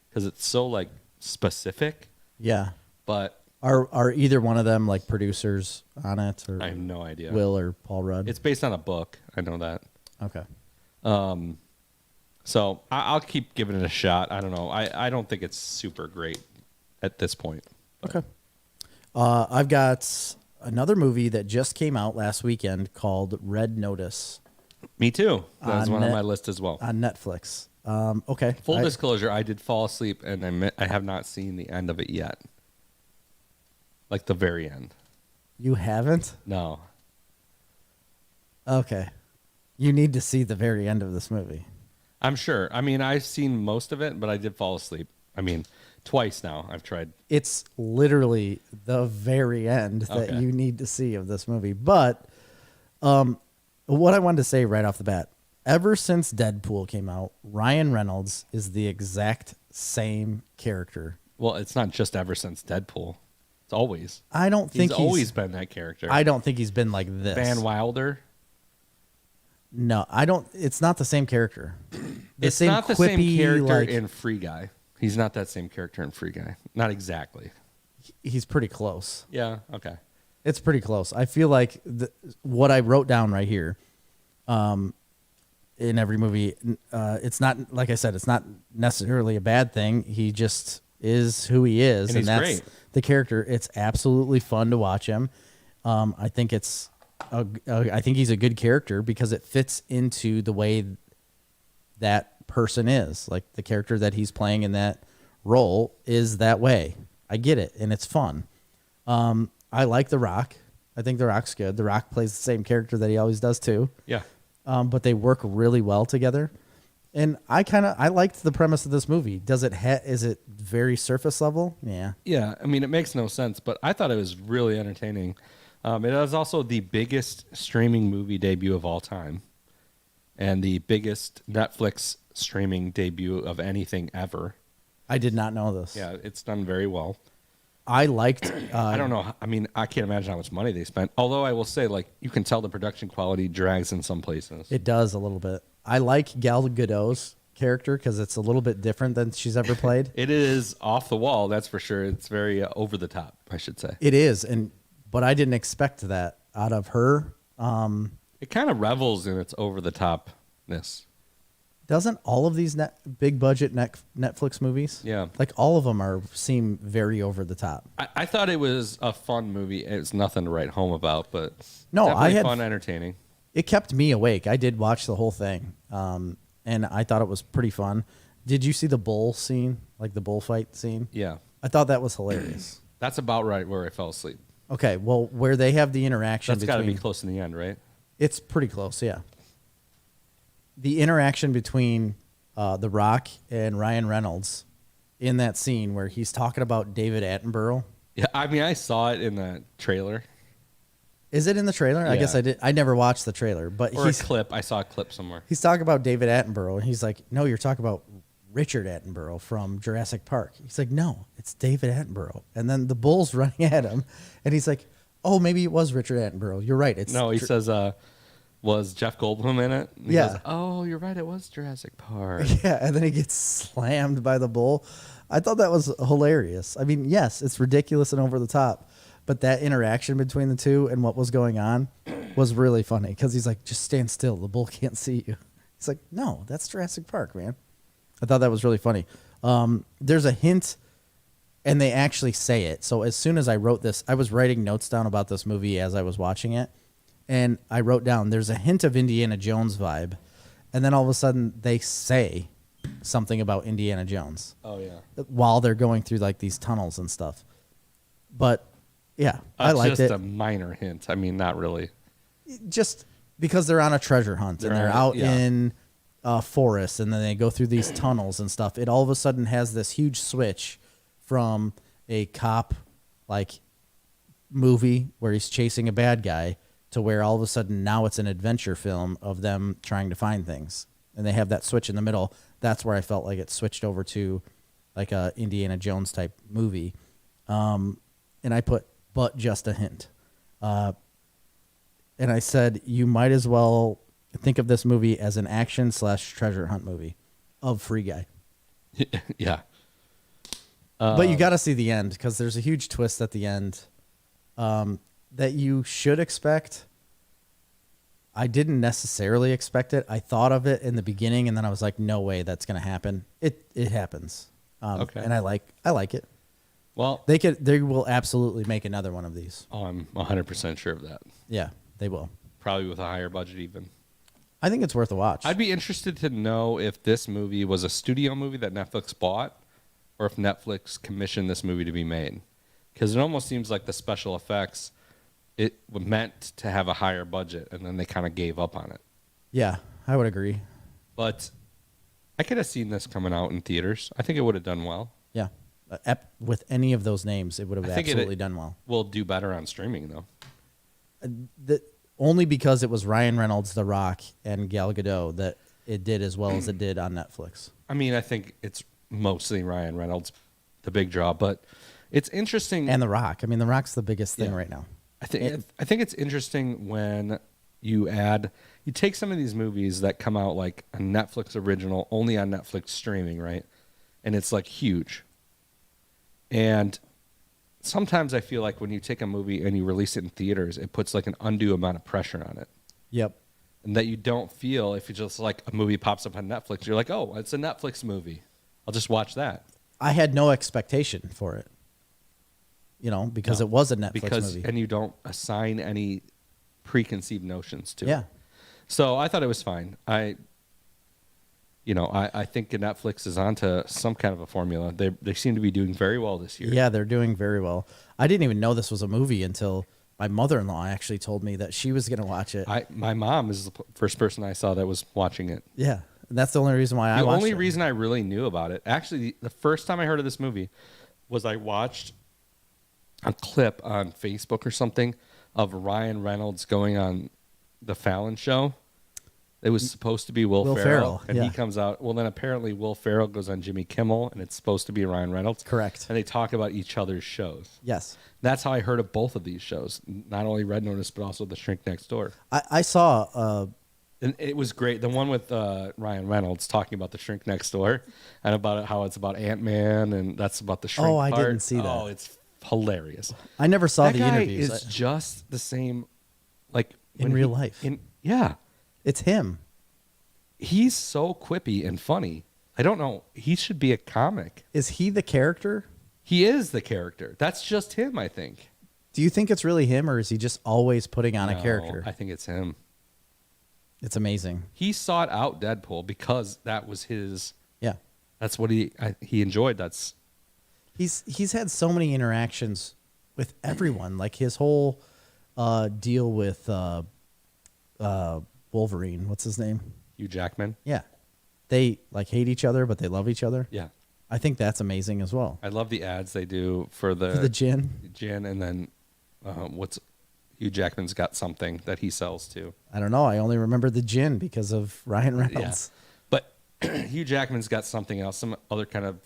because it's so like specific. Yeah. But are either one of them like producers on it? Or I have no idea. Will or Paul Rudd? It's based on a book. I know that. Okay. So I'll keep giving it a shot. I don't know. I don't think it's super great at this point. Okay. I've got another movie that just came out last weekend called Red Notice. Me too. That's one on my list as well. On Netflix. Okay. Full disclosure, I did fall asleep, and I have not seen the end of it yet. Like the very end. You haven't? No. Okay. You need to see the very end of this movie. I'm sure. I mean, I've seen most of it, but I did fall asleep. I mean, twice now I've tried. It's literally the very end that Okay. you need to see of this movie. But what I wanted to say right off the bat, ever since Deadpool came out, Ryan Reynolds is the exact same character. Well, it's not just ever since Deadpool. It's always. I don't think He's always been that character. I don't think he's been like this. Van Wilder. No, I don't. It's not the same character. It's not the same character like, in Free Guy. He's not that same character in Free Guy. Not exactly. He's pretty close. Yeah. Okay. It's pretty close. I feel like what I wrote down right here, in every movie, it's not, like I said, it's not necessarily a bad thing. He just is who he is, And he's that's great. the character. It's absolutely fun to watch him. I think I think he's a good character because it fits into the way that person is. Like the character that he's playing in that role is that way. I get it, and it's fun. I like The Rock. I think The Rock's good. The Rock plays the same character that he always does too. Yeah. But they work really well together. And I liked the premise of this movie. Is it very surface level? Yeah. Yeah. I mean, it makes no sense, but I thought it was really entertaining. It was also the biggest streaming movie debut of all time, and the biggest Netflix streaming debut of anything ever. I did not know this. Yeah, it's done very well. I liked. I don't know. I mean, I can't imagine how much money they spent. Although I will say, like, you can tell the production quality drags in some places. It does a little bit. I like Gal Gadot's character because it's a little bit different than she's ever played. It is off the wall, that's for sure. It's very over the top, I should say. It is, but I didn't expect that out of her. It kind of revels in its over the topness. Doesn't all of these big budget Netflix movies? Yeah. Like all of them seem very over the top. I thought it was a fun movie. It's nothing to write home about, but No, definitely fun, entertaining. It kept me awake. I did watch the whole thing, and I thought it was pretty fun. Did you see the bull scene, like the bullfight scene? Yeah. I thought that was hilarious. That's about right where I fell asleep. Okay, well, where they have the interaction That's got to between... be close in the end, right? It's pretty close, yeah. The interaction between The Rock and Ryan Reynolds in that scene where he's talking about David Attenborough. Yeah, I mean, I saw it in the trailer. Is it in the trailer? I Yeah. guess I did. I never watched the trailer, but Or a clip. I saw a clip somewhere. he's talking about David Attenborough, and he's like, "No, you're talking about Richard Attenborough from Jurassic Park." He's like, "No, it's David Attenborough." And then the bull's running at him, and he's like, "Oh, maybe it was Richard Attenborough. You're right." It's No, he says, was Jeff Goldblum in it? And he Yeah. goes, oh, you're right. It was Jurassic Park. Yeah, and then he gets slammed by the bull. I thought that was hilarious. I mean, yes, it's ridiculous and over the top, but that interaction between the two and what was going on was really funny because he's like, "Just stand still. The bull can't see you." He's like, "No, that's Jurassic Park, man." I thought that was really funny. There's a hint, and they actually say it. So as soon as I wrote this, I was writing notes down about this movie as I was watching it, and I wrote down, there's a hint of Indiana Jones vibe, and then all of a sudden they say something about Indiana Jones Oh, yeah. while they're going through like these tunnels and stuff. But yeah, I That's liked just it. a minor hint. I mean, not really. Just because they're on a treasure hunt and they're out in a forest, and then they go through these tunnels and stuff. It all of a sudden has this huge switch from a cop like movie where he's chasing a bad guy to where all of a sudden now it's an adventure film of them trying to find things, and they have that switch in the middle. That's where I felt like it switched over to like a Indiana Jones type movie. And I put, but just a hint. And I said, you might as well think of this movie as an action/treasure hunt movie of Free Guy. Yeah. But you got to see the end because there's a huge twist at the end that you should expect. I didn't necessarily expect it. I thought of it in the beginning, and then I was like, no way that's going to happen. It happens. Okay. And I like it. Well, They will absolutely make another one of these. oh, I'm 100% sure of that. Yeah, they will. Probably with a higher budget even. I think it's worth a watch. I'd be interested to know if this movie was a studio movie that Netflix bought or if Netflix commissioned this movie to be made. Because it almost seems like the special effects, it was meant to have a higher budget, and then they kind of gave up on it. Yeah, I would agree. But I could have seen this coming out in theaters. I think it would have done well. Yeah. With any of those names, it would have absolutely done well. Will do better on streaming, though. Only because it was Ryan Reynolds, The Rock, and Gal Gadot that it did as well as it did on Netflix. I mean, I think it's mostly Ryan Reynolds, the big draw, but it's interesting. And The Rock. I mean, The Rock's the biggest thing right now. I think it's interesting when you take some of these movies that come out like a Netflix original, only on Netflix streaming, right? And it's like huge. And sometimes I feel like when you take a movie and you release it in theaters, it puts like an undue amount of pressure on it. Yep. And that you don't feel if it's just like a movie pops up on Netflix, you're like, oh, it's a Netflix movie. I'll just watch that. I had no expectation for it, because it was a Netflix movie. And you don't assign any preconceived notions to it. Yeah. So I thought it was fine. I think Netflix is onto some kind of a formula. They seem to be doing very well this year. Yeah, they're doing very well. I didn't even know this was a movie until my mother-in-law actually told me that she was going to watch it. My mom is the first person I saw that was watching it. Yeah, and that's the only reason why I watched it. The only reason I really knew about it, actually, the first time I heard of this movie was I watched a clip on Facebook or something of Ryan Reynolds going on the Fallon show. It was supposed to be Will Ferrell, and he comes out. Well, then apparently Will Ferrell goes on Jimmy Kimmel, and it's supposed to be Ryan Reynolds. Correct. And they talk about each other's shows. Yes. That's how I heard of both of these shows, not only Red Notice, but also The Shrink Next Door. I saw... and it was great. The one with Ryan Reynolds talking about The Shrink Next Door and about how it's about Ant-Man, and that's about the shrink part. I didn't see that. Oh, it's hilarious. I never saw the guy interviews. Is just the same, like in real life. Yeah. It's him. He's so quippy and funny. I don't know. He should be a comic. Is he the character? He is the character. That's just him, I think. Do you think it's really him, or is he just always putting on a character? I think it's him. It's amazing. He sought out Deadpool because that was his. Yeah. That's what he enjoyed. He's had so many interactions with everyone. Like his whole deal with Wolverine. What's his name? Hugh Jackman. Yeah. They like hate each other, but they love each other. Yeah. I think that's amazing as well. I love the ads they do for the gin. Gin, and then Hugh Jackman's got something that he sells too. I don't know. I only remember the gin because of Ryan Reynolds. Yeah. But Hugh Jackman's got something else, some other kind of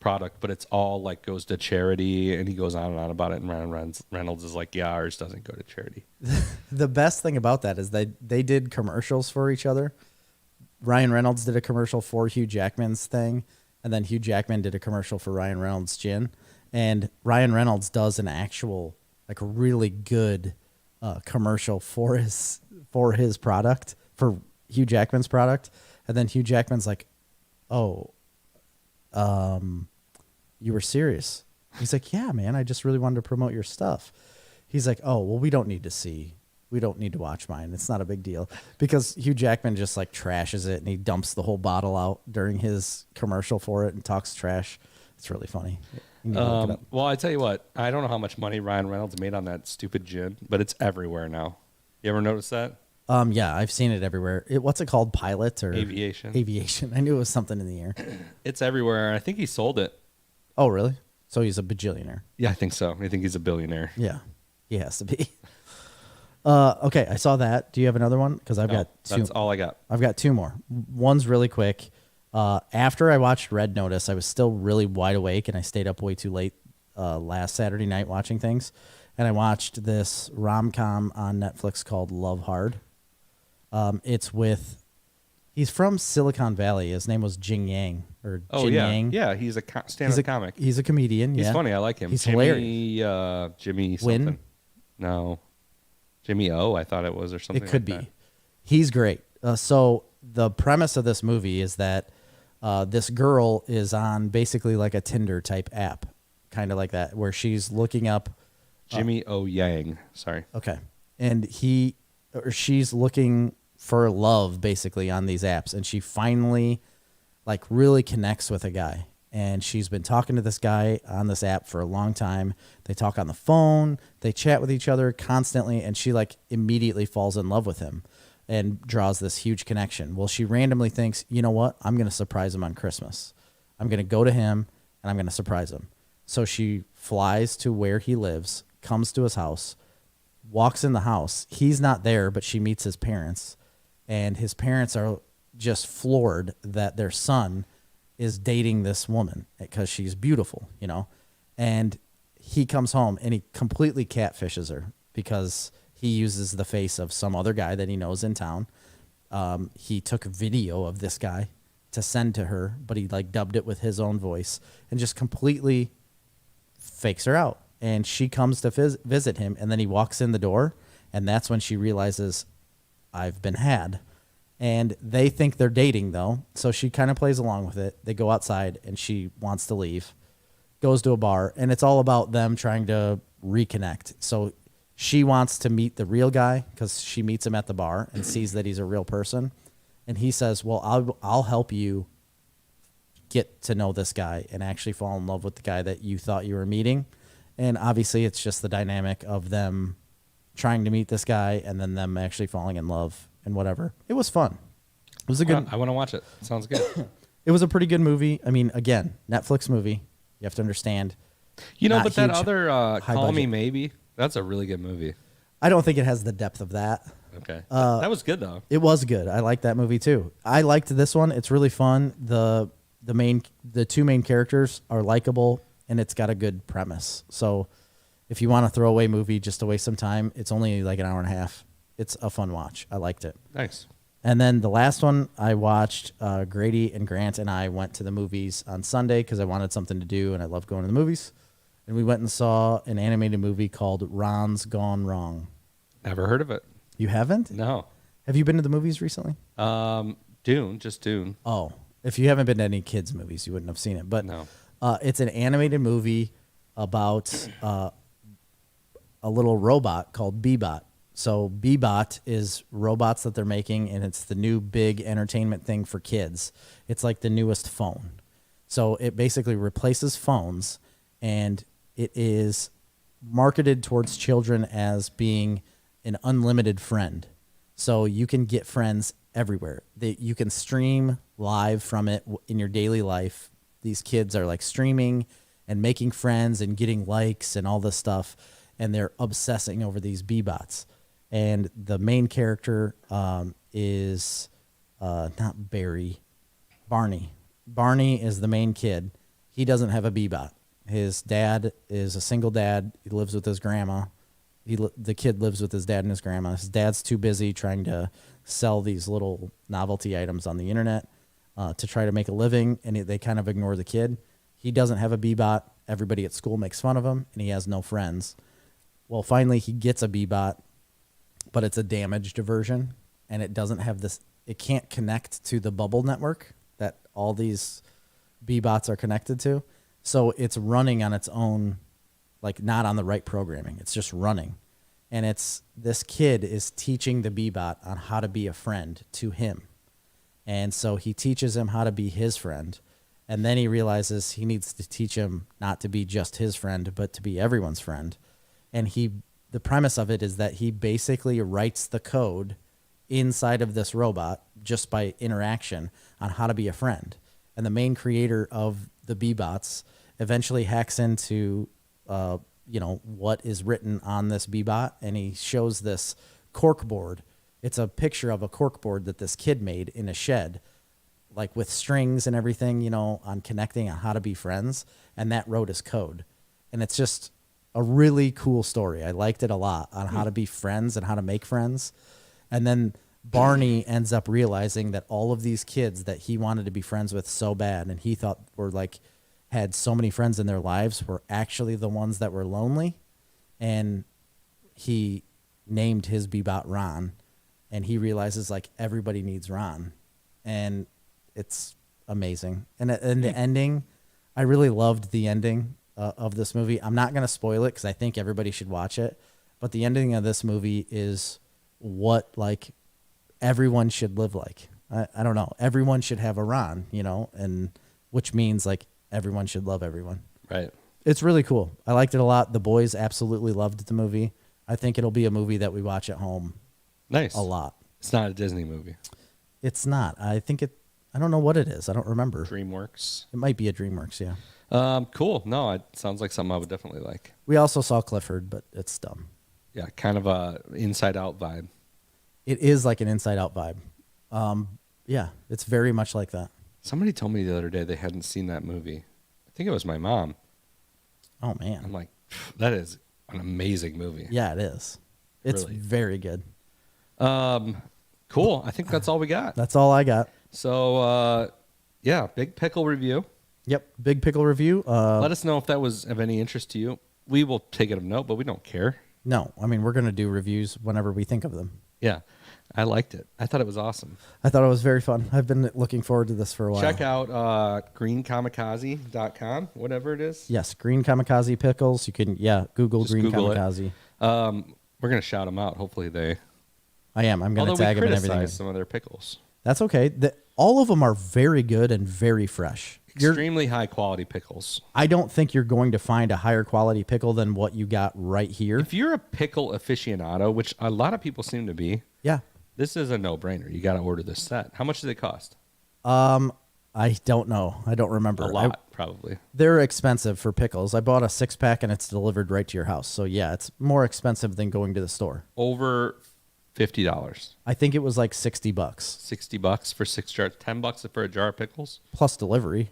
product, but it's all like goes to charity, and he goes on and on about it. And Ryan Reynolds is like, yeah, ours doesn't go to charity. The best thing about that is they did commercials for each other. Ryan Reynolds did a commercial for Hugh Jackman's thing, and then Hugh Jackman did a commercial for Ryan Reynolds' gin. And Ryan Reynolds does an actual, like, really good commercial for his product, for Hugh Jackman's product. And then Hugh Jackman's like, "Oh, you were serious?" He's like, "Yeah, man, I just really wanted to promote your stuff." He's like, "Oh, well, we don't need to watch mine. It's not a big deal." Because Hugh Jackman just like trashes it, and he dumps the whole bottle out during his commercial for it and talks trash. It's really funny. You need to look it up. Well, I tell you what, I don't know how much money Ryan Reynolds made on that stupid gin, but it's everywhere now. You ever notice that? Yeah, I've seen it everywhere. What's it called? Pilot or Aviation? Aviation. I knew it was something in the air. It's everywhere. I think he sold it. Oh, really? So he's a bajillionaire. Yeah, I think so. I think he's a billionaire. Yeah, he has to be. Okay, I saw that. Do you have another one? Because I've got two. That's all I got. I've got two more. One's really quick. After I watched Red Notice, I was still really wide awake, and I stayed up way too late last Saturday night watching things. And I watched this rom-com on Netflix called Love Hard. It's with, he's from Silicon Valley. His name was Jing Yang or Jin Yang. Yeah, he's a stand-up comic. He's a comedian. He's yeah. funny. I like him. He's hilarious. Jimmy something. Win? No. Jimmy O, I thought it was, or something. It could like be. That. He's great. So the premise of this movie is that this girl is on basically like a Tinder type app, kind of like that, where she's looking up Jimmy O Yang. Sorry. Okay. And she's looking for love basically on these apps, and she finally like really connects with a guy. And she's been talking to this guy on this app for a long time. They talk on the phone, they chat with each other constantly, and she like immediately falls in love with him and draws this huge connection. Well, she randomly thinks, you know what? I'm going to surprise him on Christmas. I'm going to go to him and I'm going to surprise him. So she flies to where he lives, comes to his house, walks in the house. He's not there, but she meets his parents, and his parents are just floored that their son is dating this woman because she's beautiful, you know. And he comes home and he completely catfishes her because he uses the face of some other guy that he knows in town. He took a video of this guy to send to her, but he like dubbed it with his own voice and just completely fakes her out. And she comes to visit him, and then he walks in the door, and that's when she realizes, I've been had. And they think they're dating, though, so she kind of plays along with it. They go outside, and she wants to leave, goes to a bar, and it's all about them trying to reconnect. So she wants to meet the real guy because she meets him at the bar and sees that he's a real person. And he says, well, I'll help you get to know this guy and actually fall in love with the guy that you thought you were meeting. And obviously it's just the dynamic of them trying to meet this guy and then them actually falling in love and whatever. It was fun. It was a good. I want to watch it. Sounds good. It was a pretty good movie. I mean, again, Netflix movie. You have to understand. You know, Not but that huge, other Call budget. Me Maybe, that's a really good movie. I don't think it has the depth of that. Okay. That was good, though. It was good. I liked that movie too. I liked this one. It's really fun. The two main characters are likable, and it's got a good premise. So if you want a throwaway movie just to waste some time, it's only like an hour and a half. It's a fun watch. I liked it. Nice. And then the last one I watched, Grady and Grant and I went to the movies on Sunday because I wanted something to do, and I love going to the movies. And we went and saw an animated movie called Ron's Gone Wrong. Never heard of it. You haven't? No. Have you been to the movies recently? Just Dune. Oh, if you haven't been to any kids' movies, you wouldn't have seen it. But No. It's an animated movie about a little robot called Bebot. So Bebot is robots that they're making, and it's the new big entertainment thing for kids. It's like the newest phone. So it basically replaces phones, and it is marketed towards children as being an unlimited friend. So you can get friends everywhere. You can stream live from it in your daily life. These kids are like streaming and making friends and getting likes and all this stuff, and they're obsessing over these Bebots. And the main character is not Barry, Barney. Barney is the main kid. He doesn't have a Bebot. His dad is a single dad. He lives with his grandma. The kid lives with his dad and his grandma. His dad's too busy trying to sell these little novelty items on the internet to try to make a living, and they kind of ignore the kid. He doesn't have a Bebot. Everybody at school makes fun of him, and he has no friends. Well, finally, he gets a Bebot, but it's a damaged version, and it doesn't have this. It can't connect to the bubble network that all these Bebots are connected to. So it's running on its own, like not on the right programming. It's just running. And this kid is teaching the Bebot on how to be a friend to him. And so he teaches him how to be his friend. And then he realizes he needs to teach him not to be just his friend, but to be everyone's friend. And the premise of it is that he basically writes the code inside of this robot just by interaction on how to be a friend. And the main creator of the Bebots eventually hacks into what is written on this Bebot, and he shows this cork board. It's a picture of a cork board that this kid made in a shed, like with strings and everything, on connecting on how to be friends, and that wrote his code. And it's just a really cool story. I liked it a lot on how to be friends and how to make friends. And then Barney ends up realizing that all of these kids that he wanted to be friends with so bad, and he thought were had so many friends in their lives, were actually the ones that were lonely. And he named his Bebot Ron, and he realizes everybody needs Ron, and it's amazing. And the ending, I really loved the ending of this movie. I'm not going to spoil it because I think everybody should watch it, but the ending of this movie is what everyone should live like. I don't know. Everyone should have a Ron, and which means everyone should love everyone. Right. It's really cool. I liked it a lot. The boys absolutely loved the movie. I think it'll be a movie that we watch at home. Nice. A lot. It's not a Disney movie. It's not. I don't know what it is. I don't remember. DreamWorks. It might be a DreamWorks, yeah. Cool. No, it sounds like something I would definitely like. We also saw Clifford, but it's dumb. Yeah, kind of a Inside Out vibe. It is like an Inside Out vibe. Yeah, it's very much like that. Somebody told me the other day they hadn't seen that movie. I think it was my mom. Oh, man. I'm like, that is an amazing movie. Yeah, it is. It's Really. very good. Cool. I think that's all we got. That's all I got. So, yeah, big pickle review. Yep, big pickle review. Let us know if that was of any interest to you. We will take it of note, but we don't care. No, I mean, we're going to do reviews whenever we think of them. Yeah, I liked it. I thought it was awesome. I thought it was very fun. I've been looking forward to this for a while. Check out greenkamikaze.com, whatever it is. Yes, Green Kamikaze Pickles. You can, Google Just Green Google it. Kamikaze. We're going to shout them out. Hopefully they... I am. I'm going to tag them and everything. some of their pickles. That's okay. All of them are very good and very fresh. Extremely high quality pickles. I don't think you're going to find a higher quality pickle than what you got right here. If you're a pickle aficionado, which a lot of people seem to be, Yeah. this is a no-brainer. You got to order this set. How much do they cost? I don't know. I don't remember. A lot, probably. They're expensive for pickles. I bought a 6-pack and it's delivered right to your house. So yeah, it's more expensive than going to the store. Over $50. I think it was like $60 $60 for 6 jars. $10 for a jar of pickles. plus delivery.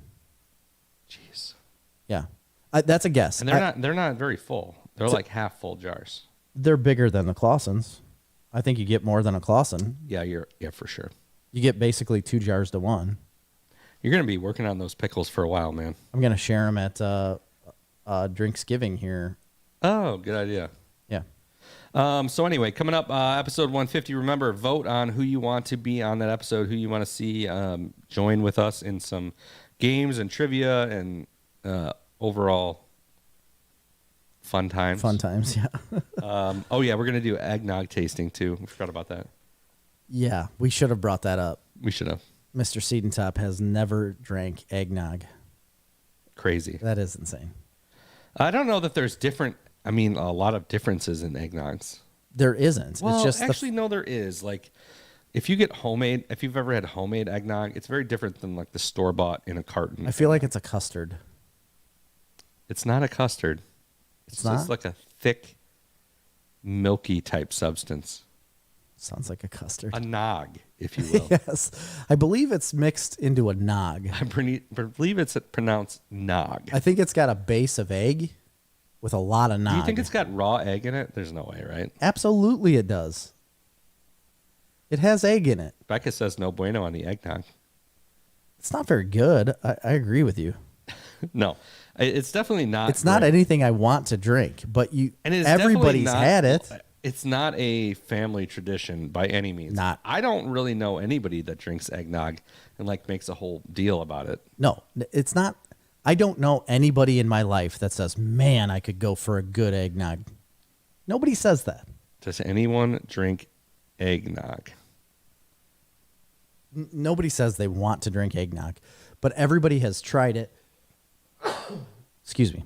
Jeez. Yeah, that's a guess. And they're not very full. They're like half full jars. They're bigger than the Clausens. I think you get more than a Clausen. Yeah, for sure. You get basically 2 jars to 1. You're going to be working on those pickles for a while, man. I'm gonna share them at Drinksgiving here. Oh, good idea. Yeah. So anyway, coming up, episode 150. Remember, vote on who you want to be on that episode, who you want to see join with us in some games and trivia and overall fun times. Fun times, yeah. Oh yeah, we're gonna do eggnog tasting too. We forgot about that. Yeah, we should have brought that up. We should have. Mr. Seedentop has never drank eggnog. Crazy. That is insane. I don't know that there's a lot of differences in eggnogs. There isn't. Well, it's just actually, no, there is. Like, if you've ever had homemade eggnog, it's very different than like the store-bought in a carton. I feel like it's a custard. It's not a custard. It's not? just like a thick, milky type substance. Sounds like a custard. A nog, if you will. Yes. I believe it's mixed into a nog. I believe it's pronounced nog. I think it's got a base of egg with a lot of nog. Do you think it's got raw egg in it? There's no way, right? Absolutely it does. It has egg in it. Becca says no bueno on the eggnog. It's not very good. I agree with you. No, it's definitely not. It's not great. anything I want to drink, but And it's everybody's definitely not- had it. It's not a family tradition by any means. Not. I don't really know anybody that drinks eggnog and like makes a whole deal about it. No, it's not. I don't know anybody in my life that says, man, I could go for a good eggnog. Nobody says that. Does anyone drink eggnog? Nobody says they want to drink eggnog, but everybody has tried it. Excuse me.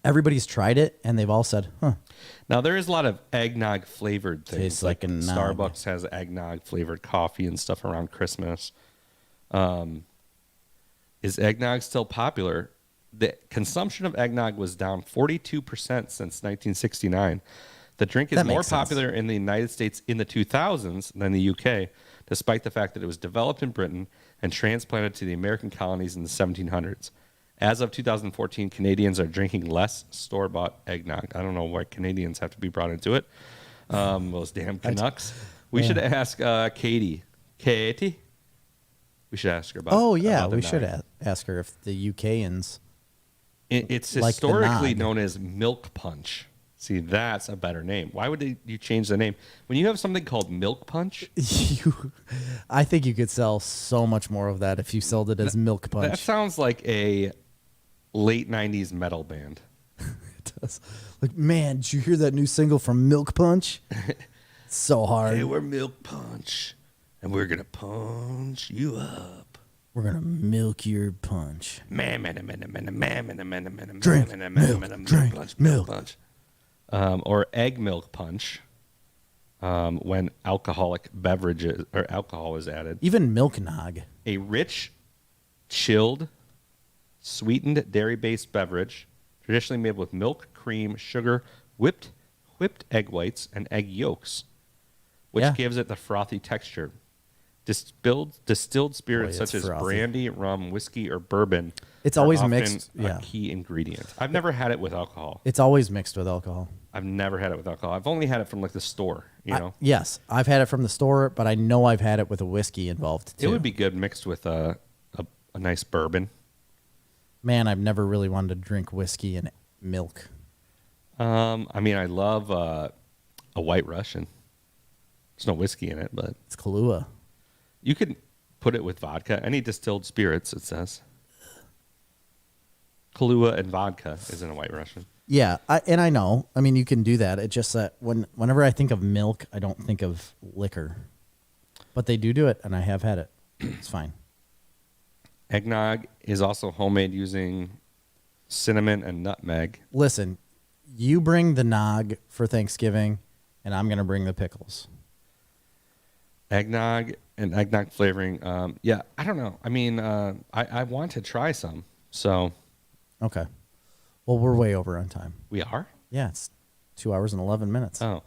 Everybody's tried it, and they've all said, huh. Now, there is a lot of eggnog flavored things. Tastes like a nog. Starbucks has eggnog flavored coffee and stuff around Christmas. Is eggnog still popular? The consumption of eggnog was down 42% since 1969. The drink is That more makes sense. popular in the United States in the 2000s than the UK, despite the fact that it was developed in Britain and transplanted to the American colonies in the 1700s. As of 2014, Canadians are drinking less store-bought eggnog. I don't know why Canadians have to be brought into it. Those damn Canucks. We should ask Katie. Katie? We should ask her about Oh, yeah, about the we should nog. ask her if the UKans. It's like the historically nog. known as milk punch. See, that's a better name. Why would you change the name? When you have something called milk punch, I think you could sell so much more of that if you sold it as Milk Punch. that sounds like a late 90s metal band. It does. Like, man, did you hear that new single from Milk Punch? So hard. Hey, we're milk punch, and we're going to punch you up. We're going to milk your punch. Drink milk. punch. Or egg milk punch, when alcoholic beverages or alcohol is added. Even Milk Nog. A rich, chilled, sweetened dairy-based beverage, traditionally made with milk, cream, sugar, whipped egg whites, and egg yolks, which Yeah. gives it the frothy texture. Distilled spirits Boy, it's such as frothy. brandy, rum, whiskey, or bourbon. It's are always often mixed, A yeah. key ingredient. I've never had it with alcohol. It's always mixed with alcohol. I've never had it with alcohol. I've only had it from like the store. You know, Yes, I've had it from the store, but I know I've had it with a whiskey involved too. it would be good mixed with a nice bourbon. Man, I've never really wanted to drink whiskey and milk. I mean, I love a White Russian. There's no whiskey in it, but It's Kahlua. you could put it with vodka. Any distilled spirits, it says. Kahlua and vodka is in a White Russian. Yeah, I know. I mean, you can do that. It's just that whenever I think of milk, I don't think of liquor. But they do it, and I have had it. It's fine. Eggnog is also homemade using cinnamon and nutmeg. Listen, you bring the nog for Thanksgiving, and I'm going to bring the pickles. Eggnog and eggnog flavoring. Yeah, I don't know. I mean, I want to try some. So Okay. Well, we're way over on time. we are? Yeah, it's 2 hours and 11 minutes. Oh,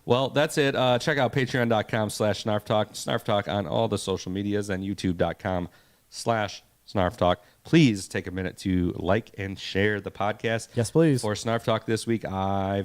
well, that's it. Check out patreon.com/snarftalk, snarftalk on all the social medias, and youtube.com/snarftalk. Please take a minute to like and share the podcast. Yes, please. For Snarf Talk this week, I've